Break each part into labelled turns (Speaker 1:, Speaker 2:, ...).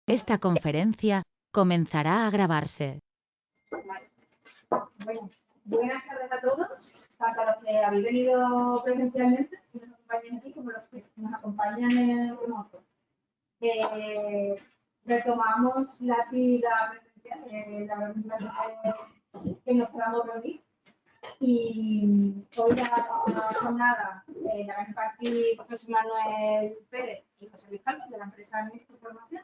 Speaker 1: Esta conferencia comenzará a grabarse.
Speaker 2: Vale. Bueno, buenas tardes a todos, tanto a los que habéis venido presencialmente y nos acompañan aquí como los que nos acompañan en remoto. Retomamos la actividad presencial, la vez que nos podamos reunir. Y hoy la jornada la van a impartir José Manuel Pérez y José Luis Carlos de la empresa Nexo Formación.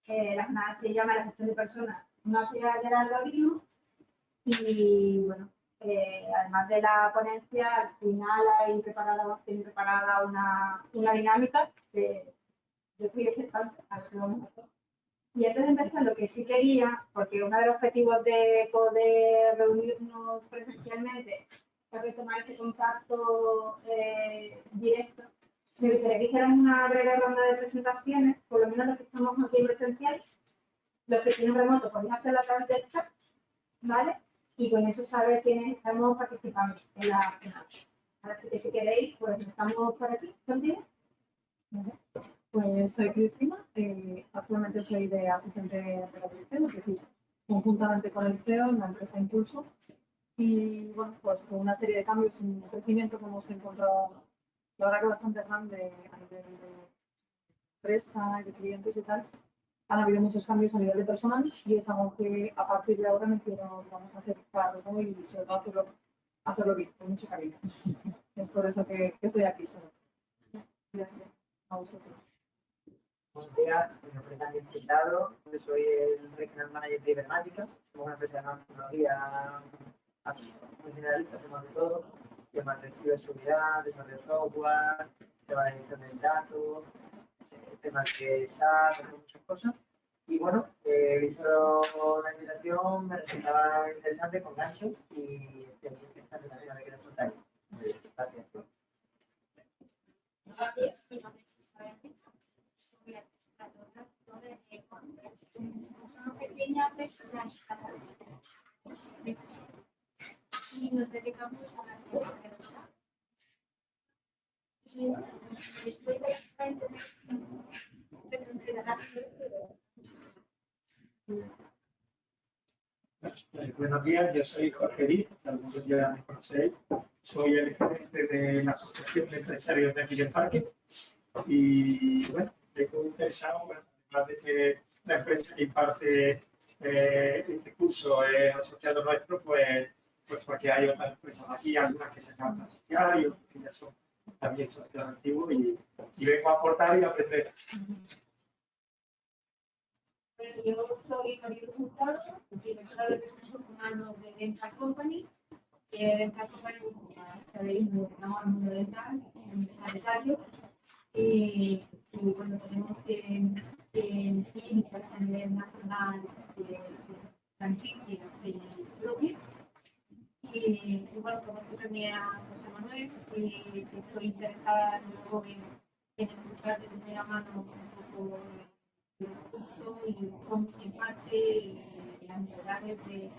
Speaker 2: La jornada se llama La gestión de personas, una ciudad del algoritmo. Y bueno, además de la ponencia, al final hay preparada una dinámica que yo estoy expectante a ver si vamos a hacer. Y antes de empezar, lo que sí quería, porque uno de los objetivos de poder reunirnos presencialmente es retomar ese contacto directo, me gustaría que hiciéramos una breve ronda de presentaciones, por lo menos los que estamos aquí presenciales. Los que tienen remoto podéis hacerlo a través del chat, ¿vale? Y con eso saber quiénes estamos participando en la final. Así que si queréis, pues estamos por aquí contigo.
Speaker 3: ¿Vale? Pues soy Cristina, actualmente soy de asistente de la dirección, es decir, conjuntamente con el CEO en la empresa Impulso. Y bueno, pues con una serie de cambios y un crecimiento que hemos encontrado, la verdad que bastante grande a nivel de empresa y de clientes y tal. Han habido muchos cambios a nivel de personal y es algo que a partir de ahora vamos a hacer cargo y sobre todo hacerlo bien, con mucho cariño. Es por eso que estoy aquí solo. Gracias a vosotros.
Speaker 4: Buenos días, mi nombre es Daniel Pintado, yo soy el Regional Manager de Ibermática, somos una empresa de nanotecnología muy generalista, hacemos de todo, temas de ciberseguridad, desarrollo de software, temas de gestión de datos, temas de SaaS, muchas cosas. Y bueno, visto la invitación, me resultaba interesante con gancho y estoy aquí interesante también a ver qué nos contáis. Gracias.
Speaker 2: Gracias. Soy administradora de una pequeña empresa y nos dedicamos a la tecnología. Y estoy
Speaker 5: Buenos días, yo soy Jorge Díaz, algunos ya me conocéis. Soy el gerente de la Asociación de Empresarios de aquí del Parque. Y bueno, estoy interesado, además de que la empresa que imparte este curso es asociado nuestro, pues porque hay otras empresas aquí, algunas que se acaban de asociar y otras que ya son también socios activos y vengo a aportar y a aprender.
Speaker 2: Bueno, yo soy María Hurtado, directora de recursos humanos de Dental Company. Dental Company, como ya sabéis, nos dedicamos al mundo dental, sanitario. Y bueno, tenemos clínicas a nivel nacional, franquicias y propias. Y bueno, conozco también a José Manuel, y estoy interesada luego en escuchar de primera mano un poco el curso y cómo se imparte y las novedades de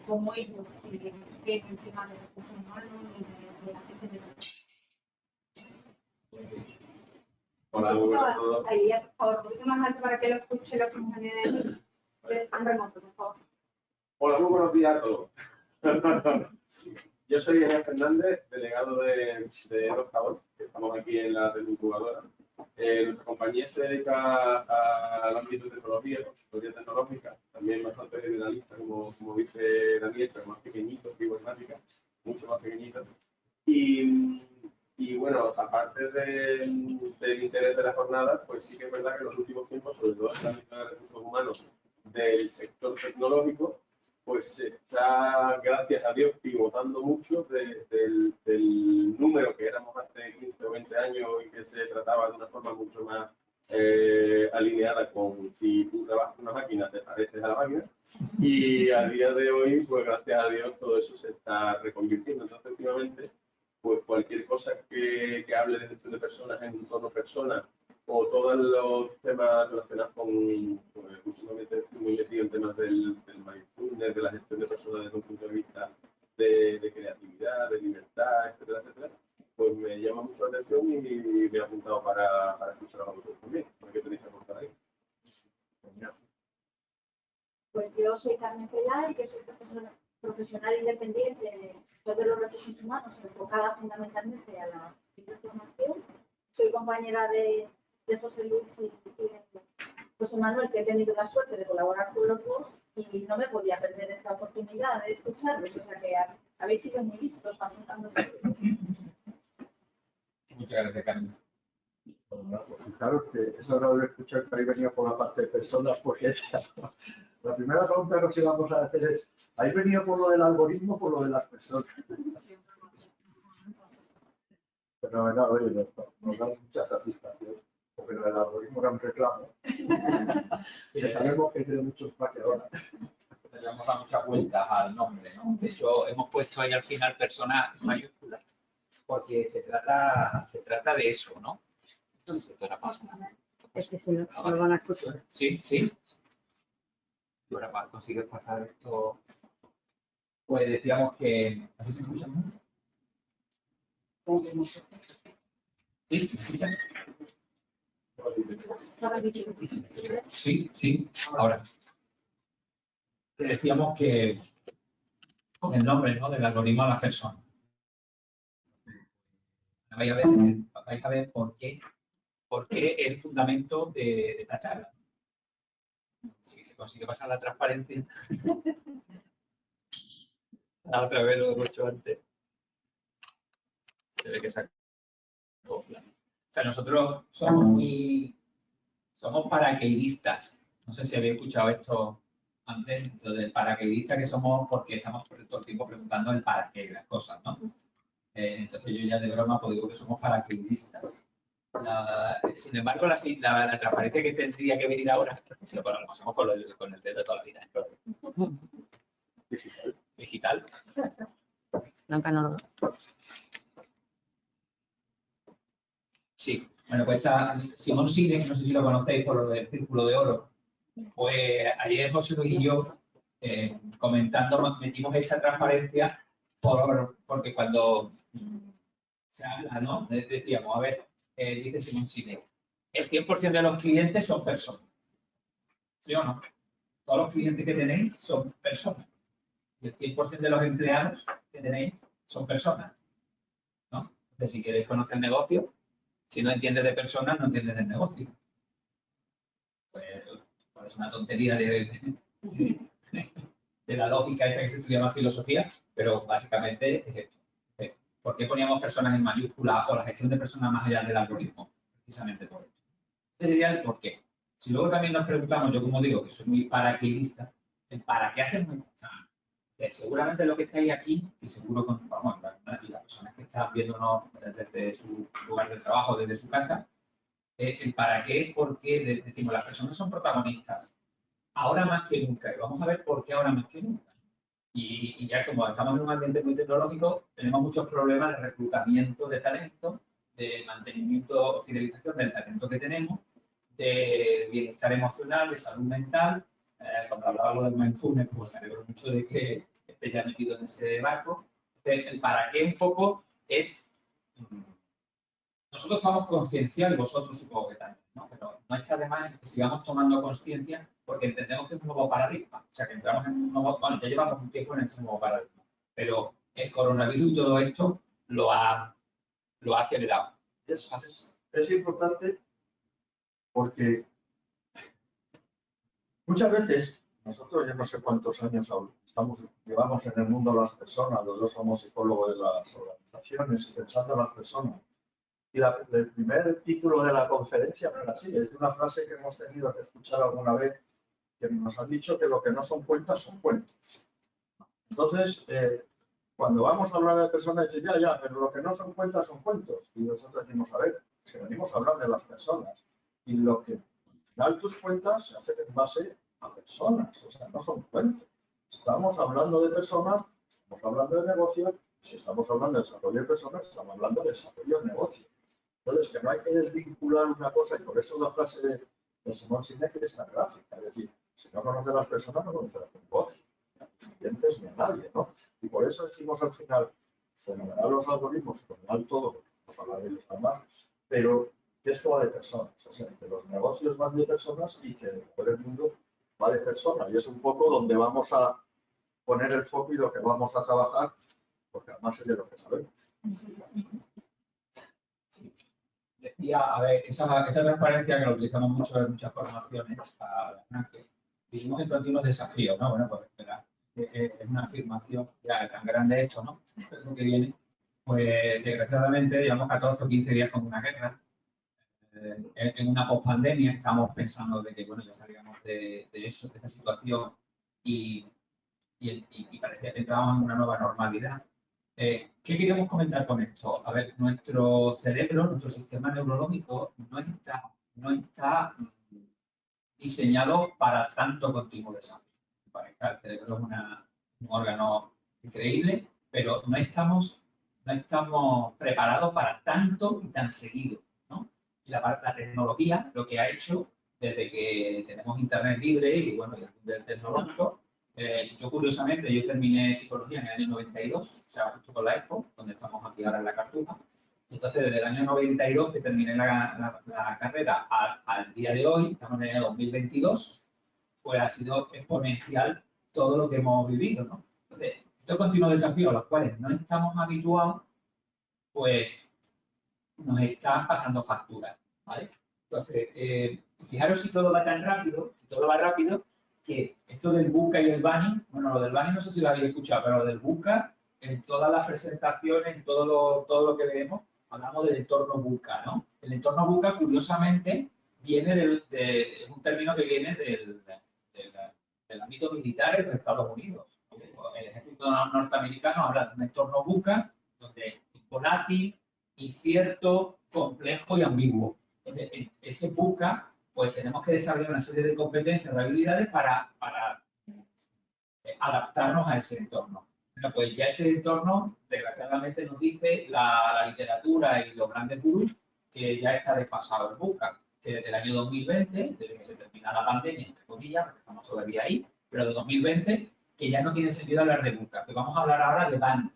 Speaker 2: cómo ellos ven el tema de recursos humanos y de la gente de
Speaker 6: Hola, muy buenas a todos.
Speaker 2: Ahí, por favor, un poquito más alto para que lo escuchen los compañeros en remoto, por favor.
Speaker 6: Hola, muy buenos días a todos. Yo soy Eneas Fernández, delegado de Rojabón, que estamos aquí en la incubadora. Nuestra compañía se dedica al ámbito de tecnología, consultoría tecnológica, también bastante generalista, como dice Daniel, pero más pequeñito que Ibermática, mucho más pequeñito. Y bueno, aparte del interés de la jornada, pues sí que es verdad que en los últimos tiempos, sobre todo en el ámbito de recursos humanos del sector tecnológico, pues se está, gracias a Dios, pivotando mucho del número que éramos hace 15 o 20 años y que se trataba de una forma mucho más alineada con si tú trabajas con una máquina, te pareces a la máquina. Y a día de hoy, pues gracias a Dios, todo eso se está reconvirtiendo. Entonces, últimamente, pues cualquier cosa que hable de gestión de personas, en entorno personas, o todos los temas relacionados con últimamente estoy muy metido en temas del mindfulness, de la gestión de personas desde un punto de vista de creatividad, de libertad, etcétera, etcétera, pues me llama mucho la atención y me he apuntado para escuchar a vosotros también, porque tenéis que aportar ahí.
Speaker 2: yo soy Carmen Peláez, que soy profesional independiente del sector de los recursos humanos, enfocada fundamentalmente a la formación. Soy compañera de José Luis y de José Manuel, que he tenido la suerte de colaborar con los dos y no me podía perder esta oportunidad de escucharlos. O sea que habéis sido muy listos apuntándose.
Speaker 7: Muchas gracias, Carmen.
Speaker 8: Bueno, pues fijaros que es hora de escuchar que ahí venía por la parte de personas, porque la primera pregunta que os íbamos a hacer es, ¿ahí venía por lo del algoritmo o por lo de las personas? Pero no, oye, nos da mucha satisfacción, porque lo del algoritmo era un reclamo. Y sabemos que tiene mucho espacio ahora.
Speaker 7: Le hemos dado muchas vueltas al nombre, ¿no? De hecho, hemos puesto ahí al final personas mayúsculas, porque se trata de eso, ¿no? Sí, se te la pasa.
Speaker 9: Es que si no, no van a escuchar.
Speaker 7: Sí, sí. Y ahora consigues pasar esto. Pues decíamos que. ¿Así se escucha? Sí, ¿se escucha? Sí, sí. Ahora. Que decíamos que con el nombre, ¿no?, del algoritmo a las personas. Vais a ver por qué el fundamento de esta charla. Si se consigue pasar la transparencia. La otra vez lo he hecho antes. Se ve que saca. O sea, nosotros somos paracaidistas. No sé si habéis escuchado esto antes, lo del paracaidista que somos, porque estamos todo el tiempo preguntando el para qué de las cosas, ¿no? Entonces yo ya de broma pues digo que somos paracaidistas. Sin embargo, la transparencia que tendría que venir ahora, si lo pasamos con el dedo de toda la vida. Digital.
Speaker 9: Nunca no lo.
Speaker 7: Sí, bueno, pues está Simón Sinek, no sé si lo conocéis por lo del Círculo de Oro. Pues ayer José Luis y yo comentando metimos esta transparencia porque cuando se habla, ¿no? Decíamos, a ver, dice Simón Sinek, el 100% de los clientes son personas. ¿Sí o no? Todos los clientes que tenéis son personas. Y el 100% de los empleados que tenéis son personas, ¿no? Entonces, si queréis conocer el negocio, si no entiendes de personas, no entiendes del negocio. Pues es una tontería de la lógica esta que se estudia más filosofía, pero básicamente es esto. ¿Por qué poníamos personas en mayúscula o la gestión de personas más allá del algoritmo? Precisamente por esto. Este sería el por qué. Si luego también nos preguntamos, yo como digo, que soy muy paracaidista, el para qué hacemos esto. Seguramente lo que estáis aquí, y seguro con las personas que están viéndonos desde su lugar de trabajo, desde su casa, el para qué, por qué, decimos, las personas son protagonistas ahora más que nunca. Y vamos a ver por qué ahora más que nunca. Y ya como estamos en un ambiente muy tecnológico, tenemos muchos problemas de reclutamiento de talento, de mantenimiento o fidelización del talento que tenemos, de bienestar emocional, de salud mental. Cuando hablaba del mindfulness, pues me alegro mucho de que esté ya metido en ese barco. El para qué un poco es, nosotros estamos concienciados y vosotros supongo que también, ¿no? Pero no está de más que sigamos tomando conciencia porque entendemos que es un nuevo paradigma. O sea, que entramos en un nuevo, bueno, ya llevamos un tiempo en ese nuevo paradigma, pero el coronavirus y todo esto lo ha acelerado.
Speaker 8: Es importante porque muchas veces nosotros, yo no sé cuántos años llevamos en el mundo las personas, los dos somos psicólogos de las organizaciones y pensando en las personas. Y el primer título de la conferencia no era así, es de una frase que hemos tenido que escuchar alguna vez, que nos han dicho que lo que no son cuentas son cuentos. Entonces, cuando vamos a hablar de personas, dicen, ya, pero lo que no son cuentas son cuentos. Y nosotros decimos, a ver, es que venimos a hablar de las personas. Y lo que al final tus cuentas se hacen en base a personas, o sea, no son cuentos. Estamos hablando de personas, estamos hablando de negocios, si estamos hablando de desarrollo de personas, estamos hablando de desarrollo de negocios. Entonces, que no hay que desvincular una cosa, y por eso la frase de Simón Sinek es tan gráfica, es decir, si no conoce a las personas, no conoce a los negocios, ni a los clientes, ni a nadie, ¿no? Y por eso decimos al final, fenomenal los algoritmos, fenomenal todo, vamos a hablar de ellos además, pero que esto va de personas, o sea, que los negocios van de personas y que el mundo va de persona y es un poco donde vamos a poner el foco y lo que vamos a trabajar, porque además es de lo que sabemos.
Speaker 7: Decía, a ver, esa transparencia que la utilizamos mucho en muchas formaciones, que vivimos en continuos desafíos, ¿no? Bueno, pues espera, es una afirmación ya tan grande esto, ¿no? Lo que viene, pues desgraciadamente llevamos 14 o 15 días con una guerra. En una pospandemia estamos pensando de que, bueno, ya salíamos de eso, de esta situación y parecía que entrábamos en una nueva normalidad. ¿Qué queríamos comentar con esto? A ver, nuestro cerebro, nuestro sistema neurológico no está diseñado para tanto continuo desarrollo. El cerebro es un órgano increíble, pero no estamos preparados para tanto y tan seguido, ¿no? Y la tecnología lo que ha hecho desde que tenemos internet libre y bueno, y el mundo tecnológico. Yo curiosamente, yo terminé psicología en el año 92, o sea, justo con la Expo, donde estamos aquí ahora en la Cartuja. Entonces, desde el año 92 que terminé la carrera al día de hoy, estamos en el año 2022, pues ha sido exponencial todo lo que hemos vivido, ¿no? Entonces, estos continuos desafíos a los cuales no estamos habituados, pues nos están pasando facturas, ¿vale? Entonces, fijaros si todo va tan rápido, si todo va rápido, que esto del VUCA y el BANI, bueno, lo del BANI no sé si lo habéis escuchado, pero lo del VUCA, en todas las presentaciones, en todo lo que vemos, hablamos del entorno VUCA, ¿no? El entorno VUCA, curiosamente, viene es un término que viene del ámbito militar de los Estados Unidos. El ejército norteamericano habla de un entorno VUCA, donde es volátil, incierto, complejo y ambiguo. Entonces, en ese VUCA, pues tenemos que desarrollar una serie de competencias, de habilidades para adaptarnos a ese entorno. Bueno, pues ya ese entorno, desgraciadamente, nos dice la literatura y los grandes gurús que ya está desfasado el VUCA, que desde el año 2020, desde que se termina la pandemia, entre comillas, porque estamos todavía ahí, pero de 2020, que ya no tiene sentido hablar de VUCA, que vamos a hablar ahora de BANI,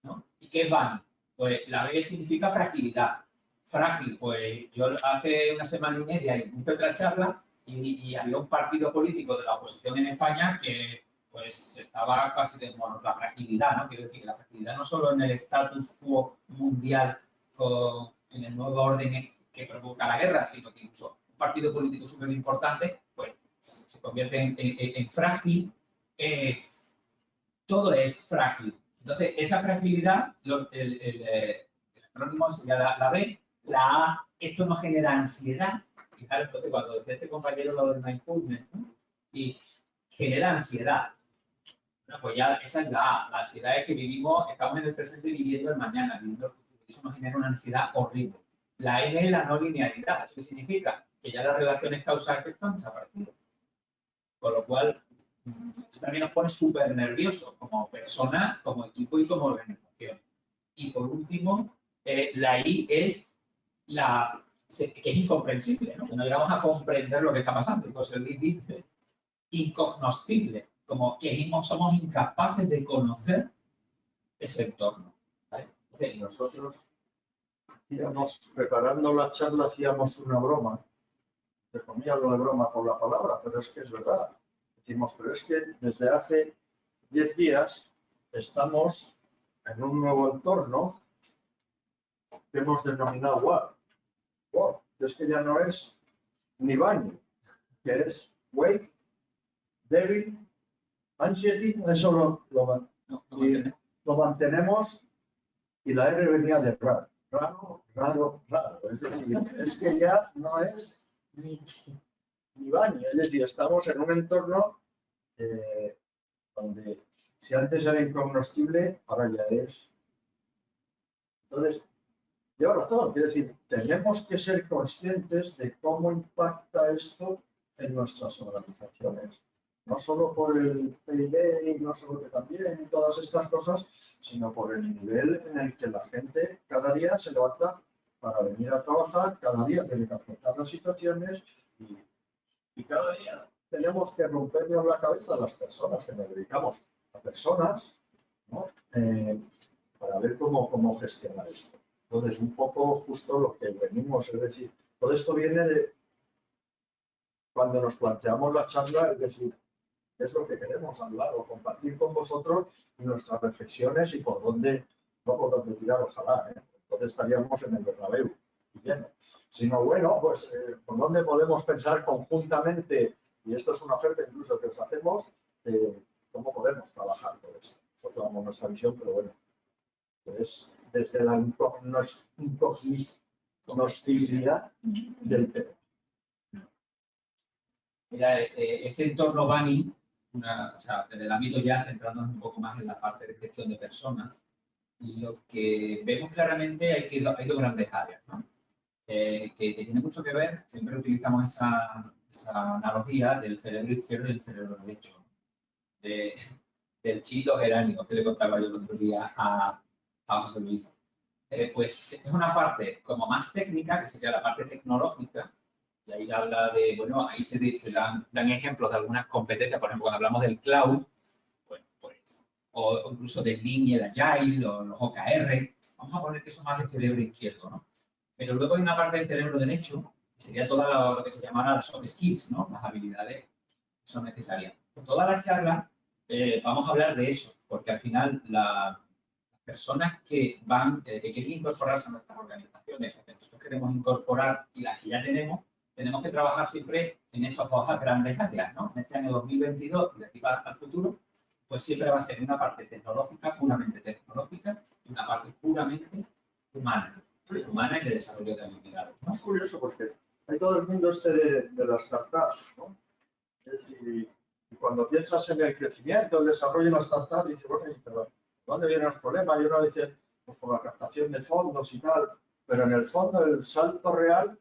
Speaker 7: ¿no? ¿Y qué es BANI? Pues la B significa fragilidad. Frágil, pues yo hace una semana y media hice otra charla y había un partido político de la oposición en España que pues estaba casi de la fragilidad, ¿no? Quiero decir que la fragilidad no solo en el status quo mundial en el nuevo orden que provoca la guerra, sino que incluso un partido político súper importante pues se convierte en frágil. Todo es frágil. Entonces, esa fragilidad, el acrónimo sería la B. La A, esto nos genera ansiedad. Fijaros, entonces, cuando decía este compañero lo del mindfulness, ¿no? Y genera ansiedad. Bueno, pues ya esa es la A. La ansiedad es que estamos en el presente viviendo el mañana, viviendo el futuro. Eso nos genera una ansiedad horrible. La N es la no linealidad. ¿Eso qué significa? Que ya las relaciones causa-efecto han desaparecido. Con lo cual, eso también nos pone súper nerviosos como persona, como equipo y como organización. Y por último, la I es que es incomprensible, ¿no? Que no llegamos a comprender lo que está pasando. Y José Luis dice, incognoscible, como que somos incapaces de conocer ese entorno. ¿Vale?
Speaker 8: Sí, nosotros preparando la charla, hacíamos una broma. Te comía lo de broma por la palabra, pero es que es verdad. Decimos, pero es que desde hace 10 días estamos en un nuevo entorno que hemos denominado WAR. WAR, es que ya no es ni BANI, que es Wake, Devil, Anxiety, eso lo mantenemos y la R venía de raro. Raro. Es decir, es que ya no es ni BANI, es decir, estamos en un entorno donde si antes era incognoscible, ahora ya es. Entonces, lleva razón, quiero decir, tenemos que ser conscientes de cómo impacta esto en nuestras organizaciones. No solo por el PIB y no solo que también y todas estas cosas, sino por el nivel en el que la gente cada día se levanta para venir a trabajar, cada día tiene que afrontar las situaciones y cada día tenemos que rompernos la cabeza a las personas que nos dedicamos a personas, ¿no? Para ver cómo gestionar esto. Entonces, un poco justo lo que venimos, es decir, todo esto viene de cuando nos planteamos la charla, es decir, es lo que queremos hablar o compartir con vosotros nuestras reflexiones y por dónde, no por dónde tirar, ojalá, entonces estaríamos en el Bernabéu lleno. Sino, bueno, pues por dónde podemos pensar conjuntamente, y esto es una oferta incluso que os hacemos, cómo podemos trabajar con esto. Nosotros damos nuestra visión, pero bueno, es desde la incognoscibilidad del tema.
Speaker 7: Mira, ese entorno BANI, o sea, desde el ámbito ya centrándonos un poco más en la parte de gestión de personas, y lo que vemos claramente hay dos grandes áreas, ¿no? Que tiene mucho que ver, siempre utilizamos esa analogía del cerebro izquierdo y el cerebro derecho, del chilo geránico que le contaba yo el otro día a José Luis. Pues es una parte como más técnica, que sería la parte tecnológica, y ahí habla de, bueno, ahí se dan ejemplos de algunas competencias, por ejemplo, cuando hablamos del cloud, pues, o incluso del Lean y el Agile, o los OKR, vamos a poner que eso más de cerebro izquierdo, ¿no? Pero luego hay una parte del cerebro derecho, que sería toda lo que se llamará las soft skills, ¿no? Las habilidades que son necesarias. Por toda la charla vamos a hablar de eso, porque al final las personas que quieren incorporarse a nuestras organizaciones, que nosotros queremos incorporar y las que ya tenemos que trabajar siempre en esas dos grandes áreas, ¿no? En este año 2022 y de aquí al futuro, pues siempre va a ser una parte tecnológica, puramente tecnológica, y una parte puramente humana y de desarrollo de habilidades, ¿no?
Speaker 8: Es curioso porque hay todo el mundo de las startups, ¿no? Es decir, cuando piensas en el crecimiento, el desarrollo de las startups, dices, bueno, pero ¿dónde vienen los problemas? Y uno dice, pues por la captación de fondos y tal, pero en el fondo el salto real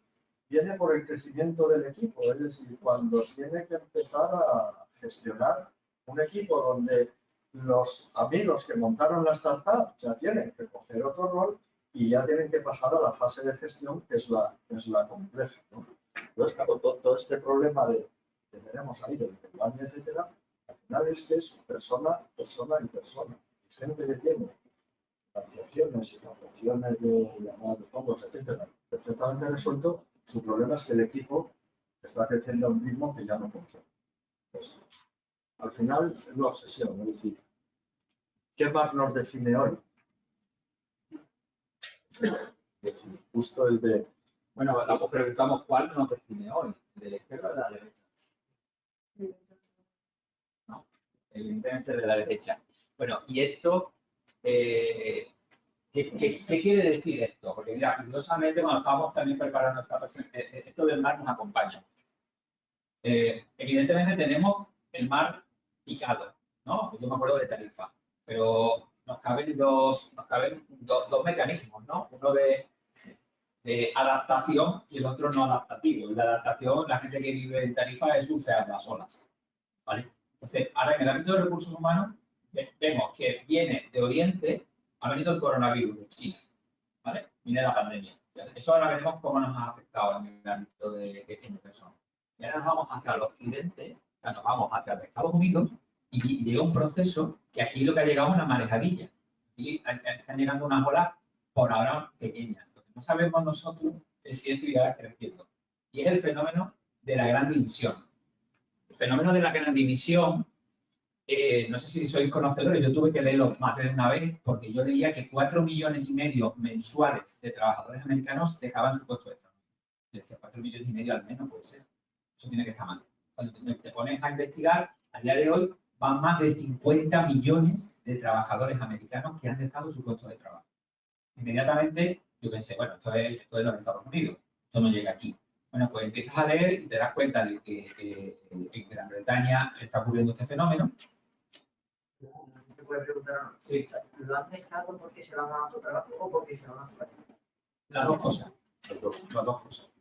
Speaker 8: viene por el crecimiento del equipo, es decir, cuando tiene que empezar a gestionar un equipo donde los amigos que montaron la startup ya tienen que coger otro rol y ya tienen que pasar a la fase de gestión, que es la compleja, ¿no? Entonces, claro, todo este problema que tenemos ahí, del baño, etcétera, al final es que es persona y persona. Gente que tiene financiaciones y captaciones de llamadas de fondos, etcétera, perfectamente resuelto. Su problema es que el equipo está creciendo a un ritmo que ya no funciona. Pues, al final es una obsesión, es decir, ¿qué más nos define hoy? Es decir, justo el de...
Speaker 7: Bueno, nos preguntamos cuál nos define hoy, ¿el de la izquierda o de la derecha? No, evidentemente de la derecha. Bueno, y esto, ¿qué quiere decir esto? Porque mira, curiosamente cuando estábamos también preparando esta presentación, esto del mar nos acompaña. Evidentemente tenemos el mar picado, ¿no? Yo me acuerdo de Tarifa, pero nos caben dos mecanismos, ¿no? Uno de adaptación y el otro no adaptativo. El de adaptación, la gente que vive en Tarifa es surfear las olas, ¿vale? Entonces, ahora en el ámbito de recursos humanos vemos que viene de Oriente, ha venido el coronavirus de China, ¿vale? Viene la pandemia. Eso ahora veremos cómo nos ha afectado en el ámbito de gestión de personas. Y ahora nos vamos hacia el occidente, nos vamos hacia los Estados Unidos y llega un proceso que aquí lo que ha llegado es una marejadilla. Y están llegando unas olas por ahora pequeñas. Lo que no sabemos nosotros es si esto irá creciendo. Y es el fenómeno de la gran división. El fenómeno de la gran división, no sé si sois conocedores, yo tuve que leerlo más de una vez porque yo leía que 4,5 millones mensuales de trabajadores americanos dejaban su puesto de trabajo. Yo decía, 4,5 millones al menos puede ser. Eso tiene que estar mal. Cuando te pones a investigar, a día de hoy van más de 50 millones de trabajadores americanos que han dejado su puesto de trabajo. Inmediatamente, yo pensé, bueno, esto es los Estados Unidos, esto no llega aquí. Bueno, pues empiezas a leer y te das cuenta de que en Gran Bretaña está ocurriendo este fenómeno.
Speaker 4: ¿Se puede preguntar o no?
Speaker 7: Sí.
Speaker 4: ¿Lo han dejado porque se van a otro trabajo o porque se van a otro?
Speaker 7: Las dos cosas. Las dos cosas.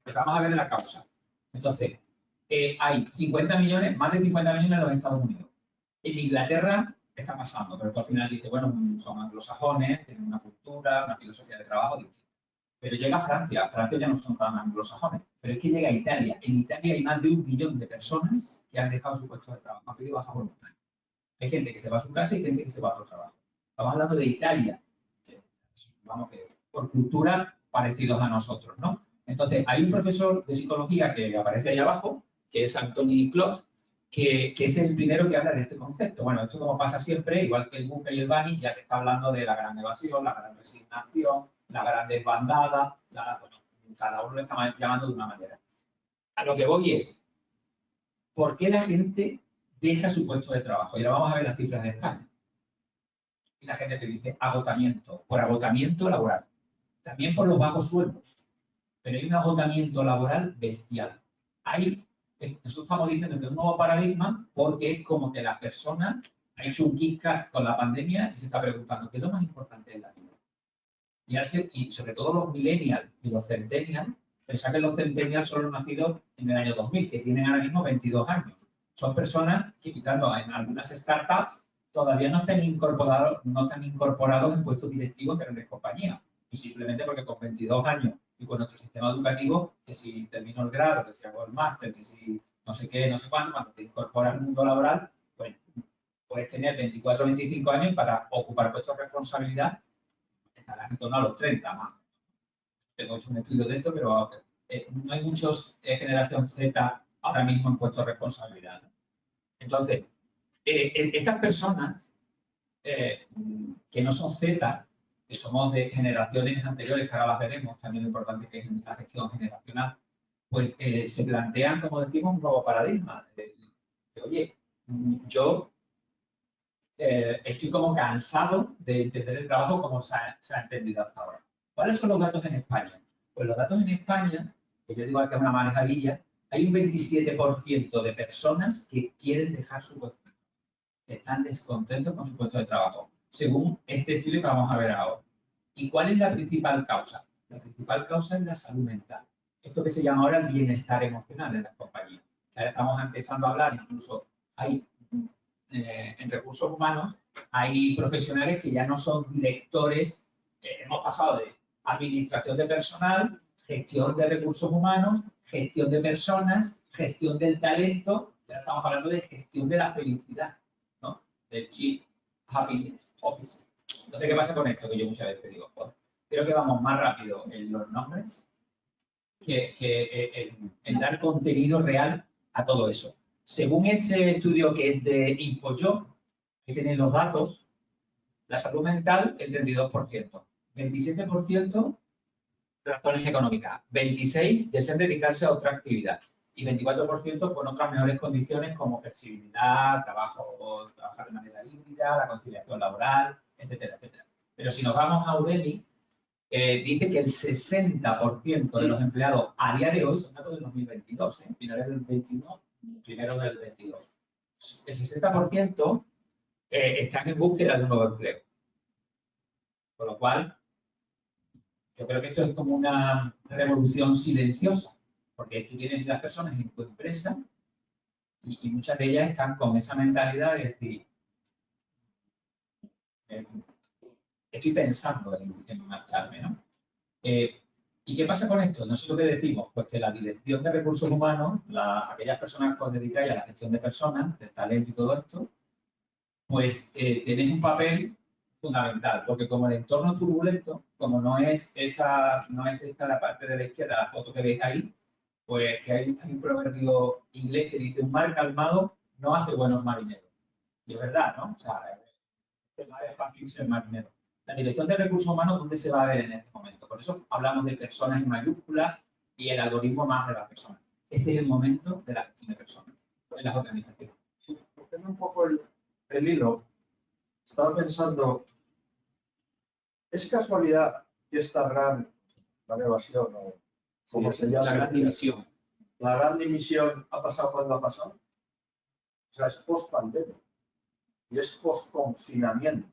Speaker 7: Pues vamos a ver la causa. Entonces, hay 50 millones, más de 50 millones en los Estados Unidos. En Inglaterra está pasando, pero al final dice, bueno, son anglosajones, tienen una cultura, una filosofía de trabajo distinta. Pero llega a Francia ya no son tan anglosajones, pero es que llega a Italia. En Italia hay más de 1 millón de personas que han dejado su puesto de trabajo, han pedido baja voluntaria. Hay gente que se va a su casa y gente que se va a otro trabajo. Estamos hablando de Italia, que, vamos, que por cultura parecidos a nosotros, ¿no? Entonces, hay un profesor de psicología que aparece ahí abajo, que es Anthony Closs, que es el primero que habla de este concepto. Bueno, esto como pasa siempre, igual que el buque y el bunny, ya se está hablando de la gran evasión, la gran resignación, la gran desbandada, bueno, cada uno lo está llamando de una manera. A lo que voy es, ¿por qué la gente deja su puesto de trabajo? Y ahora vamos a ver las cifras de España. Y la gente te dice agotamiento, por agotamiento laboral. También por los bajos sueldos. Pero hay un agotamiento laboral bestial. Nosotros estamos diciendo que es un nuevo paradigma porque es como que la persona ha hecho un kick con la pandemia y se está preguntando qué es lo más importante en la vida. Y sobre todo los millennials y los centennials, pensar que los centennials son los nacidos en el año 2000, que tienen ahora mismo 22 años. Son personas que, quitando en algunas startups, todavía no están incorporados en puestos directivos en grandes compañías. Y simplemente porque con 22 años y con nuestro sistema educativo, que si termino el grado, que si hago el máster, que si no sé qué, no sé cuánto, cuando te incorporas al mundo laboral, pues puedes tener 24 o 25 años para ocupar puestos de responsabilidad, estarás en torno a los 30 más. Tengo hecho un estudio de esto, pero no hay muchos generación Z ahora mismo en puestos de responsabilidad, ¿no? Entonces, estas personas que no son Z, que somos de generaciones anteriores, que ahora las veremos, también lo importante que es la gestión generacional, pues se plantean, como decimos, un nuevo paradigma. Oye, yo estoy como cansado de entender el trabajo como se ha entendido hasta ahora. ¿Cuáles son los datos en España? Pues los datos en España, que yo digo que es una manejadilla, hay un 27% de personas que quieren dejar su puesto, que están descontentos con su puesto de trabajo, según este estudio que vamos a ver ahora. ¿Y cuál es la principal causa? La principal causa es la salud mental. Esto que se llama ahora el bienestar emocional en las compañías. Ahora estamos empezando a hablar, incluso hay en recursos humanos, hay profesionales que ya no son directores, hemos pasado de administración de personal, gestión de recursos humanos, gestión de personas, gestión del talento, ya estamos hablando de gestión de la felicidad, ¿no? Del Chief Happiness Officer. Entonces, ¿qué pasa con esto? Que yo muchas veces digo, joder, creo que vamos más rápido en los nombres que en dar contenido real a todo eso. Según ese estudio que es de InfoJob, que tienen los datos, la salud mental, el 32%, 27% razones económicas, 26% deseen dedicarse a otra actividad y 24% con otras mejores condiciones como flexibilidad, trabajar de manera híbrida, la conciliación laboral, etcétera, etcétera. Pero si nos vamos a Udemy, dice que el 60% de los empleados a día de hoy, son datos del 2022, finales del 21, primero del 22, el 60% están en búsqueda de un nuevo empleo. Con lo cual, yo creo que esto es como una revolución silenciosa, porque tú tienes las personas en tu empresa y muchas de ellas están con esa mentalidad de decir, estoy pensando en marcharme, ¿no? ¿Y qué pasa con esto? Nosotros qué decimos, pues que la dirección de recursos humanos, aquellas personas que os dedicáis a la gestión de personas, del talento y todo esto, pues tenéis un papel fundamental, porque como el entorno es turbulento, como no es esta la parte de la izquierda, la foto que veis ahí, pues que hay un proverbio inglés que dice, un mar calmado no hace buenos marineros. Y es verdad, ¿no? O sea, no es fácil ser marinero. La dirección de recursos humanos, ¿dónde se va a ver en este momento? Por eso hablamos de personas en mayúsculas y el algoritmo más de las personas. Este es el momento de la gestión de personas en las organizaciones.
Speaker 8: Sí, cogiendo un poco el hilo, estaba pensando, ¿es casualidad que esta gran evasión o como se llama?
Speaker 7: La gran dimisión.
Speaker 8: La gran dimisión ha pasado cuando ha pasado. O sea, es post-pandemia y es post-confinamiento.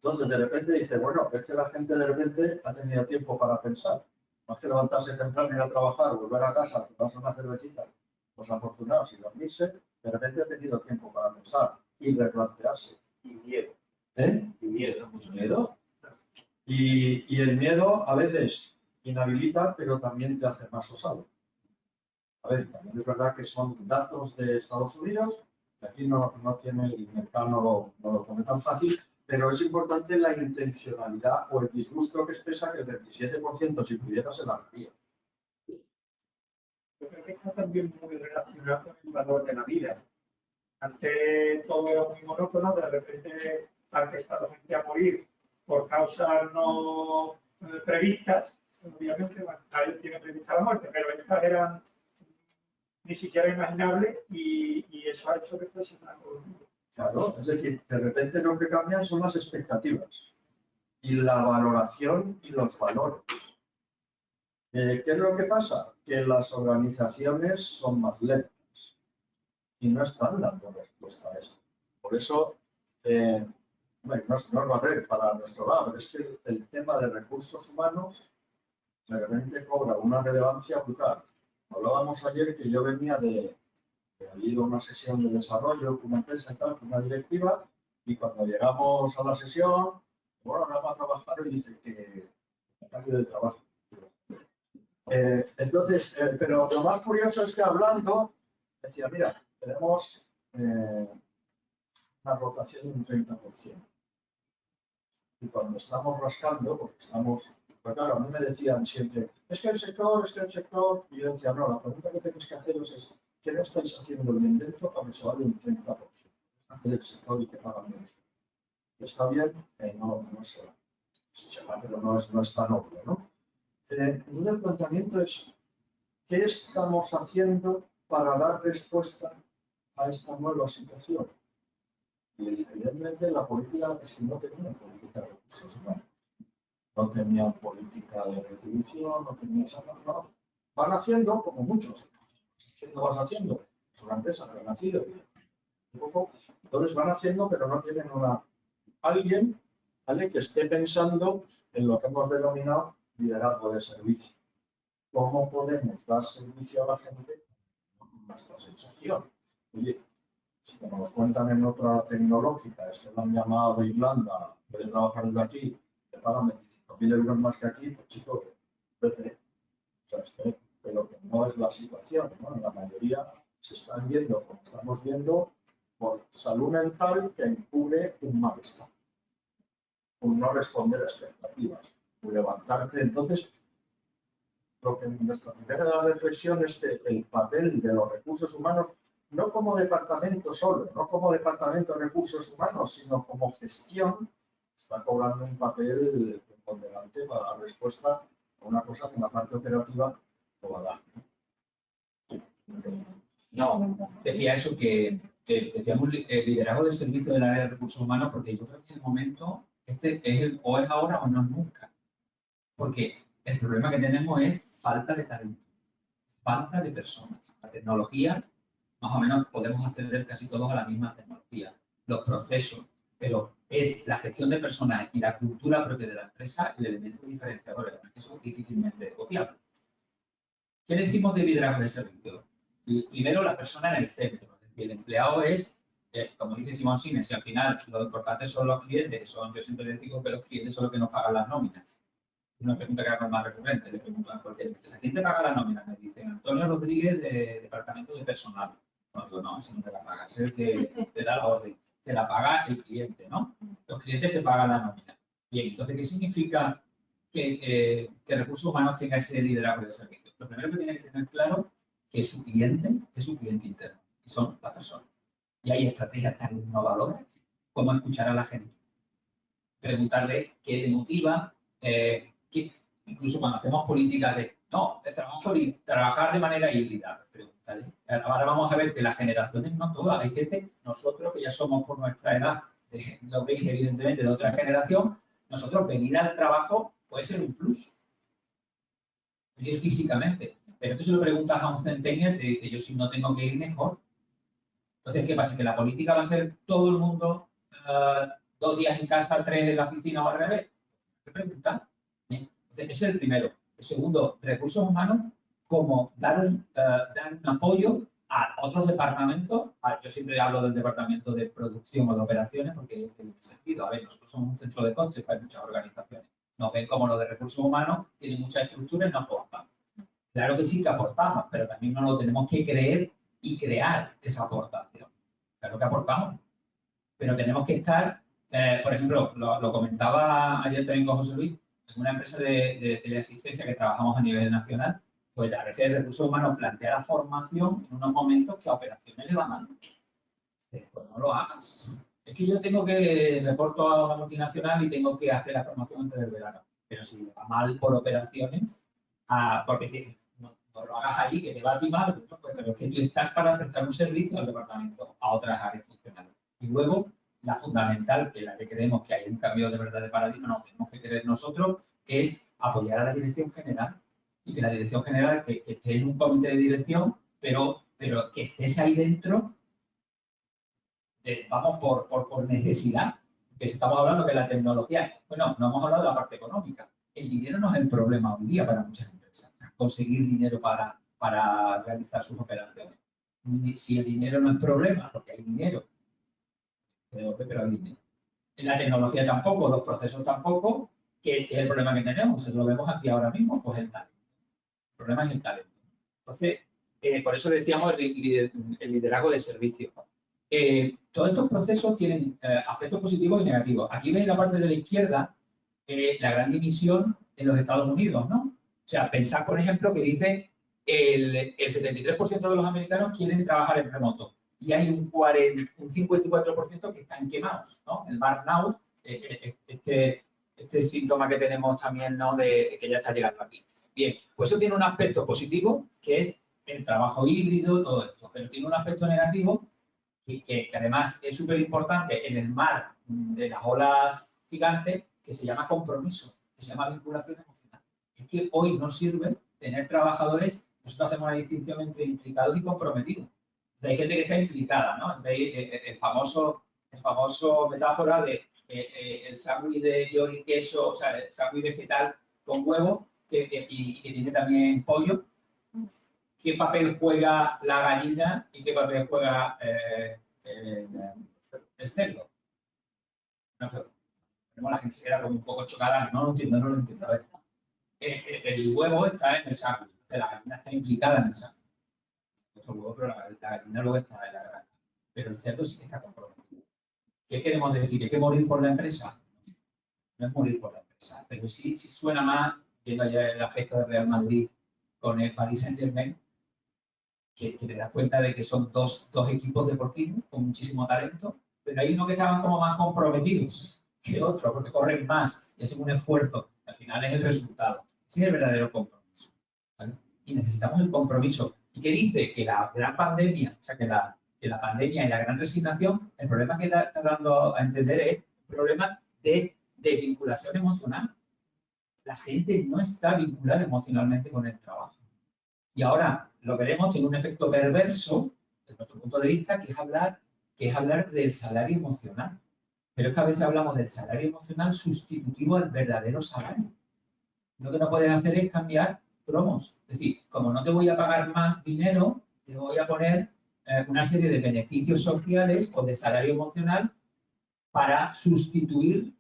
Speaker 8: Entonces, de repente dice, bueno, es que la gente de repente ha tenido tiempo para pensar. Más que levantarse temprano, ir a trabajar, volver a casa, tomarse una cervecita, los afortunados y dormirse, de repente ha tenido tiempo para pensar y replantearse.
Speaker 6: Y miedo.
Speaker 8: Y miedo. Pues miedo. Y el miedo a veces inhabilita, pero también te hace más osado. A ver, también es verdad que son datos de Estados Unidos, que aquí no tiene el mercado, no lo pone tan fácil, pero es importante la intencionalidad o el disgusto que expresa que el 27% si pudiera se la haría.
Speaker 5: Yo creo que está también muy relacionado con el valor de la vida. Antes todo era muy monótono, de repente ha empezado gente a morir por causas no previstas, obviamente, bueno, nadie tiene prevista la muerte, pero estas eran ni siquiera imaginables y eso ha hecho que fuese una cosa.
Speaker 8: Claro, es decir, de repente lo que cambian son las expectativas y la valoración y los valores. ¿Qué es lo que pasa? Que las organizaciones son más lentas y no están dando respuesta a esto. Por eso, no es barrer para nuestro lado, es que el tema de recursos humanos de repente cobra una relevancia brutal. Hablábamos ayer que yo venía de haber ido a una sesión de desarrollo con una empresa y tal, con una directiva, y cuando llegamos a la sesión, bueno, ahora vamos a trabajar y dice que cambio de trabajo. Entonces, pero lo más curioso es que hablando, decía, mira, tenemos una rotación de un 30%. Y cuando estamos rascando, porque estamos, pues claro, a mí me decían siempre, es que el sector, y yo decía, no, la pregunta que tenéis que haceros es, ¿qué no estáis haciendo bien dentro para que se vaya un 30%? Antes del sector y que pagan menos. ¿Está bien? No se va. Se va, pero no es tan obvio, ¿no? Entonces el planteamiento es, ¿qué estamos haciendo para dar respuesta a esta nueva situación? Y evidentemente la política es que no tenía política de recursos humanos. No tenía política de retribución, no tenía esa no. Van haciendo como muchos. ¿Qué no vas haciendo? Es una empresa que ha nacido. Entonces van haciendo, pero no tienen alguien, ¿vale?, que esté pensando en lo que hemos denominado liderazgo de servicio. ¿Cómo podemos dar servicio a la gente con nuestra sensación? Oye, si como nos cuentan en otra tecnológica, es que lo han llamado de Irlanda, puede trabajar desde aquí, te pagan 25.000 euros más que aquí, pues chicos, vete. O sea, pero que no es la situación, ¿no? En la mayoría se están viendo, como estamos viendo, por salud mental que encubre un malestar, un no responder a expectativas, un levantarte. Entonces, lo que nuestra primera reflexión es que el papel de los recursos humanos, no como departamento solo, no como departamento de recursos humanos, sino como gestión, está cobrando un papel preponderante para dar respuesta a una cosa que en la parte operativa no va a dar.
Speaker 7: No, decía eso que decíamos liderazgo de servicio del área de recursos humanos, porque yo creo que el momento, o es ahora o no es nunca. Porque el problema que tenemos es falta de talento, falta de personas. La tecnología, más o menos podemos acceder casi todos a la misma tecnología. Los procesos, pero es la gestión de personas y la cultura propia de la empresa el elemento diferenciador. Eso es difícilmente copiable. ¿Qué decimos de liderazgo de servicio? Primero, la persona en el centro. Es decir, el empleado es, como dice Simón Sines, y al final lo importante son los clientes, que son, yo siempre les digo que los clientes son los que nos pagan las nóminas. Una pregunta que hago más recurrente, le pregunto a cualquier empresa, ¿quién te paga la nómina? Me dicen Antonio Rodríguez, de Departamento de Personal. No, digo, no, ese no te la paga, ese es el que te da la orden. Te la paga el cliente, ¿no? Los clientes te pagan la nómina. Bien, entonces, ¿qué significa que recursos humanos tenga ese liderazgo de servicio? Lo primero que tiene que tener claro que su cliente es su cliente interno, que son las personas. Y hay estrategias tan innovadoras como escuchar a la gente. Preguntarle qué le motiva, incluso cuando hacemos políticas de trabajar de manera híbrida, pregúntale. Ahora vamos a ver que las generaciones no todas, hay gente, nosotros que ya somos por nuestra edad, lo veis evidentemente de otra generación, nosotros venir al trabajo puede ser un plus, venir físicamente. Pero esto si lo preguntas a un centennial te dice, yo si no tengo que ir mejor. Entonces, ¿qué pasa? ¿Que la política va a ser todo el mundo 2 días en casa, 3 en la oficina o al revés? ¿Qué preguntar? Ese es el primero. El segundo, recursos humanos, como dar un apoyo a otros departamentos. Yo siempre hablo del departamento de producción o de operaciones porque tiene sentido. A ver, nosotros somos un centro de costes, hay muchas organizaciones. Nos ven como los de recursos humanos, tienen mucha estructura y no aportan. Claro que sí que aportamos, pero también nos lo tenemos que creer y crear esa aportación. Claro que aportamos, pero tenemos que estar Por ejemplo, lo comentaba ayer también con José Luis, en una empresa de teleasistencia que trabajamos a nivel nacional, pues a veces el recurso humano plantea la formación en unos momentos que a operaciones le va mal. Pues no lo hagas. Es que yo tengo que reporto a una multinacional y tengo que hacer la formación antes del verano. Pero si le va mal por operaciones, porque no lo hagas ahí, que te va a ti mal, pues, pero es que tú estás para prestar un servicio al departamento, a otras áreas funcionales. Y luego, la fundamental, que es la que creemos que hay un cambio de verdad de paradigma, no tenemos que querer nosotros, que es apoyar a la dirección general. Y que la dirección general, que esté en un comité de dirección, pero que estés ahí dentro, vamos, por necesidad. Que estamos hablando de la tecnología. Bueno, no hemos hablado de la parte económica. El dinero no es el problema hoy día para muchas empresas. Conseguir dinero para realizar sus operaciones. Si el dinero no es problema, porque hay dinero, pero hay dinero. En la tecnología tampoco, los procesos tampoco, que es el problema que tenemos. Lo vemos aquí ahora mismo, pues el talento. El problema es el talento. Entonces, por eso decíamos el liderazgo de servicio. Todos estos procesos tienen aspectos positivos y negativos. Aquí veis la parte de la izquierda, la gran división en los Estados Unidos, ¿no? O sea, pensad, por ejemplo, que dice el 73% de los americanos quieren trabajar en remoto y hay un 54% que están quemados, ¿no? El burnout, este síntoma que tenemos también, ¿no? De que ya está llegando aquí. Bien, pues eso tiene un aspecto positivo, que es el trabajo híbrido, todo esto, pero tiene un aspecto negativo que además es súper importante en el mar de las olas gigantes, que se llama compromiso, que se llama vinculación emocional. Es que hoy no sirve tener trabajadores, nosotros hacemos una distinción entre implicados y comprometidos. O sea, hay gente que está implicada, ¿no? El famoso metáfora de el sándwich de york y queso, o sea, el sándwich vegetal con huevo y que tiene también pollo. ¿Qué papel juega la gallina y qué papel juega el cerdo? No, pero la gente se queda como un poco chocada. No lo entiendo. A ver, el huevo está en el sándwich, la gallina está implicada en el sándwich. Pero la gallina luego está en la granja. Pero el cerdo sí que está comprometido. ¿Qué queremos decir? ¿Hay que morir por la empresa? No es morir por la empresa, pero sí suena más, viendo ya la gesta de Real Madrid con el Paris Saint-Germain, que te das cuenta de que son dos equipos deportivos con muchísimo talento, pero hay uno que estaban como más comprometidos que otro, porque corren más y hacen un esfuerzo. Al final es el resultado. Ese es el verdadero compromiso, ¿vale? Y necesitamos el compromiso. ¿Y qué dice? Que la gran pandemia, o sea, que la pandemia y la gran resignación, el problema que está dando a entender es el problema de desvinculación emocional. La gente no está vinculada emocionalmente con el trabajo. Y ahora lo veremos, tiene un efecto perverso, desde nuestro punto de vista, que es hablar del salario emocional. Pero es que a veces hablamos del salario emocional sustitutivo al verdadero salario. Lo que no puedes hacer es cambiar cromos. Es decir, como no te voy a pagar más dinero, te voy a poner una serie de beneficios sociales o de salario emocional para sustituir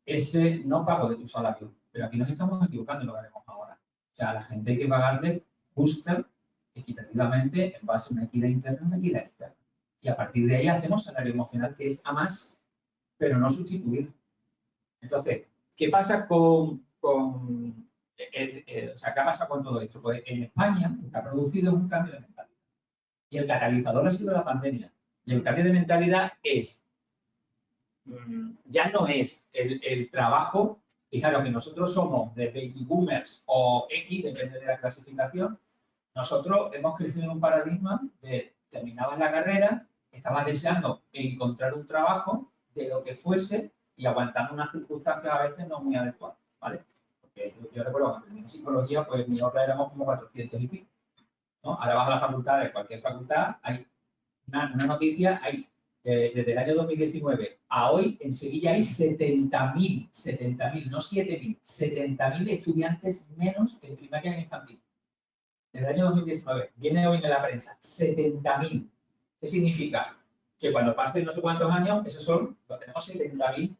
Speaker 7: ese no pago de tu salario. Pero aquí nos estamos equivocando en lo que haremos ahora. O sea, a la gente hay que pagarle justa, equitativamente, en base a una equidad interna y una equidad externa. Y a partir de ahí hacemos salario emocional, que es a más, pero no sustituir. Entonces, ¿qué pasa o sea, ¿qué pasa con todo esto? Pues en España lo que ha producido es un cambio de mentalidad. Y el catalizador ha sido la pandemia. Y el cambio de mentalidad ya no es el trabajo. Fijaros que nosotros somos de baby boomers o X, depende de la clasificación. Nosotros hemos crecido en un paradigma de terminabas la carrera, estabas deseando encontrar un trabajo de lo que fuese y aguantando unas circunstancias a veces no muy adecuadas, ¿vale? Porque yo recuerdo cuando en psicología, pues mi hora éramos como 400 y pico, ¿no? Ahora vas a la facultad, de cualquier facultad, hay una noticia, hay desde el año 2019 a hoy, en Sevilla hay 70.000, no 7.000, 70.000 estudiantes menos que en primaria y en infantil. Desde el año 2019, viene hoy en la prensa, 70.000. ¿Qué significa? Que cuando pasen no sé cuántos años, tenemos 70.000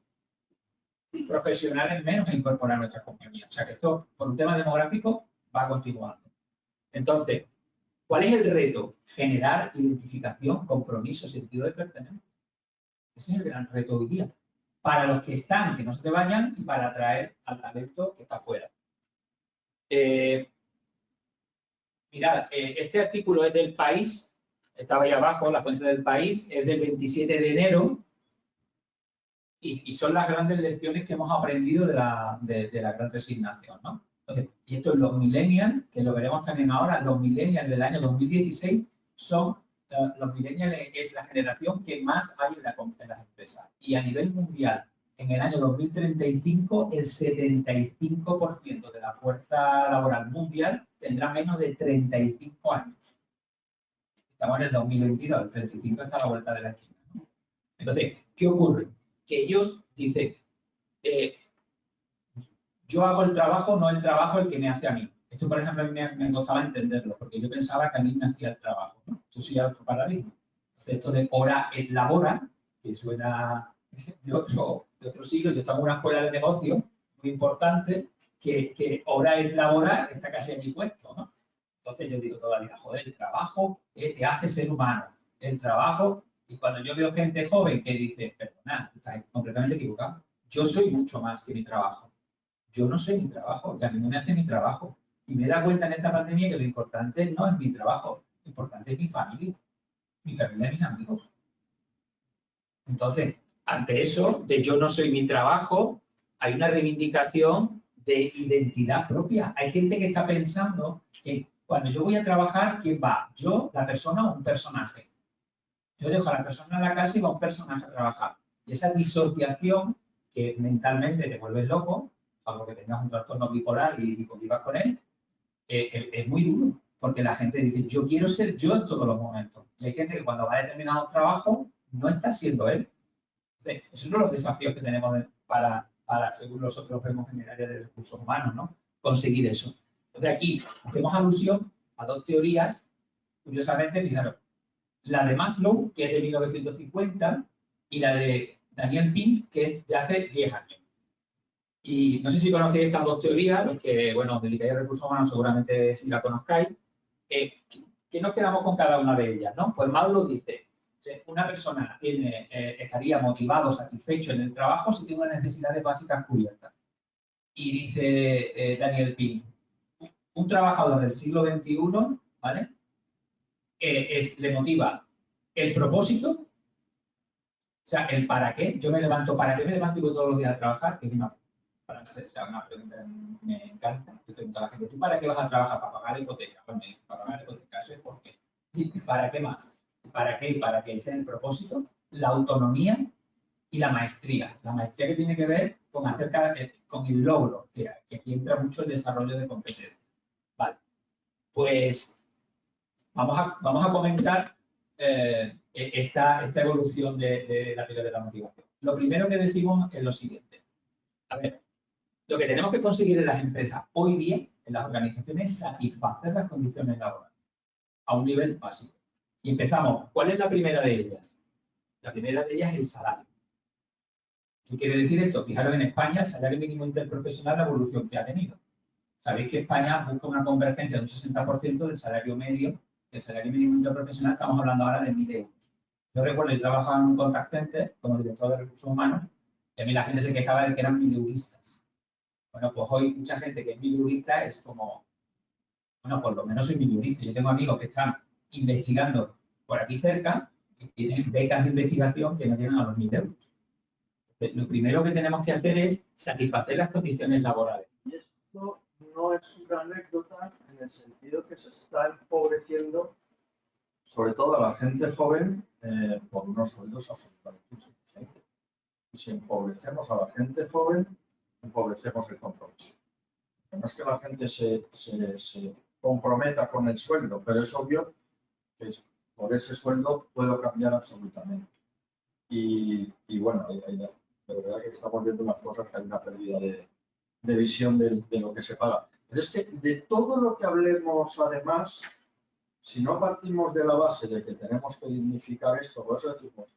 Speaker 7: profesionales menos a incorporar a nuestra compañía. O sea que esto, por un tema demográfico, va continuando. Entonces, ¿cuál es el reto? Generar identificación, compromiso, sentido de pertenencia. Ese es el gran reto hoy día. para los que están, que no se te vayan, y para atraer al talento que está fuera. Mirad, este artículo es del País, estaba ahí abajo, la fuente del País, es del 27 de enero, y son las grandes lecciones que hemos aprendido de la gran resignación, ¿no? Entonces, y esto es los millennials, que lo veremos también ahora, los millennials del año 2016 son, los millennials es la generación que más hay en las empresas. Y a nivel mundial, en el año 2035, el 75% de la fuerza laboral mundial tendrá menos de 35 años. Estamos en el 2022, el 35 está a la vuelta de la esquina, ¿no? Entonces, ¿qué ocurre? Que ellos dicen, yo hago el trabajo, no el trabajo el que me hace a mí. Esto, por ejemplo, a mí me costaba entenderlo, porque yo pensaba que a mí me hacía el trabajo, ¿no? Esto sí es otro paradigma. Entonces, esto de hora es labora, que suena de otro siglo. Yo estaba en una escuela de negocio muy importante, que hora es labora está casi en mi puesto, ¿no? Entonces yo digo todavía, joder, el trabajo te hace ser humano. El trabajo, y cuando yo veo gente joven que dice, perdona, estás completamente equivocado. Yo soy mucho más que mi trabajo. Yo no soy mi trabajo, que a mí no me hace mi trabajo. Y me da cuenta en esta pandemia que lo importante no es mi trabajo, lo importante es mi familia y mis amigos. Entonces, ante eso, de yo no soy mi trabajo, hay una reivindicación de identidad propia. Hay gente que está pensando que cuando yo voy a trabajar, ¿quién va? ¿Yo, la persona o un personaje? Yo dejo a la persona en la casa y va un personaje a trabajar. Y esa disociación que mentalmente te vuelves loco, salvo que tengas un trastorno bipolar y convivas con él, es muy duro, porque la gente dice, yo quiero ser yo en todos los momentos. Y hay gente que cuando va a determinados trabajos no está siendo él. Entonces, esos son los desafíos que tenemos para según nosotros vemos en el área de recursos humanos, ¿no? Conseguir eso. Entonces, aquí hacemos alusión a dos teorías, curiosamente, fijaros, la de Maslow, que es de 1950, y la de Daniel Pink, que es de hace 10 años. Y no sé si conocéis estas dos teorías, los que, bueno, dedicáis a recursos humanos seguramente si la conozcáis. ¿Qué nos quedamos con cada una de ellas, no? Pues Maslow dice, una persona estaría motivado, satisfecho en el trabajo si tiene unas necesidades básicas cubiertas. Y dice Daniel Pink, un trabajador del siglo XXI, ¿vale? Le motiva el propósito, o sea, el para qué. Yo me levanto, ¿para qué me levanto y voy todos los días a trabajar? Que es una frase, o sea, una pregunta que me encanta. Yo pregunto a la gente, ¿tú para qué vas a trabajar? Para pagar hipoteca. Pues me dice, para pagar hipoteca, eso es por qué. ¿Y para qué más? ¿Para qué? Para que ese es el propósito, la autonomía y la maestría. La maestría que tiene que ver con con el logro, que aquí entra mucho el desarrollo de competencias. Vale, pues vamos a comentar esta evolución de la teoría de la motivación. Lo primero que decimos es lo siguiente. A ver, lo que tenemos que conseguir en las empresas hoy día, en las organizaciones, es satisfacer las condiciones laborales a un nivel básico. Y empezamos. ¿Cuál es la primera de ellas? La primera de ellas es el salario. ¿Qué quiere decir esto? Fijaros, en España el salario mínimo interprofesional, la evolución que ha tenido. Sabéis que España busca una convergencia de un 60% del salario medio. El salario mínimo interprofesional, estamos hablando ahora de 1.000 euros. Yo recuerdo, yo trabajaba en un contact center como director de recursos humanos y a mí la gente se quejaba de que eran 1.000 euristas. Bueno, pues hoy mucha gente que es 1.000 eurista es como, bueno, por lo menos soy 1.000 eurista. Yo tengo amigos que están investigando por aquí cerca que tienen becas de investigación que no llegan a los 1.000 euros. Entonces, lo primero que tenemos que hacer es satisfacer las condiciones laborales.
Speaker 8: Y esto no es una anécdota en el sentido que se está empobreciendo, sobre todo a la gente joven, por unos sueldos absolutamente insuficientes. Y si empobrecemos a la gente joven, empobrecemos el compromiso. No es que la gente se comprometa con el sueldo, pero es obvio que por ese sueldo puedo cambiar absolutamente. Y bueno, de verdad que estamos viendo unas cosas que hay una pérdida de visión de lo que se paga. Pero es que de todo lo que hablemos, además, si no partimos de la base de que tenemos que dignificar esto, por eso decimos,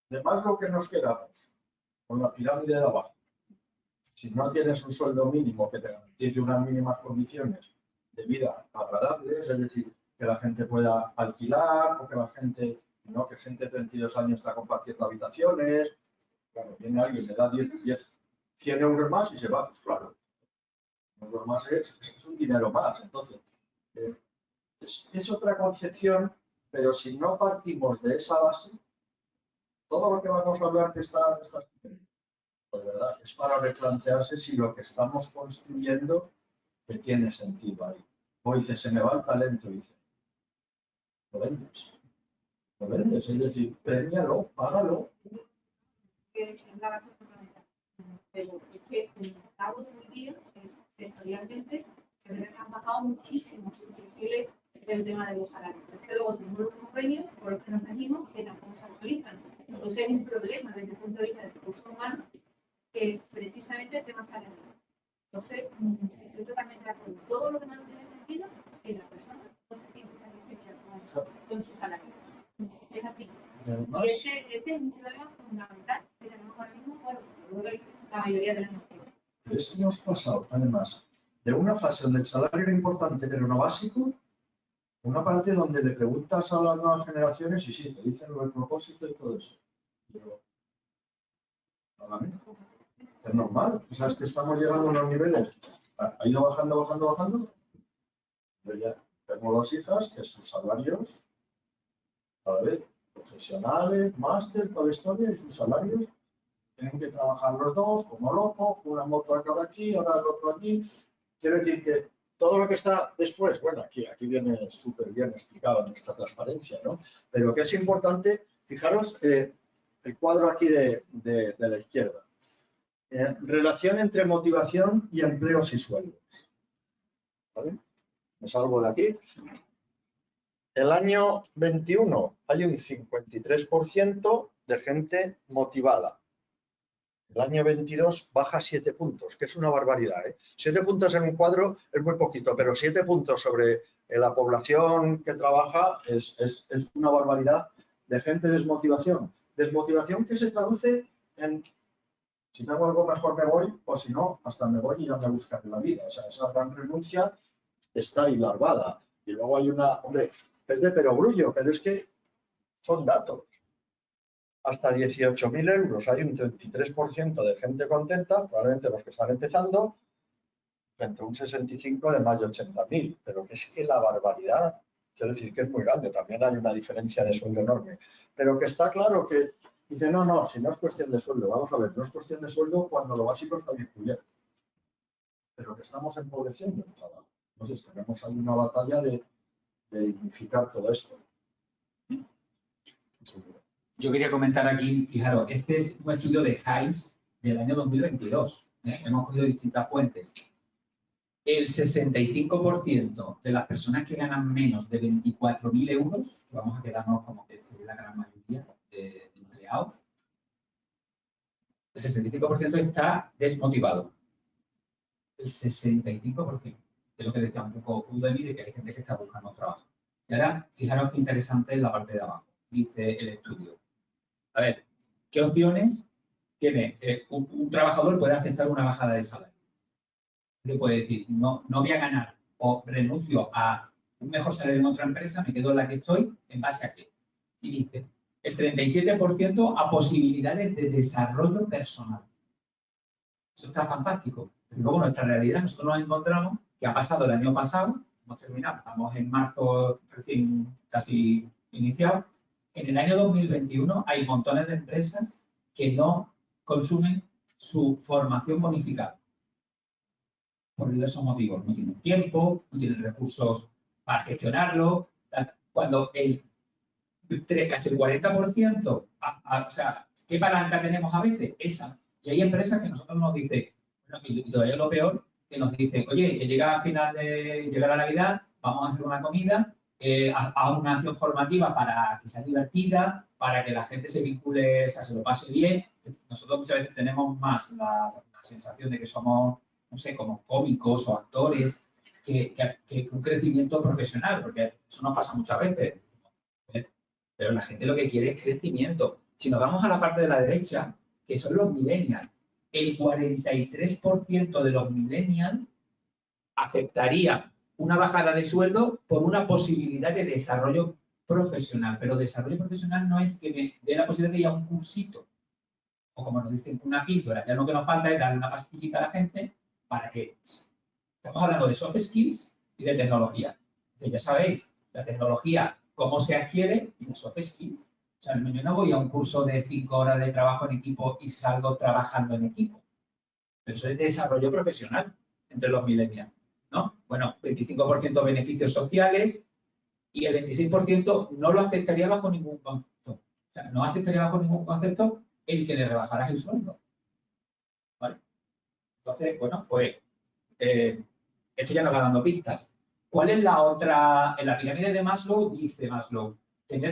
Speaker 8: de más lo que nos quedamos con la pirámide de abajo. Si no tienes un sueldo mínimo que te garantice unas mínimas condiciones de vida agradables, es decir, que la gente pueda alquilar, o que la gente, no, que gente de 32 años está compartiendo habitaciones, Claro, viene alguien, le da 100 euros más y se va, pues claro. 100 euros más es un dinero más. Entonces, es otra concepción, pero si no partimos de esa base, todo lo que vamos a hablar que está de verdad, es para replantearse si lo que estamos construyendo tiene sentido ahí. O dice, se me va el talento, dice, lo vendes. Lo vendes, es decir, premialo, págalo.
Speaker 2: Es la base fundamental. Pero es que en el mercado de día, sectorialmente, han bajado muchísimo inclusive el tema de los salarios. Es que luego tenemos los convenios por los que nos venimos que tampoco se actualizan. Entonces es un problema desde el punto de vista del recurso humano que precisamente el tema salarial. Entonces, estoy totalmente de acuerdo. Todo lo demás no tiene sentido si la persona no se siente satisfecha con su salario. Es así.
Speaker 8: Además,
Speaker 2: Y ese es un problema fundamental que tenemos ahora mismo por la mayoría de las empresas.
Speaker 8: es que hemos pasado, además, de una fase donde el salario era importante pero no básico, una parte donde le preguntas a las nuevas generaciones y sí, te dicen lo del propósito y todo eso. Pero, hágame, es normal. O sea, es que estamos llegando a unos niveles, ha ido bajando. Yo ya tengo 2 hijas que sus salarios, cada vez, profesionales, máster, toda la historia, y sus salarios tienen que trabajar los dos como locos, una moto acaba aquí, ahora el otro aquí. Quiero decir que todo lo que está después, bueno, aquí viene súper bien explicado en esta transparencia, ¿no? Pero que es importante, fijaros el cuadro aquí de la izquierda. Relación entre motivación y empleos y sueldos. ¿Vale? Me salgo de aquí. El año 21 hay un 53% de gente motivada. El año 22 baja 7 puntos, que es una barbaridad. 7 puntos en un cuadro es muy poquito, pero 7 puntos sobre la población que trabaja es una barbaridad de gente desmotivación. Desmotivación que se traduce en, si tengo algo mejor me voy, o si no, hasta me voy y ya me buscaré la vida. O sea, esa gran renuncia está ahí larvada. Y luego hay una, hombre, es de perogrullo, pero es que son datos. Hasta 18.000 euros hay un 33% de gente contenta, probablemente los que están empezando, frente a un 65% de más de 80.000. Pero que es que la barbaridad, quiero decir que es muy grande, también hay una diferencia de sueldo enorme. Pero que está claro que dice, no, si no es cuestión de sueldo, vamos a ver, no es cuestión de sueldo cuando lo básico está bien cubierto. Pero que estamos empobreciendo el trabajo. Entonces tenemos ahí una batalla de dignificar todo esto.
Speaker 7: Yo quería comentar aquí, fijaros, este es un estudio de Hayes del año 2022. Hemos cogido distintas fuentes. El 65% de las personas que ganan menos de 24.000 euros, que vamos a quedarnos como que sería la gran mayoría de empleados, el 65% está desmotivado. El 65%, que es lo que decía un poco Udemy, de que hay gente que está buscando trabajo. Y ahora, fijaros qué interesante es la parte de abajo, dice el estudio. A ver, ¿qué opciones tiene? Un trabajador puede aceptar una bajada de salario. Le puede decir, no voy a ganar o renuncio a un mejor salario en otra empresa, me quedo en la que estoy, ¿en base a qué? Y dice, el 37% a posibilidades de desarrollo personal. Eso está fantástico. Pero luego nuestra realidad, nosotros nos encontramos que ha pasado el año pasado, hemos terminado, estamos en marzo recién casi iniciado. En el año 2021 hay montones de empresas que no consumen su formación bonificada. Por diversos motivos. No tienen tiempo, no tienen recursos para gestionarlo. Cuando casi el 40%, o sea, ¿qué palanca tenemos a veces? Esa. Y hay empresas que nosotros nos dicen, bueno, y todavía lo peor, que nos dicen, oye, que llega llega la Navidad, vamos a hacer una comida, a una acción formativa para que sea divertida, para que la gente se vincule, o sea, se lo pase bien. Nosotros muchas veces tenemos más la sensación de que somos, no sé, como cómicos o actores, que un crecimiento profesional, porque eso nos pasa muchas veces. Pero la gente lo que quiere es crecimiento. Si nos vamos a la parte de la derecha, que son los millennials, el 43% de los millennials aceptaría una bajada de sueldo por una posibilidad de desarrollo profesional. Pero desarrollo profesional no es que me dé la posibilidad de ir a un cursito o como nos dicen, una píldora. Ya lo que nos falta es darle una pastillita a la gente para que... Estamos hablando de soft skills y de tecnología. Entonces, ya sabéis, la tecnología, cómo se adquiere, y las soft skills. O sea, yo no voy a un curso de 5 horas de trabajo en equipo y salgo trabajando en equipo. Pero eso es desarrollo profesional entre los millennials, ¿no? Bueno, 25% beneficios sociales y el 26% no lo aceptaría bajo ningún concepto. O sea, no aceptaría bajo ningún concepto el que le rebajaras el sueldo. ¿Vale? Entonces, bueno, pues esto ya nos va dando pistas. ¿Cuál es la otra? En la pirámide de Maslow dice Maslow, tener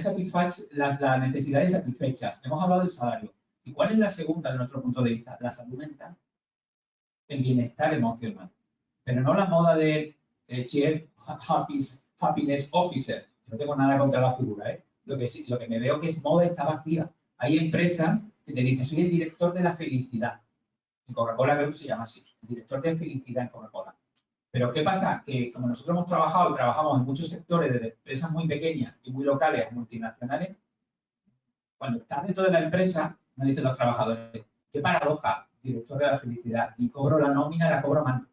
Speaker 7: las necesidades satisfechas. Hemos hablado del salario. ¿Y cuál es la segunda de nuestro punto de vista? La salud mental. El bienestar emocional. Pero no la moda de Chief Happiness Officer. No tengo nada contra la figura, ¿eh? Lo que me veo que es moda está vacía. Hay empresas que te dicen, soy el director de la felicidad. En Coca-Cola creo que se llama así, el director de felicidad en Coca-Cola. Pero ¿qué pasa? Que como nosotros hemos trabajado y trabajamos en muchos sectores de empresas muy pequeñas y muy locales, multinacionales, cuando estás dentro de la empresa, nos dicen los trabajadores, qué paradoja, director de la felicidad, y cobro la nómina, la cobro mal.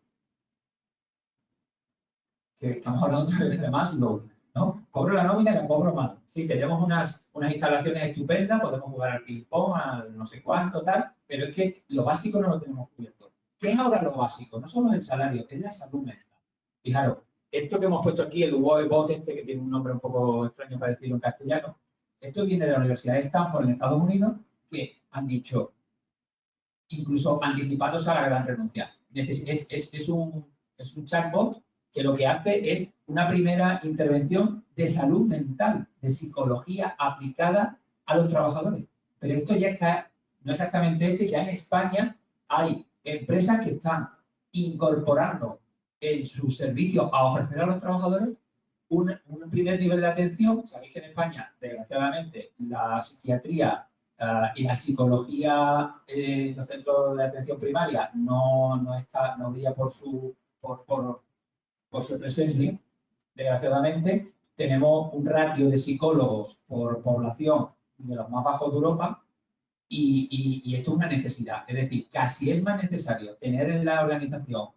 Speaker 7: Que estamos hablando otra vez de Maslow, ¿no? Cobro la nómina y la cobro mal. Sí, tenemos unas instalaciones estupendas, podemos jugar al ping-pong, al no sé cuánto, tal, pero es que lo básico no lo tenemos cubierto. ¿Qué es ahora lo básico? No solo el salario, es la salud mental. Fijaros, esto que hemos puesto aquí, el bot este, que tiene un nombre un poco extraño para decirlo en castellano, esto viene de la Universidad de Stanford en Estados Unidos, que han dicho, incluso anticipándose a la gran renuncia. Es un chatbot que lo que hace es una primera intervención de salud mental, de psicología aplicada a los trabajadores. Pero esto ya está, no exactamente ya en España hay empresas que están incorporando en sus servicios a ofrecer a los trabajadores un primer nivel de atención. Sabéis que en España, desgraciadamente, la psiquiatría y la psicología en los centros de atención primaria no brilla por su presencia. Desgraciadamente, tenemos un ratio de psicólogos por población de los más bajos de Europa y esto es una necesidad. Es decir, casi es más necesario tener en la organización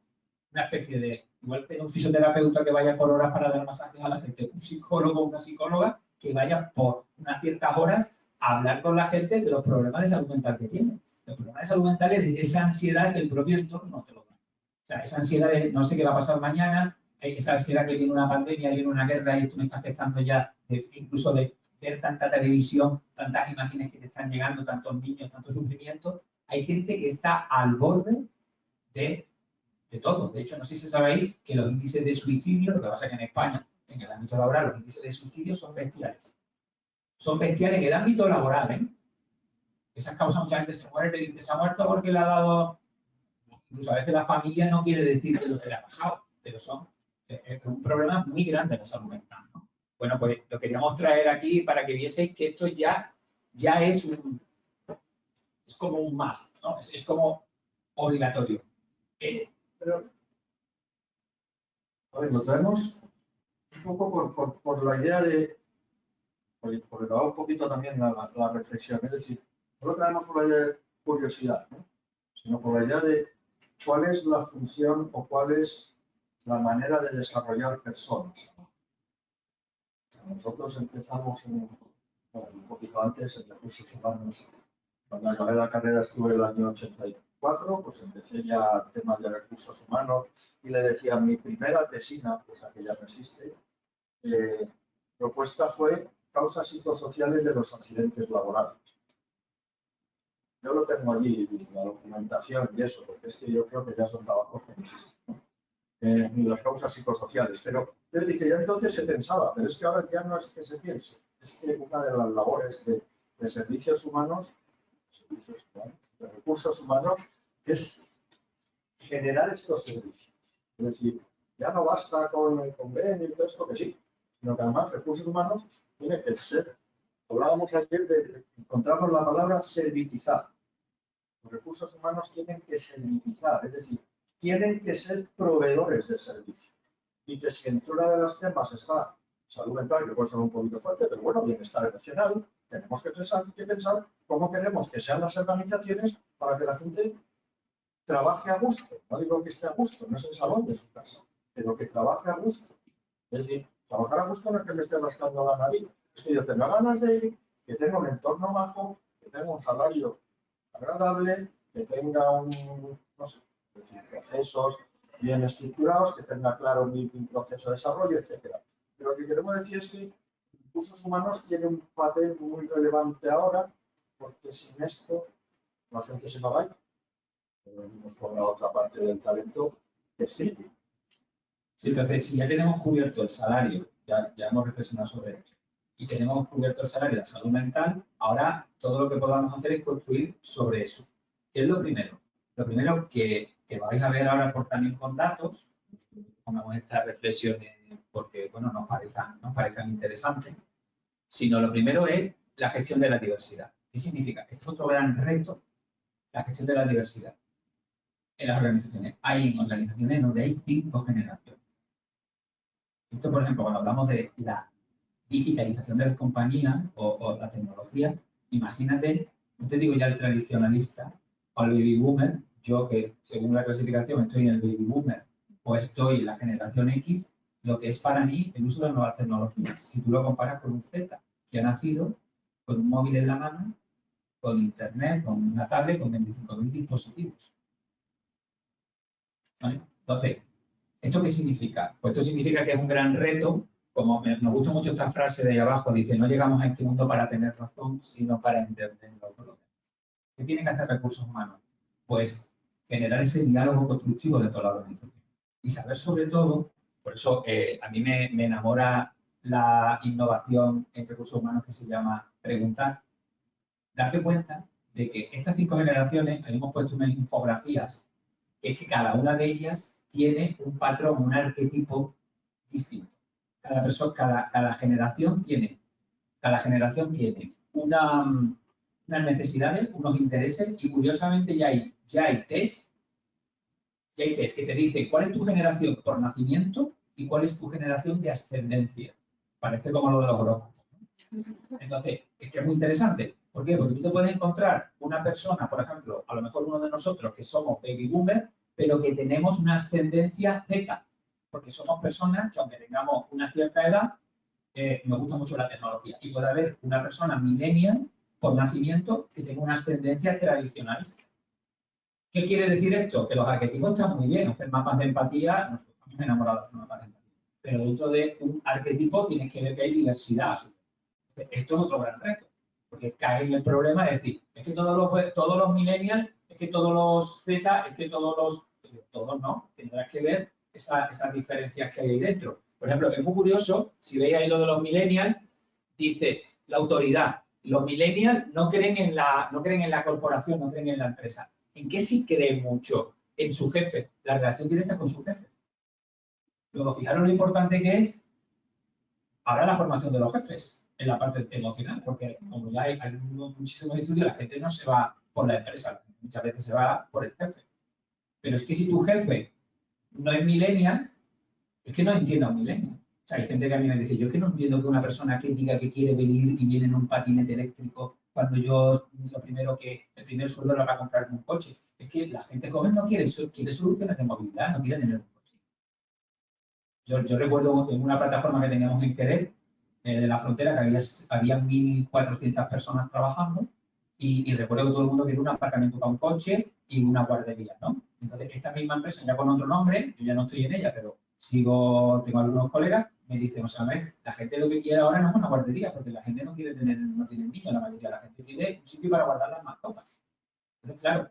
Speaker 7: una especie de, igual que un fisioterapeuta que vaya por horas para dar masajes a la gente, un psicólogo o una psicóloga que vaya por unas ciertas horas a hablar con la gente de los problemas de salud mental que tiene. Los problemas de salud mental es esa ansiedad que el propio entorno te lo da. O sea, esa ansiedad de no sé qué va a pasar mañana, esa ansiedad que viene una pandemia, viene una guerra y esto me está afectando ya, incluso de ver tanta televisión, tantas imágenes que te están llegando, tantos niños, tanto sufrimiento. Hay gente que está al borde de todo. De hecho, no sé si sabéis que los índices de suicidio, lo que pasa es que en España, en el ámbito laboral, los índices de suicidio son bestiales. Son bestiales en el ámbito laboral, ¿eh? Esas causas mucha gente se muere y te dice, se ha muerto porque le ha dado... Incluso a veces la familia no quiere decir lo que le ha pasado, pero son un problema muy grande en la salud mental, ¿no? Bueno, pues lo queríamos traer aquí para que vieseis que esto ya es como un must, ¿no? Es como obligatorio.
Speaker 8: Pero, a ver, lo traemos un poco por la idea de, porque lo hago un poquito también la reflexión, es decir, no lo traemos por la idea de curiosidad, ¿no? Sino por la idea de cuál es la función o cuál es la manera de desarrollar personas, ¿no? Nosotros empezamos un poquito antes en recursos humanos. Cuando acabé la carrera estuve el año 84, pues empecé ya temas de recursos humanos y le decía, mi primera tesina, pues aquella no existe, propuesta fue causas psicosociales de los accidentes laborales. Yo lo tengo allí, la documentación y eso, porque es que yo creo que ya son trabajos que no existen, ¿no? Ni las causas psicosociales, pero es decir, que ya entonces se pensaba, pero es que ahora ya no es que se piense, es que una de las labores de servicios humanos, de recursos humanos, es generar estos servicios. Es decir, ya no basta con el convenio y todo esto, que sí, sino que además recursos humanos tiene que ser, hablábamos ayer encontramos la palabra servitizar. Los recursos humanos tienen que servitizar, es decir, tienen que ser proveedores de servicios. Y que si entre una de las temas está salud mental, que puede ser un poquito fuerte, pero bueno, bienestar emocional, tenemos que pensar cómo queremos que sean las organizaciones para que la gente trabaje a gusto. No digo que esté a gusto, no es el salón de su casa, pero que trabaje a gusto. Es decir, trabajar a gusto no es que me esté rascando la nariz, es que yo tenga ganas de ir, que tenga un entorno majo, que tenga un salario agradable, que tenga no sé, es decir, procesos bien estructurados, que tenga claro mi proceso de desarrollo, etcétera. Pero lo que queremos decir es que recursos humanos tiene un papel muy relevante ahora, porque sin esto la gente se va a ir. Venimos con la otra parte del talento, que es crítico.
Speaker 7: Sí, entonces, si ya tenemos cubierto el salario, ya hemos reflexionado sobre esto, y tenemos cubierto el salario de la salud mental, ahora todo lo que podamos hacer es construir sobre eso. ¿Qué es lo primero? Lo primero que vais a ver ahora también con datos, pongamos estas reflexiones porque bueno, nos parezcan interesantes, sino lo primero es la gestión de la diversidad. ¿Qué significa? Este es otro gran reto, la gestión de la diversidad en las organizaciones. Hay organizaciones donde hay 5 generaciones. Esto, por ejemplo, cuando hablamos de la digitalización de las compañías o la tecnología, imagínate, no te digo ya el tradicionalista o el baby boomer, yo que según la clasificación estoy en el baby boomer o estoy en la generación X, lo que es para mí el uso de las nuevas tecnologías. Si tú lo comparas con un Z que ha nacido con un móvil en la mano, con internet, con una tablet, con 25.000 dispositivos. ¿Vale? Entonces, ¿esto qué significa? Pues esto significa que es un gran reto, como nos gusta mucho esta frase de ahí abajo, dice, no llegamos a este mundo para tener razón, sino para entenderlo. ¿Qué tienen que hacer recursos humanos? Pues generar ese diálogo constructivo de toda la organización. Y saber sobre todo, por eso a mí me enamora la innovación en recursos humanos que se llama preguntar. Darte cuenta de que estas 5 generaciones, ahí hemos puesto unas infografías, que es que cada una de ellas tiene un patrón, un arquetipo distinto. Cada generación tiene unas necesidades, unos intereses y curiosamente ya hay test que te dicen cuál es tu generación por nacimiento y cuál es tu generación de ascendencia. Parece como lo de los horóscopos. Entonces, es que es muy interesante. ¿Por qué? Porque tú te puedes encontrar una persona, por ejemplo, a lo mejor uno de nosotros que somos baby boomer, pero que tenemos una ascendencia Z, porque somos personas que aunque tengamos una cierta edad, nos gusta mucho la tecnología. Y puede haber una persona millennial por nacimiento que tenga una ascendencia tradicionalista. ¿Qué quiere decir esto? Que los arquetipos están muy bien, hacer mapas de empatía, nos estamos enamorados de hacer mapas de empatía. Pero dentro de un arquetipo tienes que ver que hay diversidad. Esto es otro gran reto, porque cae en el problema de decir, es que todos los millennials, es que todos los Z, es que todos no, tendrás que ver esas diferencias que hay ahí dentro. Por ejemplo, es muy curioso, si veis ahí lo de los millennials, dice la autoridad. Los millennials no creen en la corporación, no creen en la empresa. ¿En qué sí creen mucho? En su jefe, la relación directa con su jefe. Luego, fijaros lo importante que es ahora la formación de los jefes en la parte emocional, porque como ya hay muchísimos estudios, la gente no se va por la empresa, muchas veces se va por el jefe. Pero es que si tu jefe no es millennial, es que no entiende a un millennial. O sea, hay gente que a mí me dice, yo que no entiendo que una persona que diga que quiere venir y viene en un patinete eléctrico cuando yo el primer sueldo era para comprarme un coche. Es que la gente joven no quiere soluciones de movilidad, no quiere tener un coche. Yo recuerdo en una plataforma que teníamos en Jerez, de la frontera, que había 1.400 personas trabajando y recuerdo que todo el mundo quería un aparcamiento para un coche y una guardería, ¿no? Entonces, esta misma empresa, ya con otro nombre, yo ya no estoy en ella, pero tengo algunos colegas, me dicen, o sea, la gente lo que quiere ahora no es una guardería, porque la gente no tiene niños, la mayoría de la gente quiere un sitio para guardar las mascotas. Entonces, claro,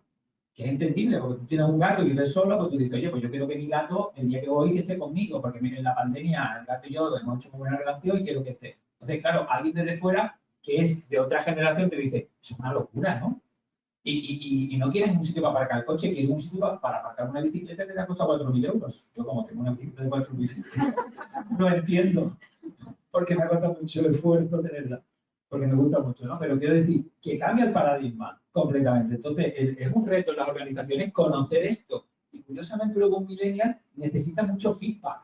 Speaker 7: que es entendible, porque tú tienes un gato y vives solo, pues tú dices, oye, pues yo quiero que mi gato, el día que voy, que esté conmigo, porque miren, en la pandemia, el gato y yo hemos hecho muy buena relación y quiero que esté. Entonces, claro, alguien desde fuera, que es de otra generación, te dice, es una locura, ¿no? Y no quieren un sitio para aparcar el coche, quieren un sitio para aparcar una bicicleta que te ha costado 4.000 euros. Yo, como tengo una bicicleta de 4.000, no entiendo, porque me ha costado mucho esfuerzo tenerla, porque me gusta mucho, ¿no? Pero quiero decir que cambia el paradigma completamente. Entonces, es un reto en las organizaciones conocer esto. Y curiosamente, luego un millennial necesita mucho feedback.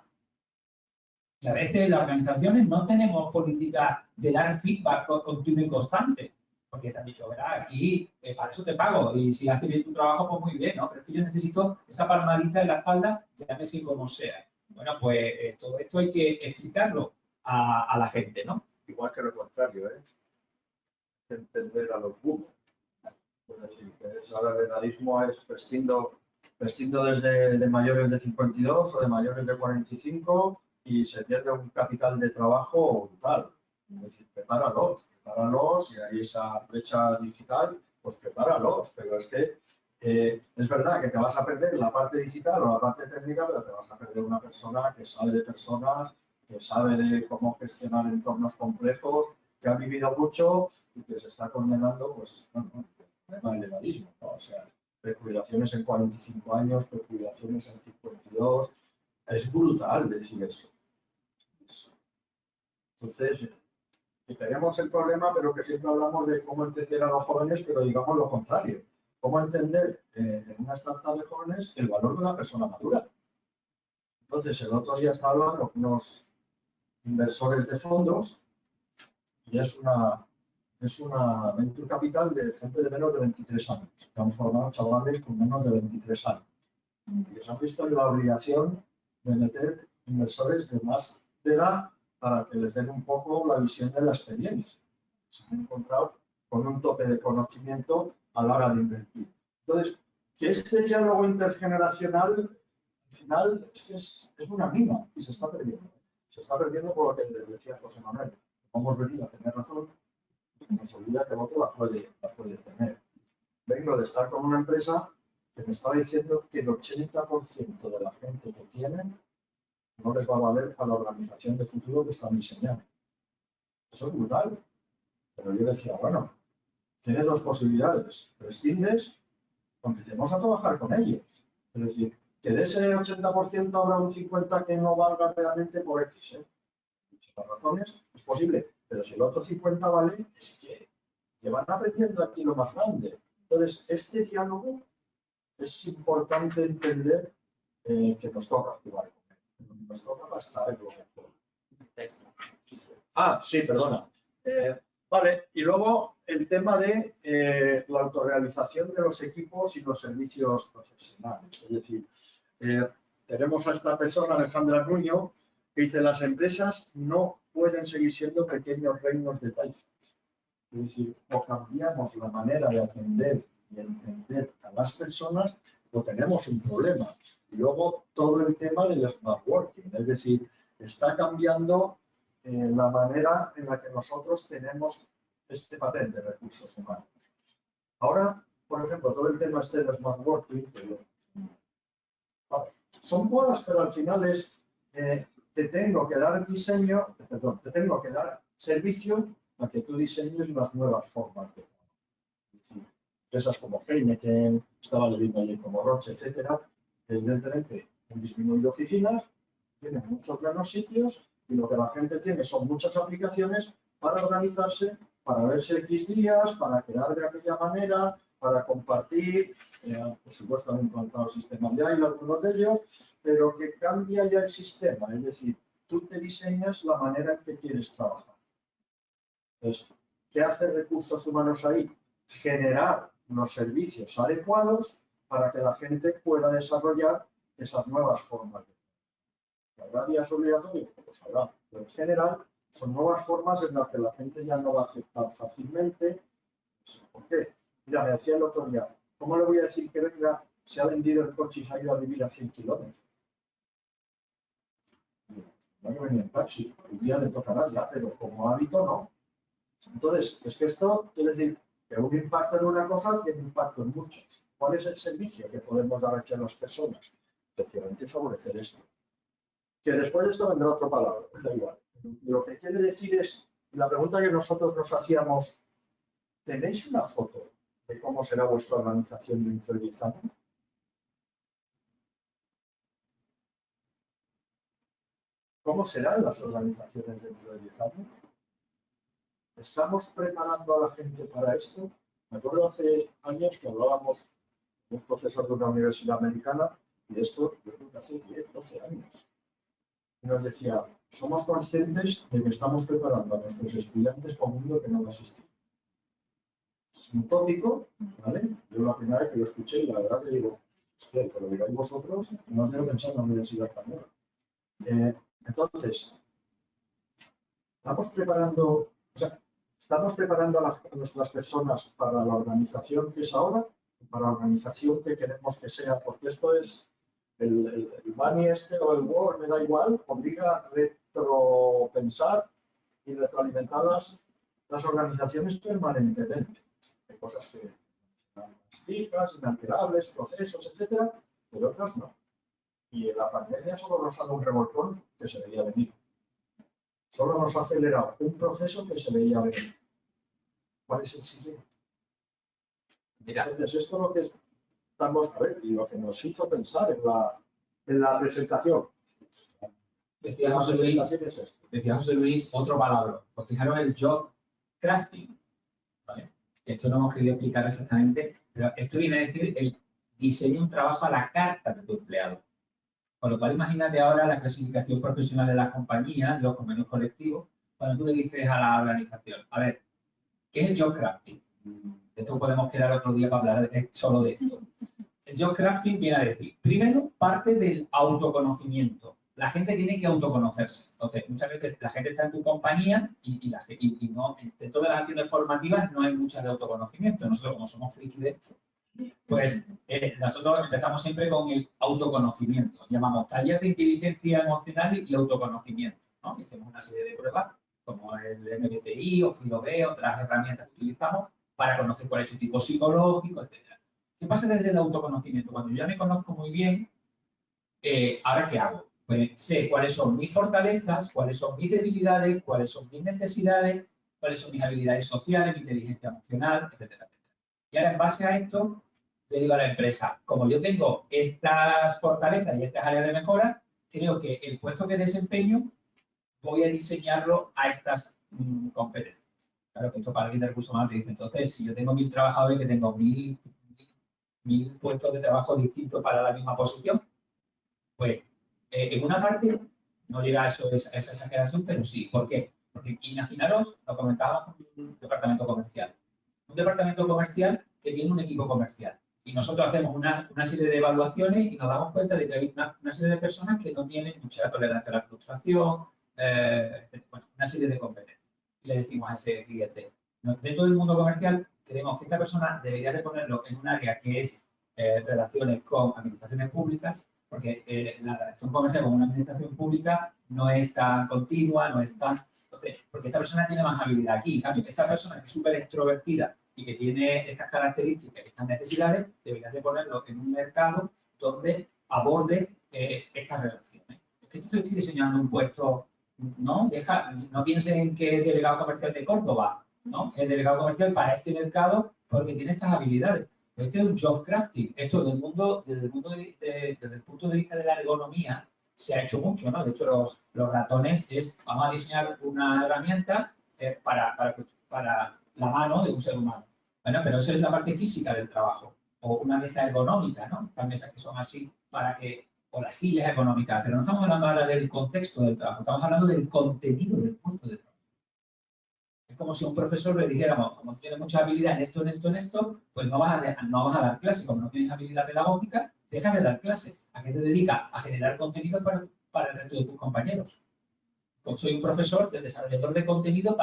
Speaker 7: Y a veces las organizaciones no tenemos política de dar feedback continuo y constante. Porque te han dicho, verá, aquí para eso te pago y si haces bien tu trabajo, pues muy bien, ¿no? Pero es que yo necesito esa palmadita en la espalda, llámese como sea. Bueno, pues todo esto hay que explicarlo a la gente, ¿no?
Speaker 8: Igual que lo contrario, ¿eh? Entender a los búhos. Es decir, que ahora el edadismo es prescindo desde de mayores de 52 o de mayores de 45 y se pierde un capital de trabajo brutal. Es decir, prepáralos y hay esa brecha digital, pues prepáralos. Pero es que es verdad que te vas a perder la parte digital o la parte técnica, pero te vas a perder una persona que sabe de personas, que sabe de cómo gestionar entornos complejos, que ha vivido mucho y que se está condenando, pues, bueno, el tema del edadismo, ¿no? O sea, prejubilaciones en 45 años, prejubilaciones en 52, es brutal decir eso. Entonces, que tenemos el problema, pero que siempre hablamos de cómo entender a los jóvenes, pero digamos lo contrario. Cómo entender en una startup de jóvenes el valor de una persona madura. Entonces, el otro día estaba hablando con unos inversores de fondos y es una venture capital de gente de menos de 23 años. Estamos formando chavales con menos de 23 años. Y que se han visto en la obligación de meter inversores de más de edad para que les den un poco la visión de la experiencia. Se han encontrado con un tope de conocimiento a la hora de invertir. Entonces, que este diálogo intergeneracional, al final, es una mina y se está perdiendo. Se está perdiendo por lo que decía José Manuel. Hemos venido a tener razón, nos olvida que el otro la puede tener. Vengo de estar con una empresa que me estaba diciendo que el 80% de la gente que tienen no les va a valer para la organización de futuro que están diseñando. Eso es brutal. Pero yo decía, bueno, tienes dos posibilidades. Prescindes o empecemos a trabajar con ellos. Es decir, que de ese 80% habrá un 50% que no valga realmente por X. Muchas razones, es posible. Pero si el otro 50% vale, es que van aprendiendo aquí lo más grande. Entonces, este diálogo es importante entender que nos toca jugar con él. Nos toca bastar lo mejor. Ah, sí, perdona. Vale, y luego el tema de la autorrealización de los equipos y los servicios profesionales. Es decir, tenemos a esta persona, Alejandra Nuño, que dice: las empresas no pueden seguir siendo pequeños reinos de taifas. Es decir, o cambiamos la manera de atender y entender a las personas, o tenemos un problema. Y luego todo el tema del smart working, es decir, está cambiando la manera en la que nosotros tenemos este papel de recursos humanos. Ahora, por ejemplo, todo el tema este del smart working, son modas, pero al final es, te tengo que dar diseño, perdón, te tengo que dar servicio para que tú diseñes las nuevas formas de trabajo. Es decir, empresas como Heineken, estaba leyendo ayer como Roche, etcétera, evidentemente han disminuido oficinas, tienen muchos menos sitios y lo que la gente tiene son muchas aplicaciones para organizarse, para verse X días, para quedar de aquella manera, para compartir. Por supuesto, han implantado el sistema de AIL, algunos de ellos, pero que cambia ya el sistema. Es decir, tú te diseñas la manera en que quieres trabajar. Entonces, ¿qué hace recursos humanos ahí? Generar los servicios adecuados para que la gente pueda desarrollar esas nuevas formas de trabajo. ¿Habrá días obligatorios? Pues habrá. Pero en general, son nuevas formas en las que la gente ya no va a aceptar fácilmente. ¿Por qué? Mira, me decía el otro día, ¿cómo le voy a decir que venga, se ha vendido el coche y se ha ido a vivir a 100 kilómetros? No que venía en taxi, el día le tocará ya, pero como hábito no. Entonces, es que esto quiere decir que un impacto en una cosa tiene impacto en muchos. ¿Cuál es el servicio que podemos dar aquí a las personas? Efectivamente, favorecer esto. Que después de esto vendrá otra palabra, da igual. Lo que quiere decir es, la pregunta que nosotros nos hacíamos, ¿tenéis una foto de cómo será vuestra organización dentro de 10 años? ¿Cómo serán las organizaciones dentro de 10 años? ¿Estamos preparando a la gente para esto? Me acuerdo hace años que hablábamos con un profesor de una universidad americana y de esto yo creo que hace 10, 12 años. Y nos decía, somos conscientes de que estamos preparando a nuestros estudiantes para un mundo que no va a existir. Es un tópico, ¿vale? Yo la primera vez que lo escuché, la verdad que digo, hostia, que lo digáis vosotros, no me lo pensado en la Universidad Española. Entonces, estamos preparando a nuestras personas para la organización que es ahora, para la organización que queremos que sea, porque esto es el Bunny o el Word, me da igual, obliga a retropensar y retroalimentar las organizaciones permanentemente. Hay cosas que son fijas, inalterables, procesos, etcétera, pero otras no. Y la pandemia solo nos ha dado un revolcón que se veía venir. Solo nos ha acelerado un proceso que se veía venir. ¿Cuál es el siguiente?
Speaker 7: Mira.
Speaker 8: Entonces, esto es lo que estamos a ver y lo que nos hizo pensar en la presentación.
Speaker 7: Decía José Luis, otro palabra. Pues fijaros el job crafting. ¿Vale? Esto no hemos querido explicar exactamente, pero esto viene a decir el diseño de un trabajo a la carta de tu empleado. Con lo cual, imagínate ahora la clasificación profesional de las compañías, los convenios colectivos, cuando tú le dices a la organización, a ver, ¿qué es el job crafting? De esto podemos quedar otro día para hablar solo de esto. El job crafting viene a decir, primero, parte del autoconocimiento. La gente tiene que autoconocerse. Entonces, muchas veces la gente está en tu compañía y no, dentro de las acciones formativas no hay muchas de autoconocimiento. Nosotros, como somos friki de esto, pues nosotros empezamos siempre con el autoconocimiento. Llamamos taller de inteligencia emocional y autoconocimiento, ¿no? Y hacemos una serie de pruebas, como el MBTI o FIDO-B, otras herramientas que utilizamos para conocer cuál es tu tipo psicológico, etc. ¿Qué pasa desde el autoconocimiento? Cuando yo ya me conozco muy bien, ¿ahora qué hago? Pues sé cuáles son mis fortalezas, cuáles son mis debilidades, cuáles son mis necesidades, cuáles son mis habilidades sociales, mi inteligencia emocional, etcétera, etcétera. Y ahora, en base a esto, le digo a la empresa, como yo tengo estas fortalezas y estas áreas de mejora, creo que el puesto que desempeño voy a diseñarlo a estas competencias. Claro que esto para alguien de recursos humanos te dice, entonces, si yo tengo 1000 trabajadores que tengo 1000 puestos de trabajo distintos para la misma posición, pues en una parte no llega a esa exageración, pero sí. ¿Por qué? Porque imaginaros, lo comentábamos con un departamento comercial. Un departamento comercial que tiene un equipo comercial. Y nosotros hacemos una serie de evaluaciones y nos damos cuenta de que hay una serie de personas que no tienen mucha tolerancia a la frustración, bueno, una serie de competencias. Y le decimos a ese cliente, dentro del mundo comercial, creemos que esta persona debería de ponerlo en un área que es relaciones con administraciones públicas, porque la relación comercial con una administración pública no es tan continua, no es tan... Entonces, porque esta persona tiene más habilidad aquí. En cambio, esta persona que es súper extrovertida y que tiene estas características, estas necesidades, deberías de ponerlo en un mercado donde aborde estas relaciones. Es que entonces estoy diseñando un puesto, ¿no? No piensen que es delegado comercial de Córdoba, ¿no? Es delegado comercial para este mercado porque tiene estas habilidades. Este es un job crafting. Esto desde el punto de vista de la ergonomía se ha hecho mucho, ¿no? De hecho, los ratones vamos a diseñar una herramienta para la mano de un ser humano. Bueno, pero esa es la parte física del trabajo. O una mesa ergonómica, ¿no? Estas mesas que son así o las sillas ergonómicas. Pero no estamos hablando ahora del contexto del trabajo, estamos hablando del contenido del puesto de trabajo. Es como si a un profesor le dijéramos, como tienes mucha habilidad en esto, pues no vas a dar clase. Como no tienes habilidad pedagógica, dejas de dar clase. ¿A qué te dedicas? A generar contenido para el resto de tus compañeros. Como soy un profesor, de desarrollador de contenido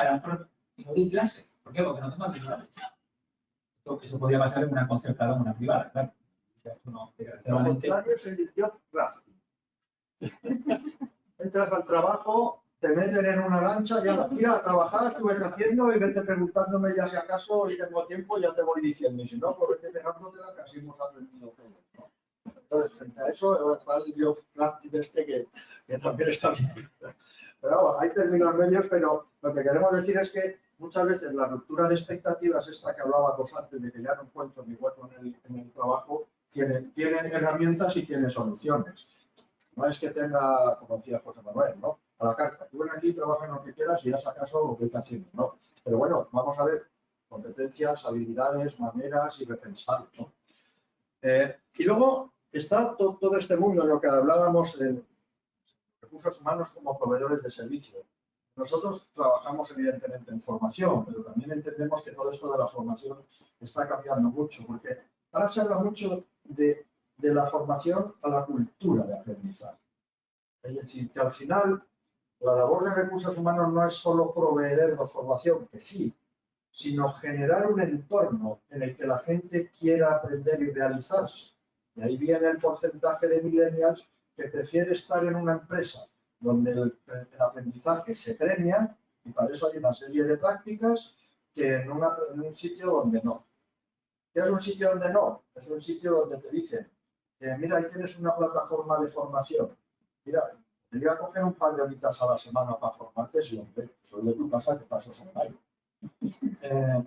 Speaker 7: y no doy clase. ¿Por qué? Porque no tengo habilidades. Eso podría pasar en una concertada o en una privada, claro. No, desgraciadamente.
Speaker 8: Lo contrario es el job crafting. Entras al trabajo, te meten en una lancha, ya mira, a trabajar, estuve haciendo y vete preguntándome ya si acaso y tengo tiempo, ya te voy diciendo. Y si no, pues vete pegándotela, que así hemos aprendido todo, ¿no? Entonces, frente a eso, está el job crafting que también está bien. Pero bueno, hay términos medios, pero lo que queremos decir es que muchas veces la ruptura de expectativas, esta que hablábamos antes, de que ya no encuentro mi hueco en el trabajo, tienen herramientas y tiene soluciones. No es que tenga, como decía José Manuel, ¿no? A la carta. Tú ven aquí, trabaja en lo que quieras y ya acaso lo que está haciendo, ¿no? Pero bueno, vamos a ver competencias, habilidades, maneras y repensar, ¿no? Y luego está todo este mundo en lo que hablábamos en recursos humanos como proveedores de servicio. Nosotros trabajamos evidentemente en formación, pero también entendemos que todo esto de la formación está cambiando mucho, porque ahora se habla mucho de la formación a la cultura de aprendizaje. Es decir, que al final la labor de recursos humanos no es solo proveer de formación, que sí, sino generar un entorno en el que la gente quiera aprender y realizarse. Y ahí viene el porcentaje de millennials que prefiere estar en una empresa donde el aprendizaje se premia, y para eso hay una serie de prácticas, que en un sitio donde no. ¿Qué es un sitio donde no? Es un sitio donde te dicen, mira, ahí tienes una plataforma de formación. Mira, te voy a coger un par de horitas a la semana para formarte, si hombre, soy de tu casa, que pasos online.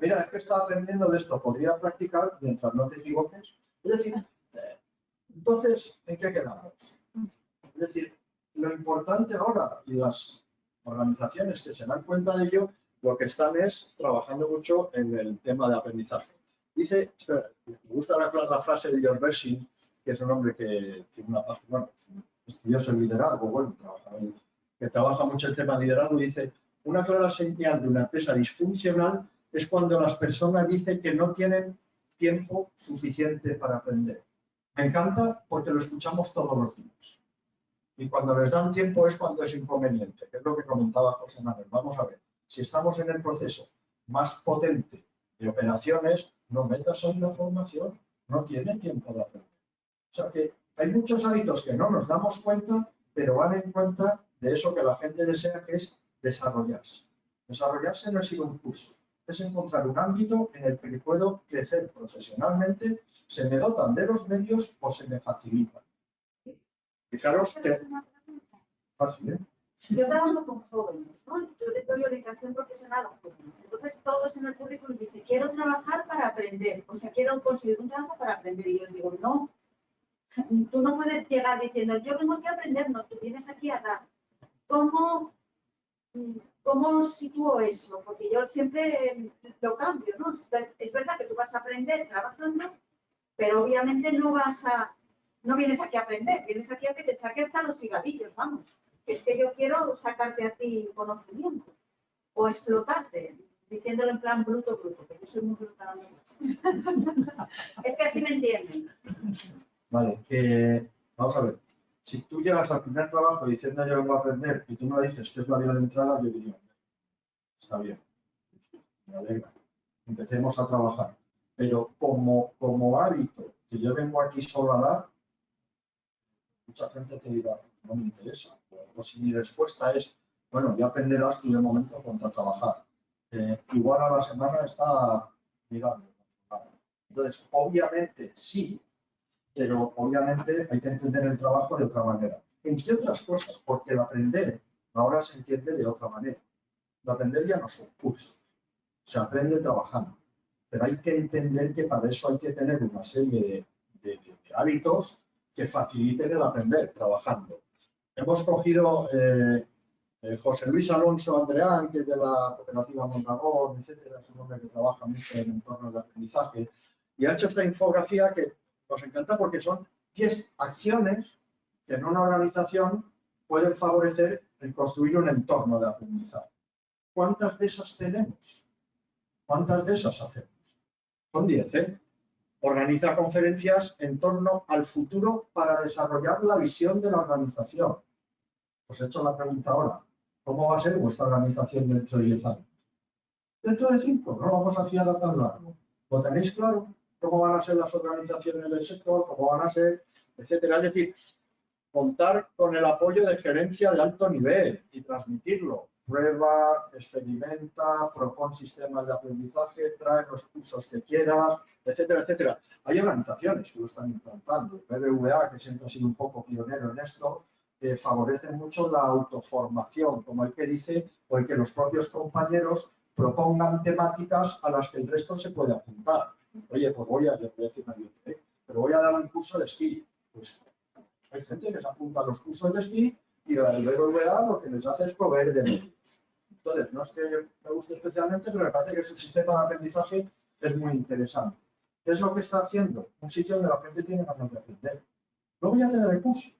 Speaker 8: Mira, es que está aprendiendo de esto, podría practicar mientras no te equivoques. Es decir, entonces, ¿en qué quedamos? Es decir, lo importante ahora, y las organizaciones que se dan cuenta de ello, lo que están es trabajando mucho en el tema de aprendizaje. Dice, espera, me gusta la frase de George Bersin, que es un hombre que tiene una página, bueno, estudió el liderazgo, bueno, que trabaja mucho el tema de liderazgo, y dice, una clara señal de una empresa disfuncional es cuando las personas dicen que no tienen tiempo suficiente para aprender. Me encanta porque lo escuchamos todos los días. Y cuando les dan tiempo es cuando es inconveniente, que es lo que comentaba José Manuel. Vamos a ver, si estamos en el proceso más potente de operaciones, no metas en la formación, no tiene tiempo de aprender. O sea que hay muchos hábitos que no nos damos cuenta, pero van en cuenta de eso que la gente desea, que es desarrollarse. Desarrollarse no es ir a un curso, es encontrar un ámbito en el que puedo crecer profesionalmente, se me dotan de los medios o se me facilitan. Fijaros que... Fácil, ¿eh?
Speaker 9: Yo trabajo con jóvenes, ¿no? Yo les doy orientación profesional a los jóvenes. Entonces todos en el currículum dicen, quiero trabajar para aprender, o sea, quiero conseguir un trabajo para aprender. Y yo les digo, no, tú no puedes llegar diciendo, yo vengo aquí a aprender, no, tú vienes aquí a dar. ¿Cómo sitúo eso? Porque yo siempre lo cambio, ¿no? Es verdad que tú vas a aprender trabajando, pero obviamente no vienes aquí a aprender, vienes aquí a que te saque hasta los cigarrillos, vamos. Es que yo quiero sacarte a ti conocimiento o explotarte, diciéndolo en plan bruto, que yo soy muy bruta. Es que así me entienden.
Speaker 8: Vale, vamos a ver. Si tú llegas al primer trabajo diciendo yo vengo a aprender y tú me dices que es la vía de entrada, yo diría, está bien, me alegra, empecemos a trabajar. Pero como hábito que yo vengo aquí solo a dar, mucha gente te dirá, no me interesa. O si mi respuesta es, bueno, ya aprenderás tú de momento ponte a trabajar. Igual a la semana está mirando. Entonces, obviamente sí, pero obviamente hay que entender el trabajo de otra manera. Entre otras cosas, porque el aprender ahora se entiende de otra manera. El aprender ya no son cursos, se aprende trabajando. Pero hay que entender que para eso hay que tener una serie de hábitos que faciliten el aprender trabajando. Hemos cogido José Luis Alonso Andreán, que es de la cooperativa Mondragón, etcétera, es un hombre que trabaja mucho en entornos de aprendizaje, y ha hecho esta infografía que nos encanta porque son 10 acciones que en una organización pueden favorecer el construir un entorno de aprendizaje. ¿Cuántas de esas tenemos? ¿Cuántas de esas hacemos? Son 10, ¿eh? Organiza conferencias en torno al futuro para desarrollar la visión de la organización. Os he hecho la pregunta ahora. ¿Cómo va a ser vuestra organización dentro de 10 años? Dentro de 5, no vamos a fiar a tan largo. ¿Lo tenéis claro? ¿Cómo van a ser las organizaciones del sector? ¿Cómo van a ser? Etcétera. Es decir, contar con el apoyo de gerencia de alto nivel y transmitirlo. Prueba, experimenta, propon sistemas de aprendizaje, trae los cursos que quieras, etcétera, etcétera. Hay organizaciones que lo están implantando. El BBVA, que siempre ha sido un poco pionero en esto, favorece mucho la autoformación, como el que dice, o el que los propios compañeros propongan temáticas a las que el resto se puede apuntar. Oye, pues voy a decir una idea, pero voy a dar un curso de esquí. Pues hay gente que se apunta a los cursos de esquí y el BBVA lo que les hace es proveer de medios. Entonces, no es que me guste especialmente, pero me parece que su sistema de aprendizaje es muy interesante. ¿Qué es lo que está haciendo? Un sitio donde la gente tiene ganas de aprender. Luego ya te da recursos,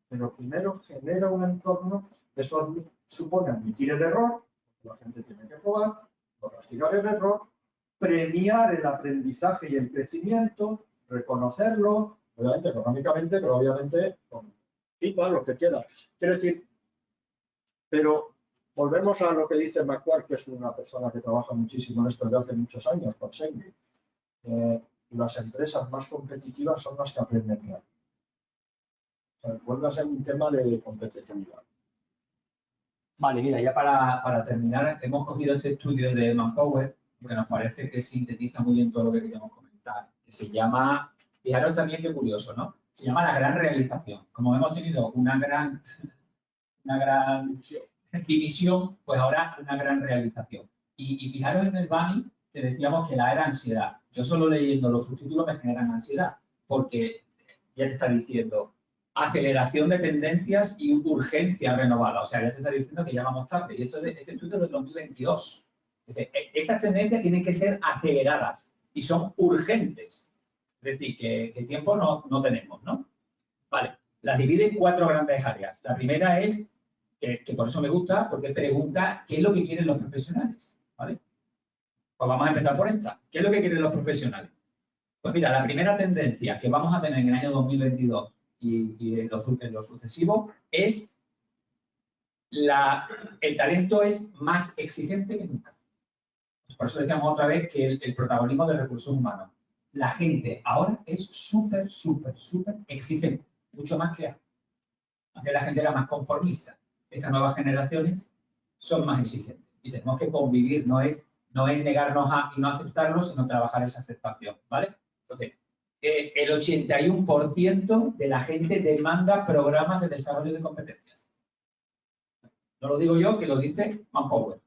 Speaker 8: pero primero genera un entorno, eso supone admitir el error, la gente tiene que probar, no castigar el error, premiar el aprendizaje y el crecimiento, reconocerlo, obviamente económicamente, pero obviamente con feedback, lo que quiera. Quiero decir, pero volvemos a lo que dice McQuarrie, que es una persona que trabaja muchísimo en esto desde hace muchos años con Sengui. Las empresas más competitivas son las que aprenden rápido. O sea, vuelve a ser un tema de competitividad.
Speaker 7: Vale, mira, ya para terminar, hemos cogido este estudio de Manpower, que nos parece que sintetiza muy bien todo lo que queríamos comentar, que se llama, fijaros también qué curioso, ¿no? Se llama la gran realización. Como hemos tenido una gran división, pues ahora una gran realización. Y fijaros en el Bani, que decíamos que la era ansiedad. Yo solo leyendo los subtítulos me generan ansiedad, porque ya te está diciendo aceleración de tendencias y urgencia renovada. O sea, ya te está diciendo que ya vamos tarde. Y este estudio es del 2022. Dice, estas tendencias tienen que ser aceleradas y son urgentes. Es decir, que tiempo no tenemos, ¿no? Vale, las divide en 4 grandes áreas. La primera es, que por eso me gusta, porque pregunta qué es lo que quieren los profesionales, ¿vale? Pues vamos a empezar por esta. ¿Qué es lo que quieren los profesionales? Pues mira, la primera tendencia que vamos a tener en el año 2022 y en lo sucesivo es el talento es más exigente que nunca. Por eso decíamos otra vez que el protagonismo de recursos humanos. La gente ahora es súper exigente, mucho más que antes la gente era más conformista. Estas nuevas generaciones son más exigentes y tenemos que convivir, no es negarnos y no aceptarlo, sino trabajar esa aceptación, ¿vale? Entonces, el 81% de la gente demanda programas de desarrollo de competencias. No lo digo yo, que lo dice Manpower.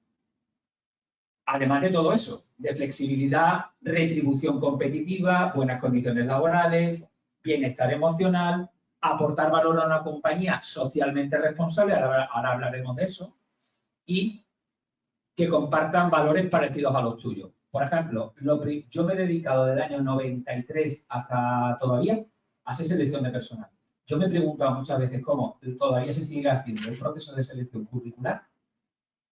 Speaker 7: Además de todo eso, de flexibilidad, retribución competitiva, buenas condiciones laborales, bienestar emocional, aportar valor a una compañía socialmente responsable, ahora hablaremos de eso, y que compartan valores parecidos a los tuyos. Por ejemplo, yo me he dedicado desde el año 93 hasta todavía a hacer selección de personal. Yo me he preguntado muchas veces cómo todavía se sigue haciendo el proceso de selección curricular.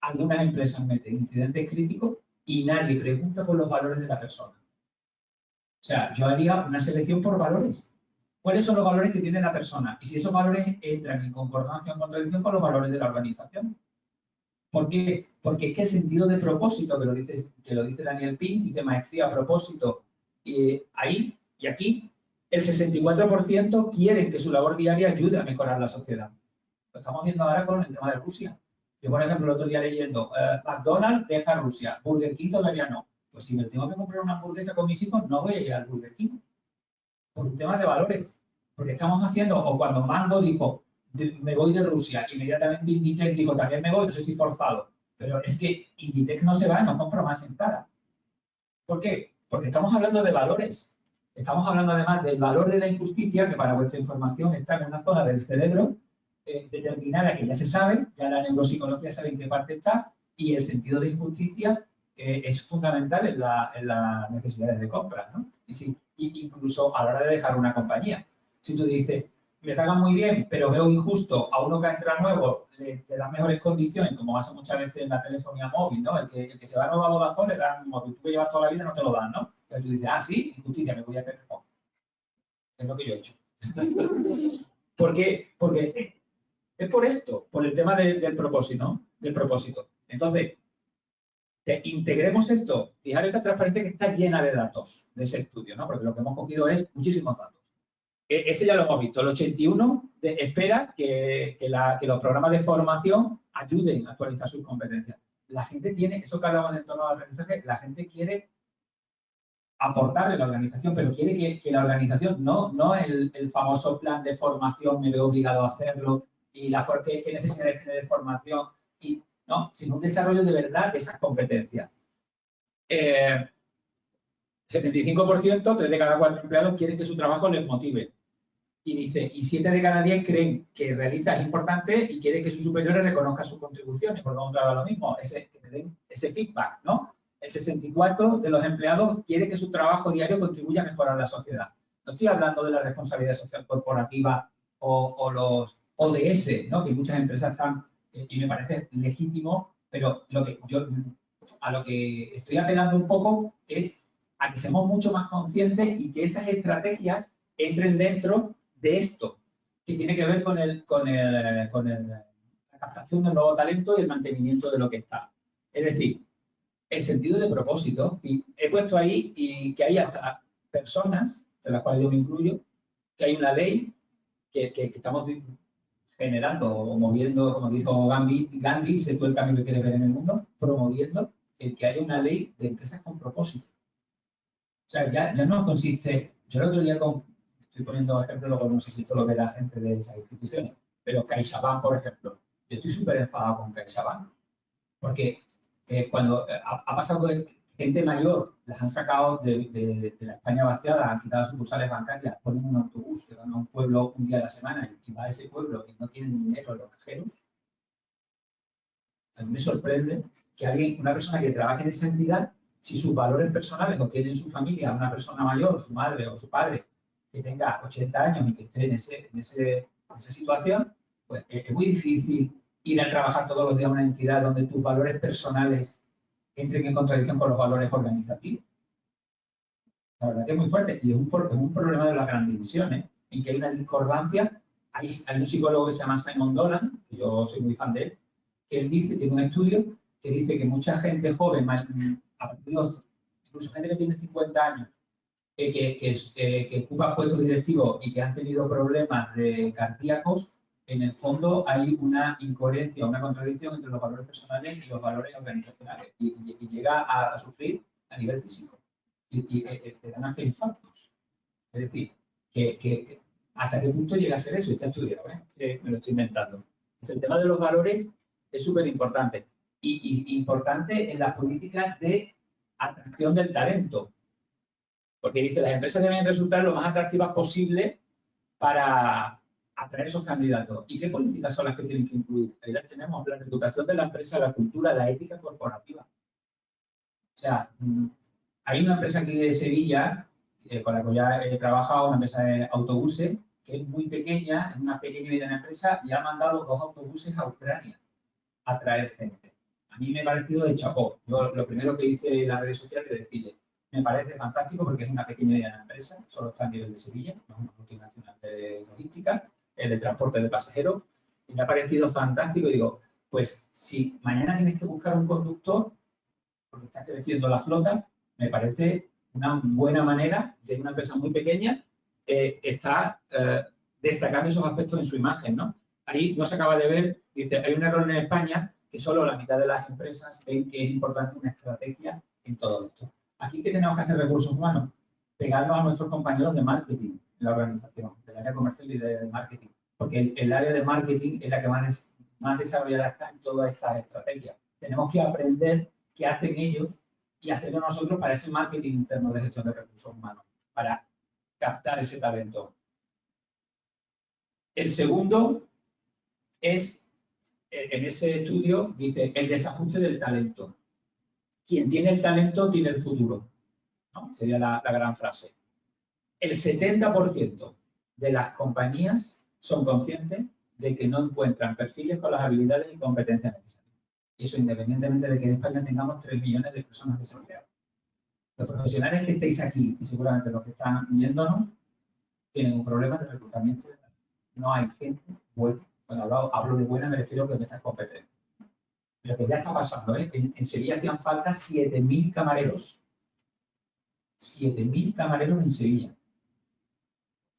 Speaker 7: Algunas empresas meten incidentes críticos y nadie pregunta por los valores de la persona. O sea, yo haría una selección por valores. ¿Cuáles son los valores que tiene la persona? Y si esos valores entran en concordancia o en contradicción con los valores de la organización. ¿Por qué? Porque es que el sentido de propósito, que lo dice Daniel Pink, dice maestría, propósito, ahí y aquí, el 64% quieren que su labor diaria ayude a mejorar la sociedad. Lo estamos viendo ahora con el tema de Rusia. Yo, por ejemplo, el otro día leyendo, McDonald's deja Rusia, Burger King todavía no. Pues si me tengo que comprar una hamburguesa con mis hijos, no voy a ir al Burger King. Por un tema de valores. Porque estamos haciendo, o cuando Mango dijo, me voy de Rusia, inmediatamente Inditex dijo, también me voy, no sé si forzado. Pero es que Inditex no se va, no compro más en Zara. ¿Por qué? Porque estamos hablando de valores. Estamos hablando además del valor de la injusticia, que para vuestra información está en una zona del cerebro determinada que ya se sabe, ya la neuropsicología sabe en qué parte está, y el sentido de injusticia es fundamental en las necesidades de compra, ¿no? Y incluso a la hora de dejar una compañía. Si tú dices, me pagan muy bien, pero veo injusto a uno que entra nuevo, le dan mejores condiciones, como pasa muchas veces en la telefonía móvil, ¿no? El que se va nuevo a Vodafone le dan un móvil, tú que llevas toda la vida no te lo dan, ¿no? Entonces tú dices, ah, sí, injusticia, me voy a Telefónica. Es lo que yo he hecho. ¿Por qué? Porque es por esto, por el tema del propósito, ¿no? Del propósito. Entonces, integremos esto. Fijaros esta transparencia que está llena de datos de ese estudio, ¿no? Porque lo que hemos cogido es muchísimos datos. Ese ya lo hemos visto. El 81 espera que los programas de formación ayuden a actualizar sus competencias. La gente tiene, eso que hablamos del entorno de aprendizaje, la gente quiere aportarle a la organización, pero quiere que la organización, no el famoso plan de formación, me veo obligado a hacerlo, y qué necesidades tiene de formación, no, sino un desarrollo de verdad de esas competencias. 75%, 3 de cada 4 empleados quieren que su trabajo les motive. Y dice, y 7 de cada 10 creen que realiza es importante y quieren que sus superiores reconozcan sus contribuciones. Porque vamos a hablar lo mismo, que te den ese feedback, ¿no? El 64 de los empleados quiere que su trabajo diario contribuya a mejorar la sociedad. No estoy hablando de la responsabilidad social corporativa o los ODS, ¿no? Que muchas empresas están y me parece legítimo, pero a lo que estoy apelando un poco es a que seamos mucho más conscientes y que esas estrategias entren dentro de esto, que tiene que ver con la captación del nuevo talento y el mantenimiento de lo que está. Es decir, el sentido de propósito, y he puesto ahí y que hay hasta personas, de las cuales yo me incluyo, que hay una ley que estamos generando o moviendo, como dijo Gandhi, sé tú el cambio que quieres ver en el mundo, promoviendo el que haya una ley de empresas con propósito. O sea, ya no consiste, yo el otro día estoy poniendo ejemplo, luego no sé si esto lo verá gente de esas instituciones, pero CaixaBank, por ejemplo, yo estoy súper enfadado con CaixaBank, porque cuando ha pasado que gente mayor las han sacado de la España vaciada, han quitado sucursales bancarias, ponen un autobús que van a un pueblo un día a la semana y va a ese pueblo y no tienen dinero en los cajeros. A mí me sorprende que una persona que trabaje en esa entidad, si sus valores personales o tiene en su familia una persona mayor, su madre o su padre, que tenga 80 años y que esté en esa situación, pues es muy difícil ir a trabajar todos los días a una entidad donde tus valores personales entren en contradicción con los valores organizativos. La verdad que es muy fuerte y es un problema de las grandes divisiones, en que hay una discordancia. Hay un psicólogo que se llama Simon Dolan, que yo soy muy fan de él, que él tiene un estudio que dice que mucha gente joven, incluso gente que tiene 50 años, que ocupa puestos directivos y que han tenido problemas cardíacos, en el fondo hay una incoherencia, una contradicción entre los valores personales y los valores organizacionales y llega a sufrir a nivel físico y te dan hasta infartos. Es decir, que hasta qué punto llega a ser eso, está estudiado, que me lo estoy inventando. Entonces, el tema de los valores es súper importante y importante en las políticas de atracción del talento, porque dice las empresas deben resultar lo más atractivas posible para atraer esos candidatos. ¿Y qué políticas son las que tienen que incluir? Ahí las tenemos, la reputación de la empresa, la cultura, la ética corporativa. O sea, hay una empresa aquí de Sevilla, con la que ya he trabajado, una empresa de autobuses, que es muy pequeña, es una pequeña y mediana empresa, y ha mandado 2 autobuses a Ucrania a traer gente. A mí me ha parecido de chapó. Yo lo primero que hice en las redes sociales es decirle, me parece fantástico porque es una pequeña y mediana empresa, solo está a nivel de Sevilla, no es una multinacional de logística, de transporte de pasajeros, y me ha parecido fantástico. Y digo, pues si mañana tienes que buscar un conductor, porque está creciendo la flota, me parece una buena manera de una empresa muy pequeña está destacando esos aspectos en su imagen, ¿no? Ahí no se acaba de ver, dice, hay un error en España que solo la mitad de las empresas ven que es importante una estrategia en todo esto. Aquí, ¿qué tenemos que hacer recursos humanos? Pegarnos a nuestros compañeros de marketing en la organización, del área comercial y de marketing, porque el área de marketing es la que más desarrollada está en todas estas estrategias. Tenemos que aprender qué hacen ellos y hacerlo nosotros para ese marketing interno de gestión de recursos humanos, para captar ese talento. El segundo es, en ese estudio, dice, el desajuste del talento. Quien tiene el talento tiene el futuro, ¿no? Sería la gran frase. El 70% de las compañías son conscientes de que no encuentran perfiles con las habilidades y competencias necesarias. Y eso independientemente de que en España tengamos 3 millones de personas desempleadas. Los profesionales que estéis aquí, y seguramente los que están viéndonos, tienen un problema de reclutamiento. No hay gente buena. Cuando hablo de buena me refiero a que no están competentes. Pero que ya está pasando, ¿eh? En Sevilla hacían falta 7.000 camareros. 7.000 camareros en Sevilla.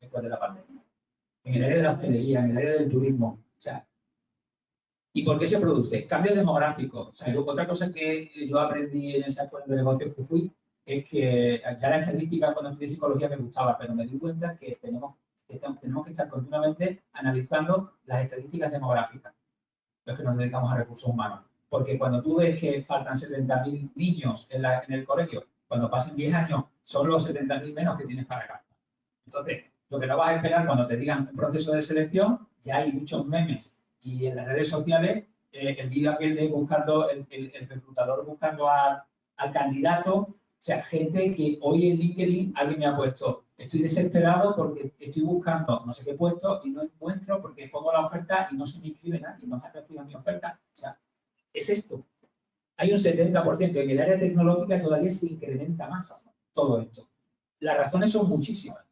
Speaker 7: Después de la pandemia. En el área de la hostelería, en el área del turismo. O sea, ¿y por qué se produce? Cambios demográficos. O sea, otra cosa que yo aprendí en esa escuela de negocios que fui es que ya la estadística cuando estudié psicología me gustaba, pero me di cuenta que tenemos que estar continuamente analizando las estadísticas demográficas, los que nos dedicamos a recursos humanos. Porque cuando tú ves que faltan 70.000 niños en el colegio, cuando pasen 10 años, son los 70.000 menos que tienes para acá. Entonces, lo que no vas a esperar cuando te digan un proceso de selección, ya hay muchos memes. Y en las redes sociales, el vídeo aquel de buscando, el reclutador buscando al candidato, o sea, gente que hoy en LinkedIn alguien me ha puesto, estoy desesperado porque estoy buscando no sé qué puesto y no encuentro porque pongo la oferta y no se me inscribe nadie, no es atractiva mi oferta. O sea, es esto. Hay un 70%, en el área tecnológica todavía se incrementa más todo esto. Las razones son muchísimas.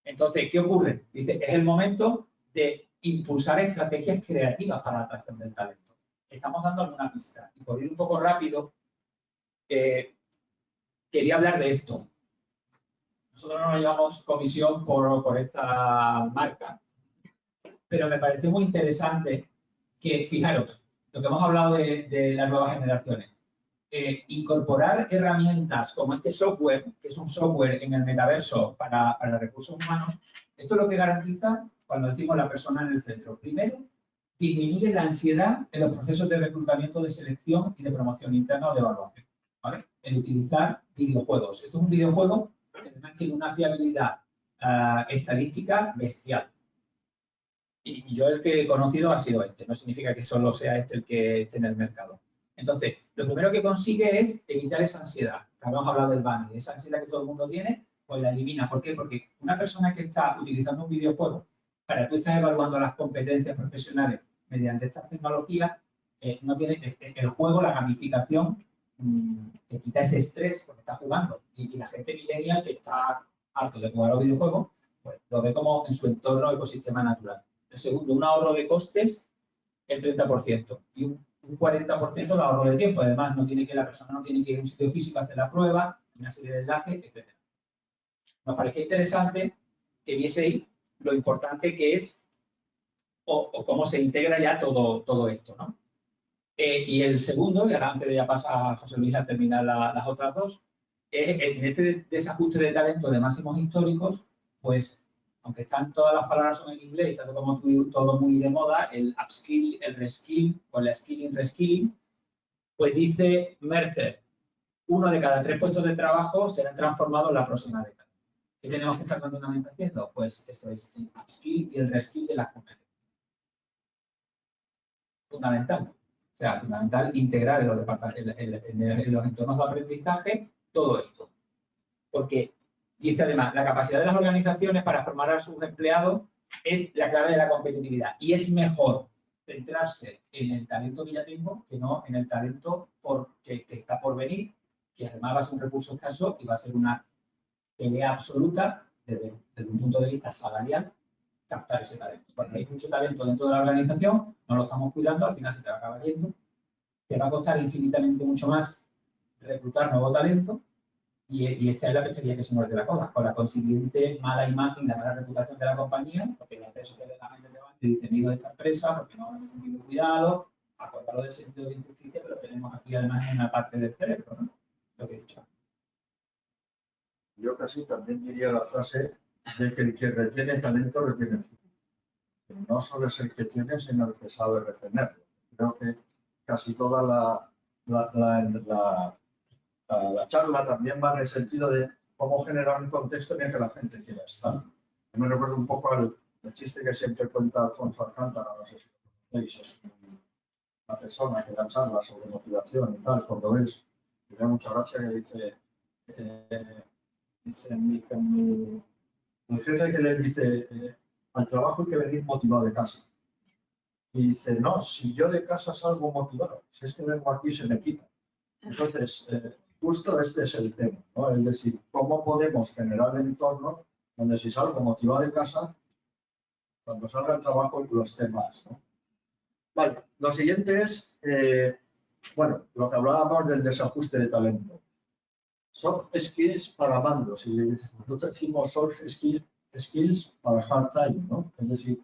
Speaker 7: Entonces, ¿qué ocurre? Dice, es el momento de impulsar estrategias creativas para la atracción del talento. Estamos dando alguna pista. Y por ir un poco rápido, quería hablar de esto. Nosotros no nos llevamos comisión por esta marca, pero me pareció muy interesante que, fijaros, lo que hemos hablado de las nuevas generaciones, incorporar herramientas como este software, que es un software en el metaverso para recursos humanos, esto es lo que garantiza cuando decimos la persona en el centro. Primero, disminuye la ansiedad en los procesos de reclutamiento, de selección y de promoción interna o de evaluación, ¿vale? El utilizar videojuegos. Esto es un videojuego que además tiene una fiabilidad estadística bestial. Y yo el que he conocido ha sido este. No significa que solo sea este el que esté en el mercado. Entonces, lo primero que consigue es evitar esa ansiedad. Habíamos hablado del banner. Esa ansiedad que todo el mundo tiene, pues la elimina. ¿Por qué? Porque una persona que está utilizando un videojuego para tú estás evaluando las competencias profesionales mediante estas tecnologías, no tiene el juego, la gamificación, te quita ese estrés porque está jugando. Y la gente millennial que está harto de jugar a los videojuegos, pues lo ve como en su entorno ecosistema natural. El segundo, un ahorro de costes, el 30%. Y un 40% de ahorro de tiempo. Además, la persona no tiene que ir a un sitio físico a hacer la prueba, una serie de enlaces, etc. Nos parecía interesante que vieseis lo importante que es o cómo se integra ya todo esto, ¿no? Y el segundo, y ahora antes de ya pasar a José Luis a terminar las otras dos, es en este desajuste de talento de máximos históricos, pues, aunque están todas las palabras son en inglés, está todo muy de moda, el upskill, el reskill o el skilling, reskilling, pues dice Mercer, 1 de cada 3 puestos de trabajo serán transformados en la próxima década. ¿Qué tenemos que estar continuamente haciendo? Pues esto es el upskill y el reskill de las competencias. Fundamental. O sea, fundamental integrar en los entornos de aprendizaje todo esto. Porque dice además, la capacidad de las organizaciones para formar a sus empleados es la clave de la competitividad. Y es mejor centrarse en el talento que ya tengo que no en el talento que está por venir, que además va a ser un recurso escaso y va a ser una pelea absoluta desde un punto de vista salarial captar ese talento. Cuando hay mucho talento dentro de la organización, no lo estamos cuidando, al final se te va a acabar yendo. Te va a costar infinitamente mucho más reclutar nuevo talento y esta es la pesquería que se muerde la cola, con la consiguiente mala imagen, la mala reputación de la compañía, porque las redes sociales de la gente te van y dicen, digo de esta empresa, porque no han sentido cuidado, acordarlo del sentido de injusticia, pero tenemos aquí además en una parte del cerebro, ¿no? Lo que he dicho.
Speaker 8: Yo casi también diría la frase de que el que retiene talento retiene el futuro. No solo es el que tiene, sino el que sabe retenerlo. Creo que casi toda la charla también va en el sentido de cómo generar un contexto en el que la gente quiera estar. Yo me recuerdo un poco al chiste que siempre cuenta Alfonso Alcántara, no sé si lo conocéis, es una persona que da charlas sobre motivación y tal, cordobés. Me da mucha gracia que dice el jefe que le dice al trabajo hay que venir motivado de casa. Y dice, no, si yo de casa salgo motivado, si es que vengo aquí se me quita. Entonces, justo este es el tema, ¿no? Es decir, cómo podemos generar el entorno donde si salgo motivado de casa, cuando salga al trabajo lo esté más, ¿no? Vale, lo siguiente es, bueno, lo que hablábamos del desajuste de talento. Soft skills para mandos, y nosotros decimos soft skills para hard time, ¿no? Es decir,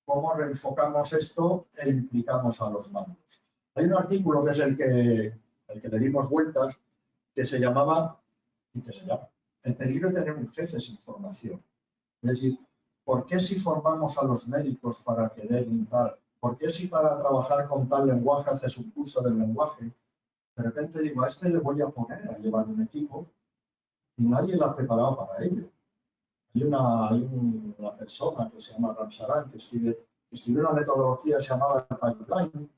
Speaker 8: cómo reenfocamos esto e implicamos a los mandos. Hay un artículo que es el que le dimos vueltas, que se llamaba, y que se llama, el peligro de tener un jefe sin formación. Es decir, ¿por qué si formamos a los médicos para que den tal? ¿Por qué si para trabajar con tal lenguaje haces un curso del lenguaje? De repente digo, a este le voy a poner a llevar un equipo y nadie lo ha preparado para ello. Hay una persona que se llama Ram Charan, que escribió una metodología que se llamaba Pipeline,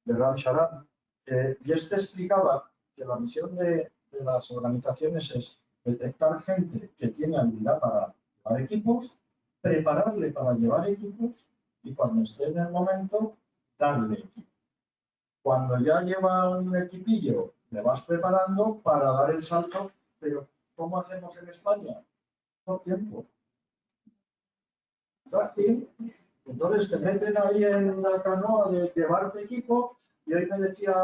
Speaker 8: de Ram Charan, y este explicaba que la misión de las organizaciones es detectar gente que tiene habilidad para llevar equipos, prepararle para llevar equipos y cuando esté en el momento, darle equipo. Cuando ya lleva un equipillo, le vas preparando para dar el salto, pero ¿cómo hacemos en España? Por tiempo. Fácil. Entonces te meten ahí en la canoa de llevarte equipo y hoy me decía,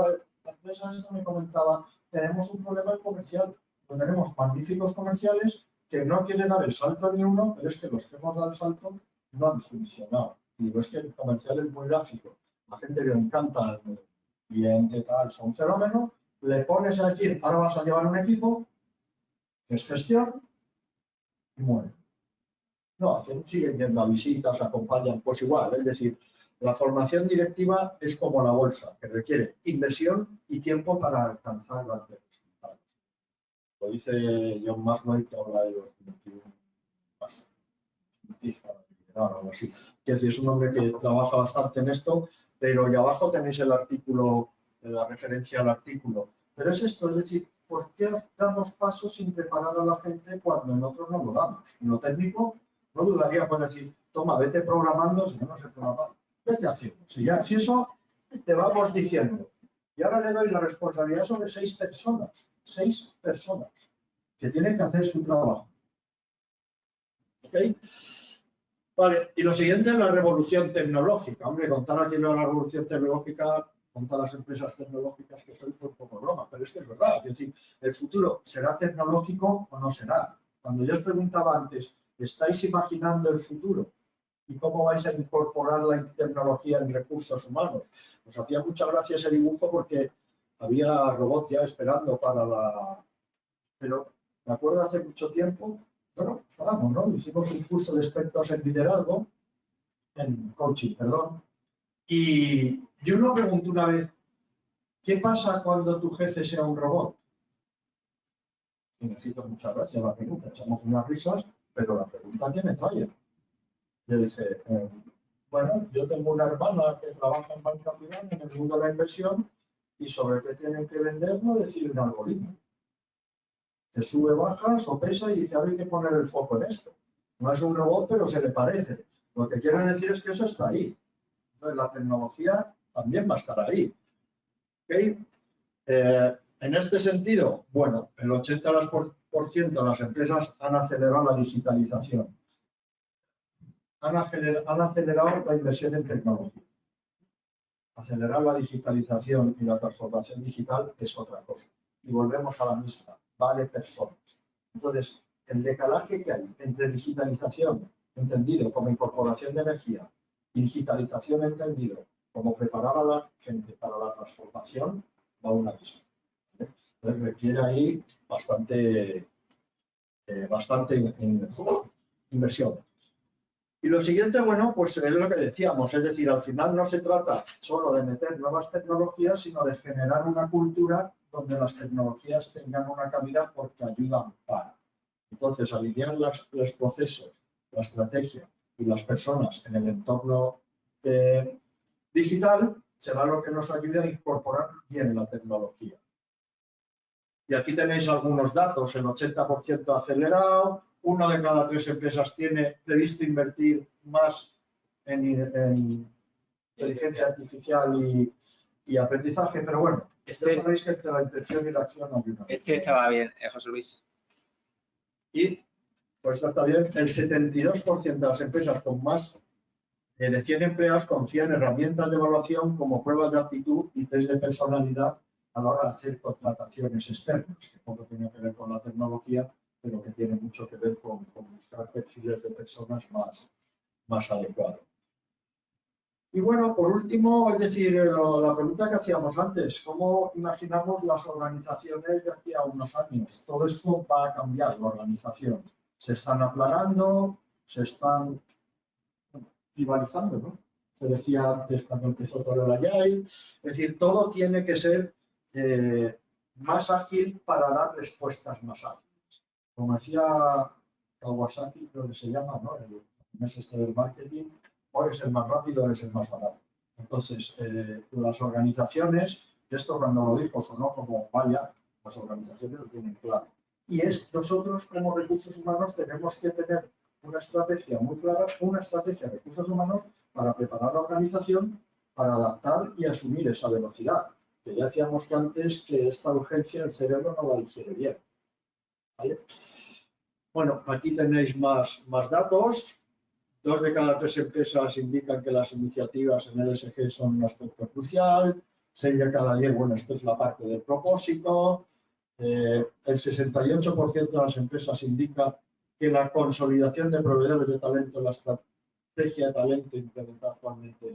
Speaker 8: la empresa esta me comentaba, tenemos un problema comercial, pues tenemos magníficos comerciales que no quieren dar el salto ni uno, pero es que los que hemos dado el salto no han funcionado. Y digo, es que el comercial es muy gráfico, la gente le encanta el cliente, tal, son fenómenos, le pones a decir, ahora vas a llevar un equipo, que es gestión, y muere. No, siguen yendo a visitas, acompañan, pues igual, es decir, la formación directiva es como la bolsa, que requiere inversión y tiempo para alcanzar grandes resultados. Lo dice John Maxwell, que habla de los 21 pasos. Algo así. Es un hombre que trabaja bastante en esto, pero ahí abajo tenéis el artículo, la referencia al artículo. Pero es esto, es decir, ¿por qué damos pasos sin preparar a la gente cuando en otros no lo damos? En lo técnico, no dudaría por decir, toma, vete programando, si no sé programar, vete haciendo. Si eso te vamos diciendo. Y ahora le doy la responsabilidad sobre 6 personas que tienen que hacer su trabajo. ¿Ok? Vale, y lo siguiente es la revolución tecnológica. Hombre, contar aquí la revolución tecnológica, contar las empresas tecnológicas que soy por poco broma, pero es que es verdad. Es decir, el futuro será tecnológico o no será. Cuando yo os preguntaba antes, ¿estáis imaginando el futuro? ¿Y cómo vais a incorporar la tecnología en recursos humanos? Nos hacía mucha gracia ese dibujo porque había robots ya esperando para la... Pero me acuerdo hace mucho tiempo, bueno, estábamos, ¿no? Hicimos un curso de expertos en liderazgo, en coaching, perdón, y uno preguntó una vez, ¿qué pasa cuando tu jefe sea un robot? Y me hizo muchas gracias la pregunta, echamos unas risas, pero la pregunta que me trae. Yo dije, bueno, yo tengo una hermana que trabaja en banca privada en el mundo de la inversión y sobre qué tienen que vender no decide un algoritmo. Que sube, baja, sopesa y dice, hay que poner el foco en esto. No es un robot, pero se le parece. Lo que quiero decir es que eso está ahí. Entonces, la tecnología también va a estar ahí. ¿Okay? En este sentido, bueno, el 80% de las empresas han acelerado la digitalización. Han acelerado la inversión en tecnología. Acelerar la digitalización y la transformación digital es otra cosa. Y volvemos a la misma, va de personas. Entonces, el decalaje que hay entre digitalización, entendido como incorporación de energía, y digitalización, entendido como preparar a la gente para la transformación, va a una misma. Entonces, requiere ahí bastante inversión. Y lo siguiente, bueno, pues es lo que decíamos, es decir, al final no se trata solo de meter nuevas tecnologías, sino de generar una cultura donde las tecnologías tengan una cabida porque ayudan para. Entonces, alinear los procesos, la estrategia y las personas en el entorno digital será lo que nos ayude a incorporar bien la tecnología. Y aquí tenéis algunos datos, el 80% acelerado, 1 de cada 3 empresas tiene previsto invertir más en inteligencia artificial y aprendizaje, pero bueno, ya sabéis que entre la intención y la acción hay una.
Speaker 10: Estaba bien, José Luis.
Speaker 8: Y, pues está bien, el 72% de las empresas con más de 100 empleados confían en herramientas de evaluación como pruebas de aptitud y test de personalidad a la hora de hacer contrataciones externas, que poco tiene que ver con la tecnología, pero que tiene mucho que ver con buscar perfiles de personas más adecuados. Y bueno, por último, es decir, la pregunta que hacíamos antes, ¿cómo imaginamos las organizaciones de aquí a unos años? Todo esto va a cambiar la organización. Se están aplanando, se están tribalizando, ¿no? Se decía antes cuando empezó todo el Agile. Es decir, todo tiene que ser más ágil para dar respuestas más ágiles. Como decía Kawasaki, creo que se llama, ¿no? El mes este del marketing, o eres el más rápido o eres el más barato. Entonces, las organizaciones, esto cuando lo dijo sonó como vaya, las organizaciones lo tienen claro. Y nosotros como recursos humanos tenemos que tener una estrategia muy clara, una estrategia de recursos humanos para preparar la organización, para adaptar y asumir esa velocidad. Que ya decíamos que antes que esta urgencia el cerebro no la digiere bien. ¿Vale? Bueno, aquí tenéis más datos. 2 de cada 3 empresas indican que las iniciativas en el ESG son un aspecto crucial. 6 de cada 10, bueno, esto es la parte del propósito. El 68% de las empresas indica que la consolidación de proveedores de talento, la estrategia de talento implementada actualmente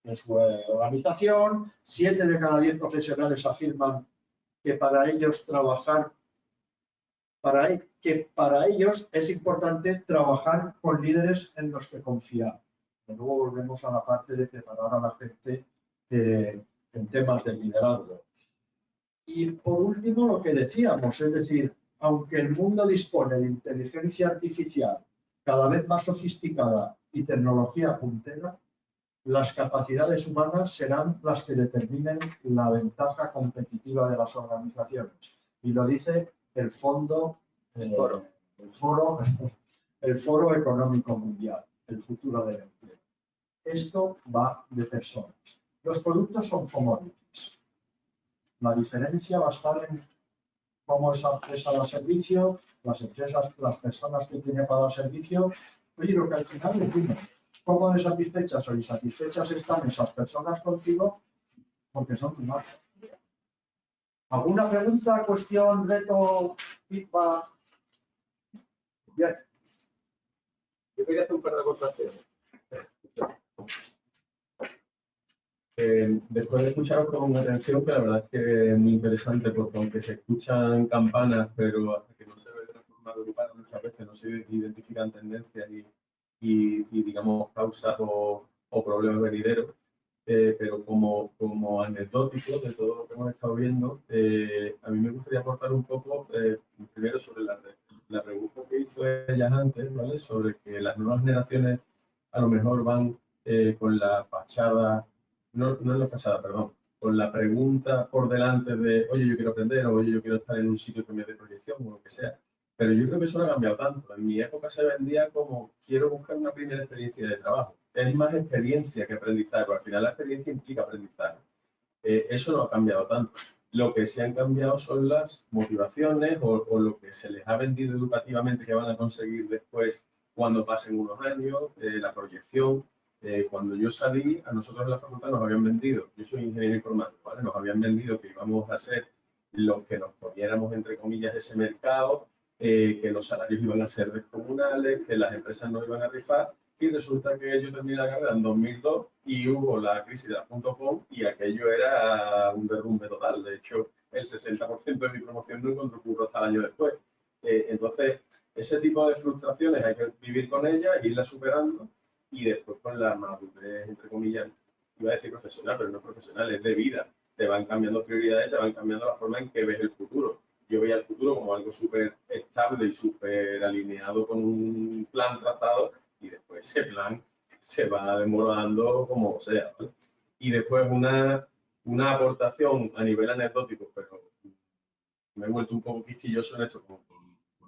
Speaker 8: en su organización. 7 de cada 10 profesionales afirman que para ellos para ellos es importante trabajar con líderes en los que confiar. De nuevo volvemos a la parte de preparar a la gente en temas de liderazgo. Y por último, lo que decíamos, es decir, aunque el mundo dispone de inteligencia artificial cada vez más sofisticada y tecnología puntera, las capacidades humanas serán las que determinen la ventaja competitiva de las organizaciones. Y lo dice el Foro Económico Mundial, el futuro del empleo. Esto va de personas. Los productos son commodities. La diferencia va a estar en cómo esa empresa da servicio, las personas que tienen para dar servicio. Oye, lo que al final decimos, cómo de satisfechas o insatisfechas están esas personas contigo, porque son tu marca. ¿Alguna pregunta, cuestión, reto, feedback? Bien.
Speaker 6: Yo quería hacer un par de cosas. Después de escucharos con atención, que la verdad es que es muy interesante, porque aunque se escuchan campanas, pero hasta que no se ve de una forma agrupada, muchas veces no se identifican tendencias y digamos, causas o problemas venideros. Pero como anecdótico de todo lo que hemos estado viendo, a mí me gustaría aportar un poco, primero sobre la pregunta que hizo ella antes, ¿vale? Sobre que las nuevas generaciones a lo mejor van con la fachada, no es la fachada, perdón, con la pregunta por delante de, oye, yo quiero aprender, o oye, yo quiero estar en un sitio que me dé proyección, o lo que sea. Pero yo creo que eso no ha cambiado tanto. En mi época se vendía como, quiero buscar una primera experiencia de trabajo. Es más experiencia que aprendizaje, porque al final la experiencia implica aprendizaje. Eso no ha cambiado tanto. Lo que sí han cambiado son las motivaciones o lo que se les ha vendido educativamente que van a conseguir después cuando pasen unos años, la proyección. Cuando yo salí, a nosotros en la facultad nos habían vendido, yo soy ingeniero informático, ¿vale? Nos habían vendido que íbamos a ser los que nos poniéramos, entre comillas, ese mercado, que los salarios iban a ser descomunales, que las empresas no iban a rifar, y resulta que yo terminé la carrera en 2002 y hubo la crisis de la .com y aquello era un derrumbe total. De hecho, el 60% de mi promoción no encontró curro hasta el año después. Entonces, ese tipo de frustraciones hay que vivir con ellas, irlas superando y después con la madurez, entre comillas, iba a decir profesional, pero no profesional, es de vida. Te van cambiando prioridades, te van cambiando la forma en que ves el futuro. Yo veía el futuro como algo súper estable y súper alineado con un plan trazado y después ese plan se va demorando como sea, ¿vale? Y después una aportación a nivel anecdótico, pero me he vuelto un poco quisquilloso en esto con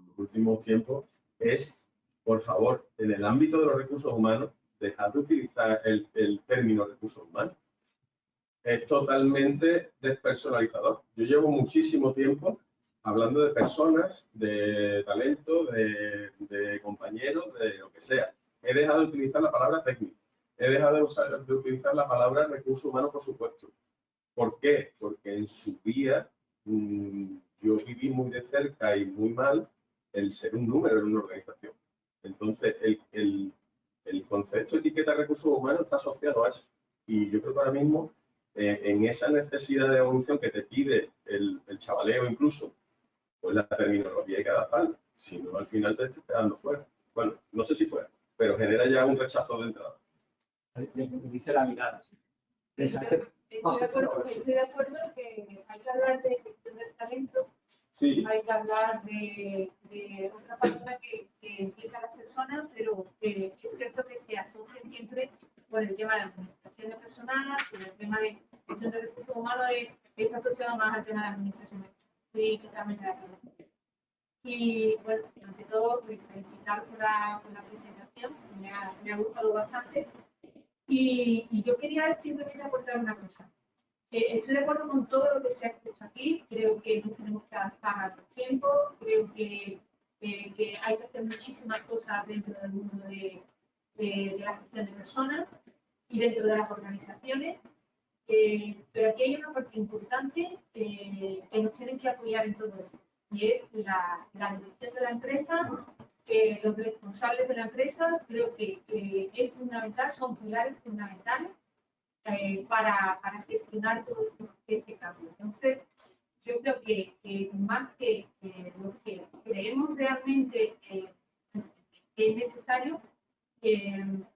Speaker 6: los últimos tiempos, es, por favor, en el ámbito de los recursos humanos, dejad de utilizar el término recursos humanos. Es totalmente despersonalizador. Yo llevo muchísimo tiempo hablando de personas, de talento, de compañeros, de lo que sea. He dejado de utilizar la palabra técnico. He dejado de utilizar la palabra recurso humano, por supuesto. ¿Por qué? Porque en su día yo viví muy de cerca y muy mal el ser un número en una organización. Entonces, el concepto de etiqueta de recursos humanos está asociado a eso. Y yo creo que ahora mismo, en esa necesidad de evolución que te pide el chavaleo incluso, pues la terminología hay que adaptarla. Si no, al final te estás quedando fuera. Bueno, no sé si fuera, pero genera ya un rechazo de entrada.
Speaker 7: Dice la mirada.
Speaker 2: Estoy de acuerdo que hay que hablar de gestión del talento,
Speaker 6: Sí.
Speaker 2: hay que hablar de otra palabra que implica a las personas, pero es cierto que se asocia siempre con el tema de la administración de personal, con el tema de gestión de recursos humanos está asociado más al tema de la administración estoy totalmente de acuerdo. Y bueno, ante todo, felicitar por la presentación, me ha gustado bastante. Y yo quería simplemente aportar una cosa. Estoy de acuerdo con todo lo que se ha hecho aquí, creo que no tenemos que avanzar al tiempo, creo que hay que hacer muchísimas cosas dentro del mundo de la gestión de personas y dentro de las organizaciones. Pero aquí hay una parte importante que nos tienen que apoyar en todo esto, y es la dirección de la empresa, los responsables de la empresa. Creo que es fundamental, son pilares fundamentales para gestionar todo este cambio. Entonces, yo creo que más que lo que creemos realmente que es necesario,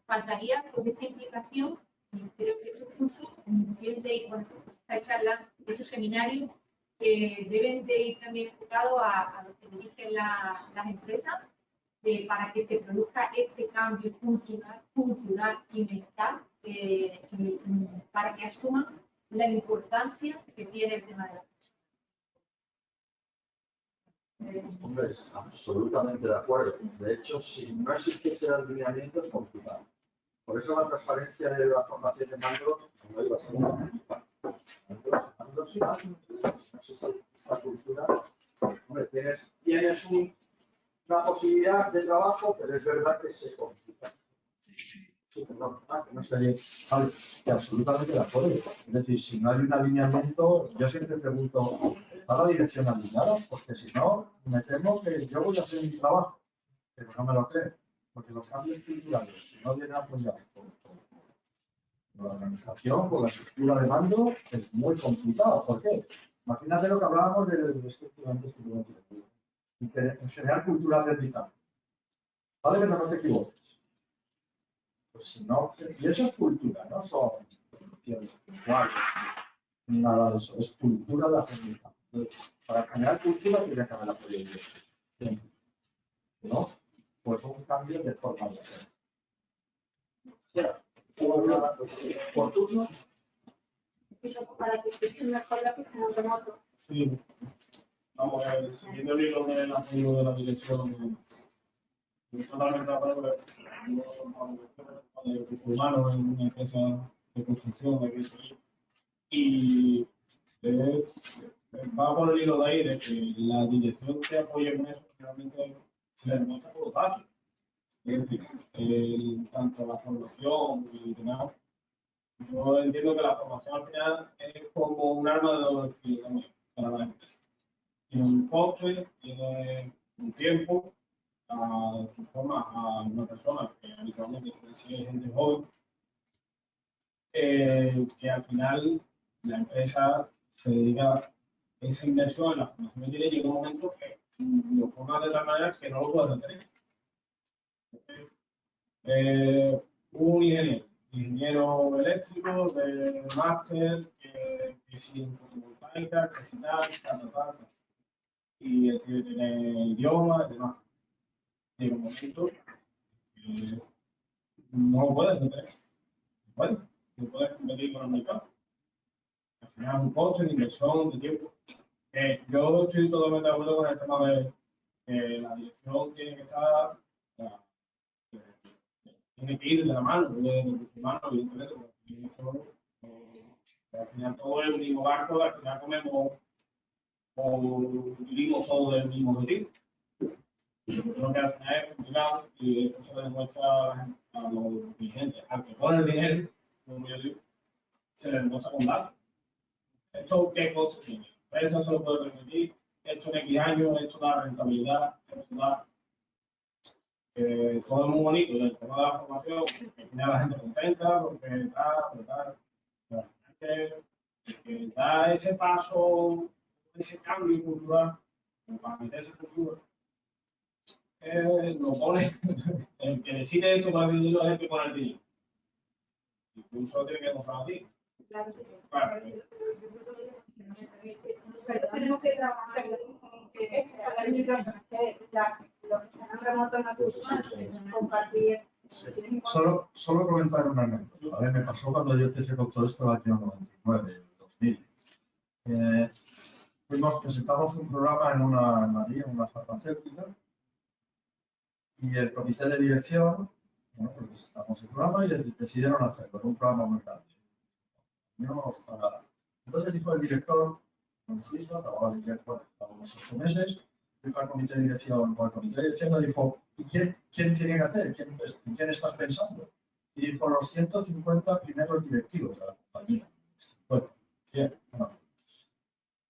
Speaker 2: faltaría esa implicación. Y creo que estos cursos deben de ir, bueno, esta charla, estos seminarios, deben de ir también enfocados a los que dirigen las empresas, para que se produzca ese cambio cultural y mental, para que asuman la importancia que tiene el tema de la
Speaker 8: Hombre, absolutamente de acuerdo. De hecho, si no existiese el alineamiento es complicado. Por eso la transparencia de la formación de mandos no iba a ser complicada. Mandos y mandos. No sé si esta cultura, hombre, tienes una posibilidad de trabajo, pero es verdad que se complica. Sí, perdón, no sé bien. Vale, absolutamente de acuerdo. Es decir, si no hay un alineamiento, yo siempre pregunto, ¿está la dirección alineada? Porque si no, me temo que yo voy a hacer mi trabajo, pero no me lo creo. Porque los cambios culturales, si no vienen apoyados por la organización, por la estructura de mando, es muy complicado. ¿Por qué? Imagínate lo que hablábamos del estructurante. En general, cultura de aprendizaje. Vale, pero no te equivoques. Pues si no, y eso es cultura, no son funciones puntuales, ni nada de eso, es cultura de aprendizaje. Para generar cultura tiene que haber apoyo directo. ¿No? Pues un cambio de forma de hacer. Por turno.
Speaker 2: Para que se mejor la gestión remoto.
Speaker 11: Sí, vamos a ver, siguiendo el hilo del apoyo de la dirección, totalmente de acuerdo con el humano en una empresa de construcción, de que y va por el hilo de ahí de que la dirección que apoye con eso realmente se le demuestra por los datos. Es decir, tanto la formación y demás. Yo entiendo que la formación al final es como un arma de doble filo también para la empresa. Tiene un coste, tiene un tiempo, forma a una persona que habitualmente es gente joven, que al final la empresa se dedica a esa inversión en la formación y llega un momento que lo forma de tal manera que no lo puede retener. Un ingeniero eléctrico de máster, que sin fotovoltaica, que sin tal, y el tío tiene idioma y demás. Llega un momento que no lo puedes retener. Bueno, no puedes competir con el mercado. Al final es un coste de inversión, de tiempo. Yo estoy totalmente de acuerdo con el tema de que la dirección tiene que estar, tiene que ir de la mano, de los humanos, evidentemente, porque al final todo es el mismo barco, al final comemos o vivimos todo del mismo objetivo. Yo creo que al final es complicado y eso se demuestra a los dirigentes. Al que pone el dinero, como yo digo, se le demuestra con datos. ¿Esto qué costo tiene? Eso se lo puede permitir. Esto en X años, esto da rentabilidad, esto da. Todo es muy bonito, el tema de la formación, que tiene a la gente contenta, porque tal. Que da ese paso, ese cambio cultural, para meter esa cultura, lo pone, el que decide eso, para decirlo, es el que pone el dinero. Incluso tiene que mostrar a ti.
Speaker 2: Claro,
Speaker 11: Claro.
Speaker 2: Pero tenemos que trabajar lo que se han remoto en la persona, compartir.
Speaker 8: Solo comentar una anécdota. A ver, me pasó cuando yo empecé con todo esto en el año 99, 2000. presentamos un programa en Madrid, en una farmacéutica, y el comité de dirección, bueno, pues presentamos el programa y decidieron hacerlo, un programa muy grande. Entonces dijo el director, en Suiza, acababa de llegar unos 8 meses, dijo al comité de dirección, o al comité de dirección le dijo, ¿y quién tiene que hacer? ¿En quién estás pensando? Y dijo, los 150 primeros directivos de la compañía. 50, 100, no.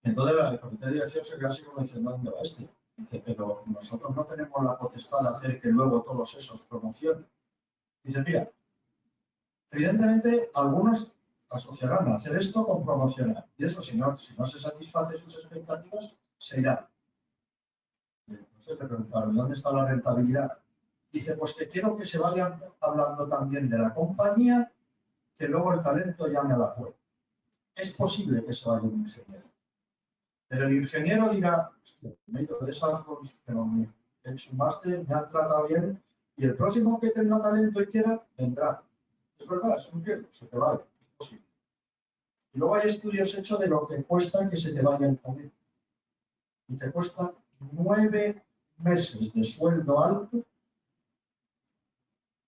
Speaker 8: Entonces el comité de dirección se queda así como diciendo, ¿dónde va este? Dice, pero nosotros no tenemos la potestad de hacer que luego todos esos promocionen. Dice, mira, evidentemente algunos asociarán a hacer esto con promocionar. Y eso, si no se satisface sus expectativas, se irá. Entonces le preguntaron, ¿dónde está la rentabilidad? Dice, pues que quiero que se vayan hablando también de la compañía, que luego el talento llame a la puerta. Es posible que se vaya un ingeniero. Pero el ingeniero dirá, hostia, me he ido de Salesforce, pero he hecho un máster, me han tratado bien, y el próximo que tenga talento y quiera, vendrá. Es verdad, es un riesgo, se te vale, es posible. Y luego hay estudios hechos de lo que cuesta que se te vaya el talento. Y te cuesta 9 meses de sueldo alto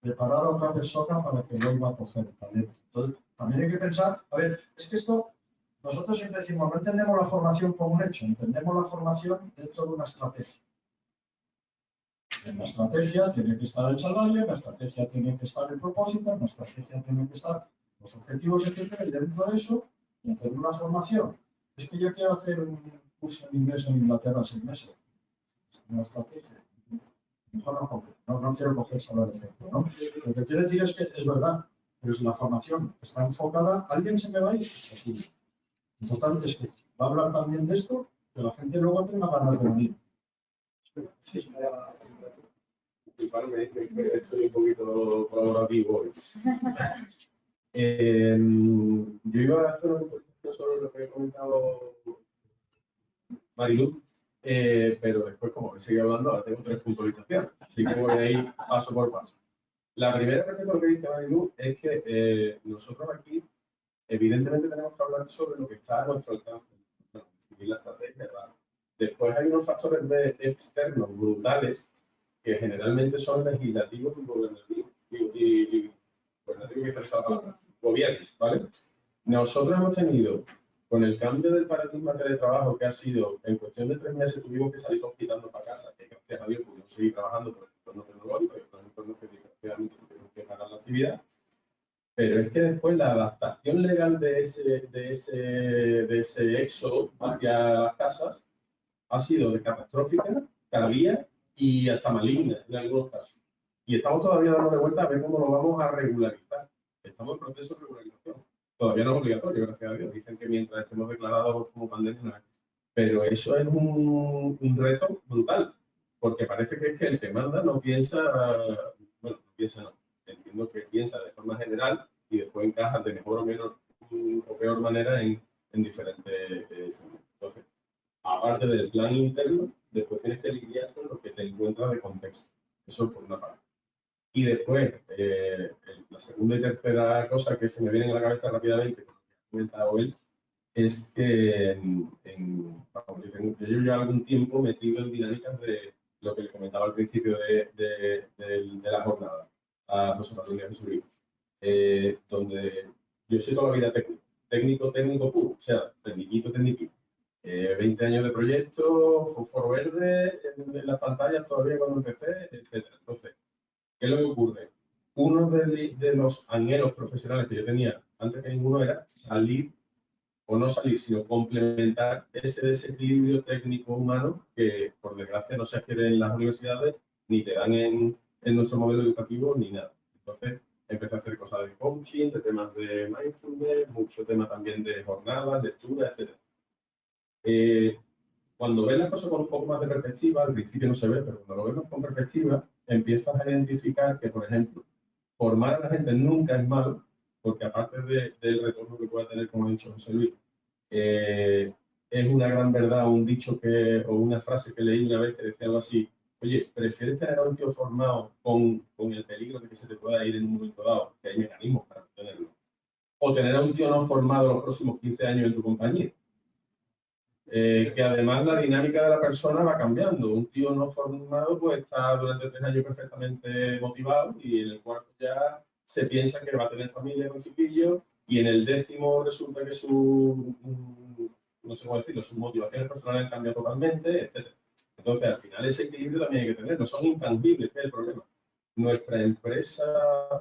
Speaker 8: preparar a otra persona para que vuelva a coger el talento. Entonces, también hay que pensar, a ver, es que esto, nosotros siempre decimos, no entendemos la formación como un hecho, entendemos la formación dentro de una estrategia. En la estrategia tiene que estar el salario, en la estrategia tiene que estar el propósito, en la estrategia tienen que estar los objetivos, etcétera, y dentro de eso, meter una formación. Es que yo quiero hacer un curso en inglés en Inglaterra 6 meses. Es una estrategia. Mejor no quiero coger solo el ejemplo, ¿no? Lo que quiero decir es que es verdad, pero si la formación está enfocada, ¿alguien se me va a ir? Es posible. Lo importante es que va a hablar también de esto, que la gente luego tenga ganas de venir.
Speaker 6: Disculpadme, que estoy un poquito colaborativo hoy. Yo iba a hacer una conversación sobre lo que he comentado Marilu, pero después, como que sigue hablando, ahora tengo 3 puntualizaciones, así que voy a ir paso por paso. La primera, respecto a lo que dice Marilu, es que nosotros aquí, evidentemente, tenemos que hablar sobre lo que está a nuestro alcance, definir la estrategia, ¿verdad? Después hay unos factores externos brutales que generalmente son legislativos y gobernativos, gobiernos, ¿vale? Nosotros hemos tenido, con el cambio del paradigma de teletrabajo que ha sido, en cuestión de 3 meses tuvimos que salir quitando para casa, que gracias a Dios pudimos seguir trabajando por el entorno tecnológico, y por el entorno que desgraciadamente tuvimos que pagar la actividad, pero es que después la adaptación legal de ese éxodo hacia las casas ha sido de catastrófica, tardía y hasta maligna en algunos casos. Y estamos todavía dando vuelta a ver cómo lo vamos a regularizar. Estamos en proceso de regularización. Todavía no es obligatorio, gracias a Dios. Dicen que mientras estemos declarados como pandemia no es. Pero eso es un reto brutal, porque parece que es que el que manda no piensa, bueno, no piensa no. Entiendo que piensa de forma general y después encaja de mejor o menos o peor manera en diferentes segmentos. Entonces, aparte del plan interno, después tienes que lidiar con lo que te encuentras de contexto. Eso por una parte. Y después, la segunda y tercera cosa que se me viene a la cabeza rápidamente, como ha comentado él, es que yo llevo algún tiempo metido en dinámicas de lo que le comentaba al principio de la jornada a José Manuel Jesús, donde yo soy toda la vida técnico puro, o sea, tecniquito. 20 años de proyecto, fósforo verde en las pantallas todavía cuando empecé, etc. Entonces, ¿qué es lo que ocurre? Uno de los anhelos profesionales que yo tenía antes que ninguno era salir, o no salir, sino complementar ese desequilibrio técnico-humano que, por desgracia, no se adquiere en las universidades, ni te dan en nuestro modelo educativo, ni nada. Entonces, empecé a hacer cosas de coaching, de temas de mindfulness, mucho tema también de jornadas, lectura, etc. Cuando ves las cosas con un poco más de perspectiva, al principio no se ve, pero cuando lo vemos con perspectiva, empiezas a identificar que, por ejemplo, formar a la gente nunca es malo, porque aparte del retorno que pueda tener, como ha dicho José Luis, es una gran verdad, un dicho o una frase que leí una vez que decía algo así: oye, ¿prefieres tener a un tío formado con el peligro de que se te pueda ir en un momento dado, que hay mecanismos para obtenerlo, o tener a un tío no formado los próximos 15 años en tu compañía? Que además la dinámica de la persona va cambiando. Un tío no formado pues está durante 3 años perfectamente motivado y en el cuarto ya se piensa que va a tener familia con chiquillos y en el 10º resulta que no sé cómo decirlo, sus motivaciones personales cambian totalmente, etc. Entonces, al final ese equilibrio también hay que tenerlo. Son intangibles, que es el problema. Nuestra empresa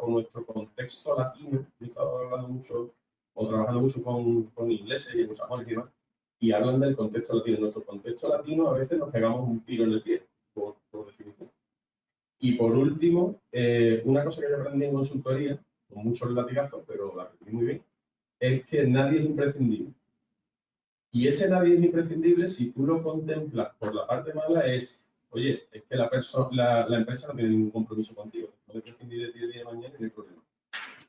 Speaker 6: o nuestro contexto latino, yo he estado hablando mucho o trabajando mucho con ingleses y anglosajones y demás, y hablan del contexto latino. En nuestro contexto latino a veces nos pegamos un tiro en el pie, por definición. Y por último, una cosa que yo aprendí en consultoría, con muchos latigazos, pero la aprendí muy bien, es que nadie es imprescindible. Y ese nadie es imprescindible, si tú lo contemplas por la parte mala, es, oye, es que la empresa no tiene ningún compromiso contigo, puede prescindir de ti el día de mañana y no hay problema.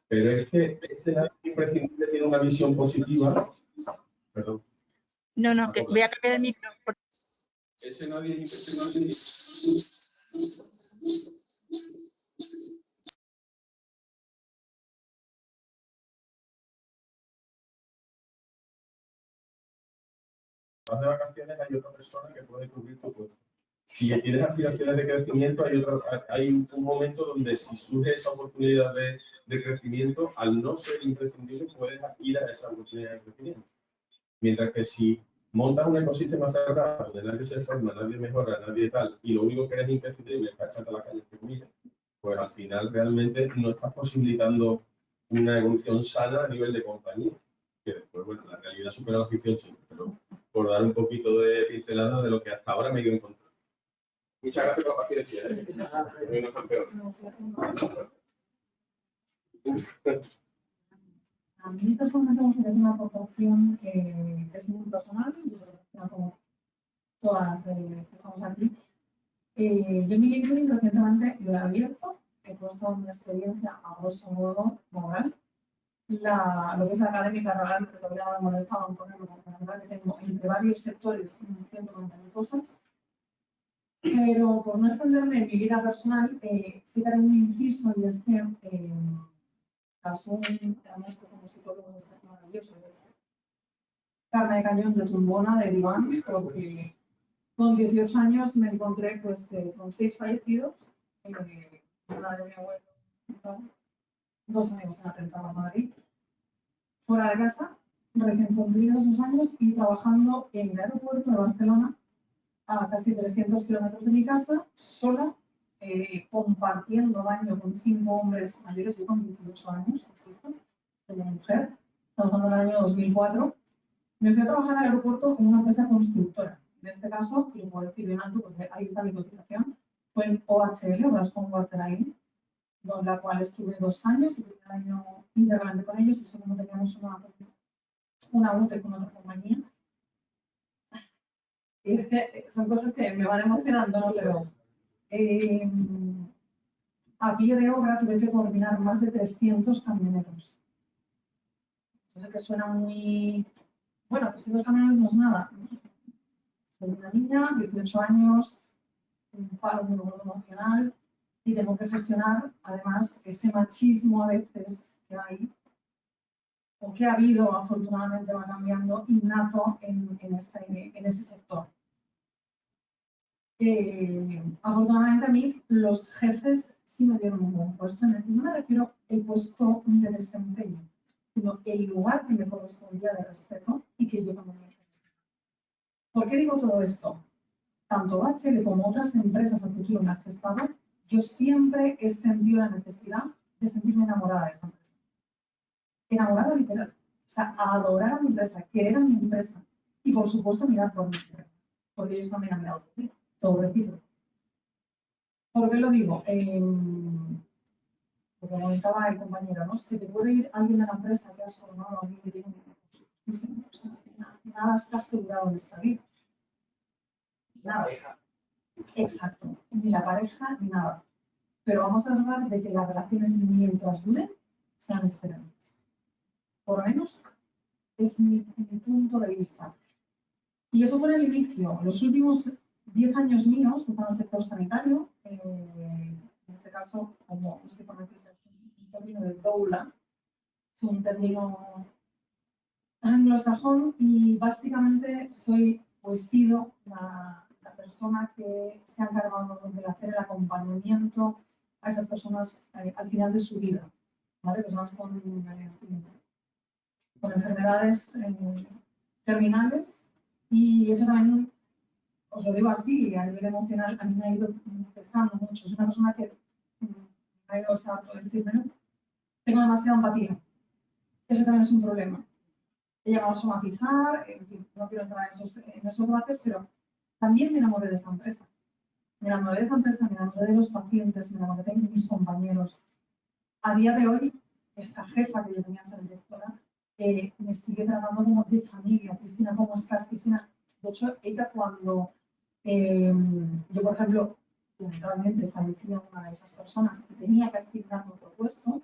Speaker 6: Pero es que ese nadie imprescindible tiene una visión positiva. Perdón.
Speaker 12: No, que voy a cambiar el micro.
Speaker 6: Ese nadie es imprescindible. De vacaciones hay otra persona que puede cubrir tu puesto. Si tienes aspiraciones de crecimiento, hay un momento donde si surge esa oportunidad de crecimiento, al no ser imprescindible, puedes ir a esa oportunidad de crecimiento. Mientras que si montas un ecosistema cerrado donde nadie se forma, nadie mejora, nadie tal, y lo único que eres imprescindible es cacharte a la calle, pues al final realmente no estás posibilitando una evolución sana a nivel de compañía. Que después, bueno, la realidad supera la ficción siempre, pero por dar un poquito de pincelada de lo que hasta ahora me he ido encontrando. Muchas gracias por la paciencia, ¿eh?
Speaker 3: A mí personalmente me gustaría hacer una aportación que es muy personal, yo creo que como todas las que estamos aquí. Yo mi LinkedIn recientemente lo he abierto, he puesto una experiencia a grosso modo moral. Lo que es académica, realmente todavía no me molestaba un ponerlo, porque la verdad que tengo entre varios sectores 190.000 cosas. Pero por no extenderme en mi vida personal, sí que haré un inciso y es que además como psicólogo es maravilloso, es carne de cañón de tumbona de diván, porque con 18 años me encontré pues, con 6 fallecidos, una de mi abuelo, 2 amigos en atentado a Madrid, fuera de casa, recién cumplidos esos años y trabajando en el aeropuerto de Barcelona, a casi 300 kilómetros de mi casa, sola, compartiendo baño con 5 hombres mayores, yo con 18 años, existo, soy una mujer, estamos hablando del año 2004, me fui a trabajar al aeropuerto en una empresa constructora. En este caso, y lo puedo decir bien alto porque ahí está mi cotización, fue en OHL, Obras con Waterline, en la cual estuve 2 años y primer año íntegramente con ellos y segundo teníamos una UTE con otra compañía. Y es que son cosas que me van emocionando, ¿no? Pero a pie de obra tuve que coordinar más de 300 camioneros. Yo sé que suena muy... Bueno, 300 camioneros no es nada. Soy una niña, 18 años, un paro muy emocional y tengo que gestionar, además, ese machismo a veces que hay, o que ha habido, afortunadamente va cambiando, innato en ese sector. Afortunadamente a mí los jefes sí me dieron un buen puesto. No me refiero al puesto de desempeño, sino el lugar que me correspondía de respeto y que yo también me respeto. ¿Por qué digo todo esto? Tanto HL como otras empresas al futuro en las que he estado, yo siempre he sentido la necesidad de sentirme enamorada de esa empresa. Enamorada literal. O sea, adorar a mi empresa, querer a mi empresa y por supuesto mirar por mi empresa. Porque ellos también han mirado por mí. Todo repito. ¿Por qué lo digo? Porque comentaba el compañero, ¿no? Si te puede ir alguien de la empresa que has formado a mí y digo, nada está asegurado en esta vida. Nada. Exacto. Ni la pareja ni nada. Pero vamos a hablar de que las relaciones mientras duren sean excelentes. Por lo menos es mi punto de vista. Y eso fue el inicio. Los últimos 10 años míos estaba en el sector sanitario, en este caso, como no sé cómo decirse, un término de doula, es un término anglosajón y básicamente soy o he sido la persona que se ha encargado de hacer el acompañamiento a esas personas al final de su vida, ¿vale? Personas con enfermedades terminales, y eso también, os lo digo así, a nivel emocional, a mí me ha ido pesando mucho. Es una persona que me ha ido a decirme, no, tengo demasiada empatía. Eso también es un problema. He llegado a somatizar, en fin, no quiero entrar en esos debates, pero también me enamoré de esta empresa. Me enamoré de esta empresa, me enamoré de los pacientes, me enamoré de mis compañeros. A día de hoy, esta jefa que yo tenía, esta directora, me sigue tratando como de familia. Cristina, ¿cómo estás, Cristina? De hecho, ella cuando yo, por ejemplo, lamentablemente fallecía una de esas personas que tenía que asignar otro puesto,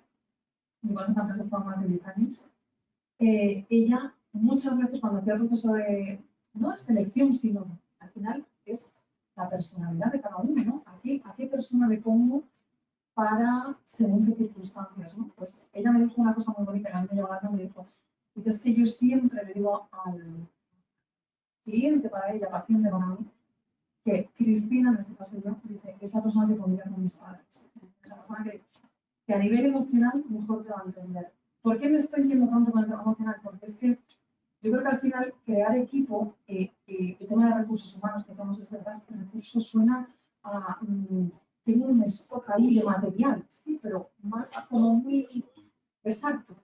Speaker 3: y con esta empresa estaba más de 10 años, ella muchas veces cuando hacía el proceso de, no de selección, sino al final es la personalidad de cada uno, ¿no? ¿A qué persona le pongo para según qué circunstancias, ¿no? Pues ella me dijo una cosa muy bonita, que a mí me llegó a la me dijo, es que yo siempre le digo al cliente para ella, paciente para mí, que Cristina, en este caso yo, dice que esa persona que convive con mis padres, esa persona que a nivel emocional mejor te va a entender. ¿Por qué me estoy yendo tanto con el tema emocional? Porque es que yo creo que al final crear equipo, el tema de recursos humanos que tenemos, es verdad, que el recurso suena a, tengo un stock ahí de material, sí, pero más como muy exacto,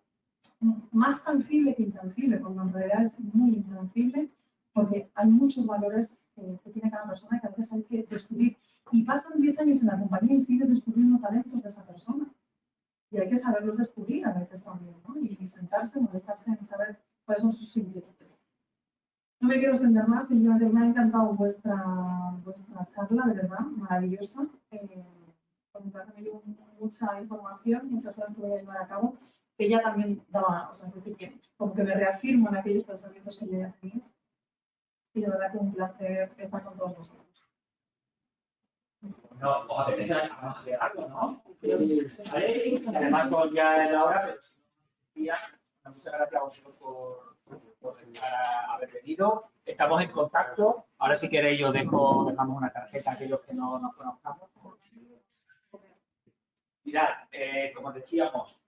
Speaker 3: más tangible que intangible, cuando en realidad es muy intangible, porque hay muchos valores que tiene cada persona que a veces hay que descubrir. Y pasan 10 años en la compañía y sigues descubriendo talentos de esa persona. Y hay que saberlos descubrir a veces también, ¿no? Y sentarse, molestarse en saber cuáles son sus inquietudes. No me quiero extender más, simplemente me ha encantado vuestra charla, de verdad, maravillosa. Por mi parte me llevo mucha información, muchas cosas que voy a llevar a cabo, que ella también daba, o sea, es decir, que como que me reafirmo en aquellos pensamientos que yo ya tenía. Y de verdad que un placer estar con todos vosotros.
Speaker 7: No, vamos a tener que algo, ¿no? ¿Vale? Además, ya es la hora, pero muchas gracias a vosotros por haber venido. Estamos en contacto. Ahora, si queréis, os dejamos una tarjeta a aquellos que no nos conozcamos. Mirad, como decíamos,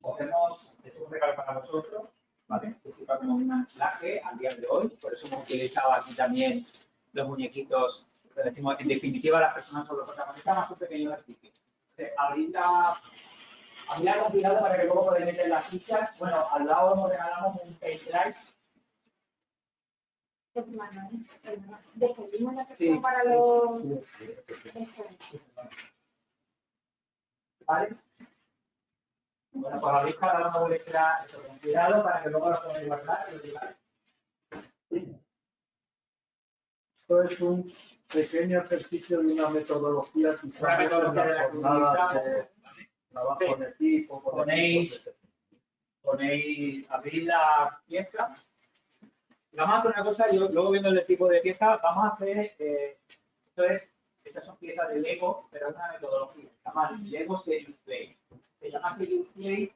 Speaker 7: cogemos un regalo para vosotros, ¿vale? Que sirva como un anclaje al día de hoy. Por eso hemos utilizado aquí también los muñequitos. Lo decimos, en definitiva, las personas son los protagonistas, más un pequeño ejercicio. Abrirla con cuidado para que luego podáis meter las fichas. Bueno, al lado nos regalamos un page drive. Sí.
Speaker 2: Para los...
Speaker 7: ¿Vale? Bueno, pues habéis cada uno vuestra, eso, con cuidado para que luego lo podáis guardar y lo digáis.
Speaker 8: Esto es un pequeño ejercicio de una metodología que
Speaker 7: Una metodología de la que
Speaker 8: jornada de trabajo en equipo.
Speaker 7: Ponéis, abrir la pieza. Vamos a hacer una cosa, yo luego viendo el tipo de pieza, vamos a hacer, estas son piezas de Lego, pero es una metodología, se llama Lego Serious Play. Se llama Serious Play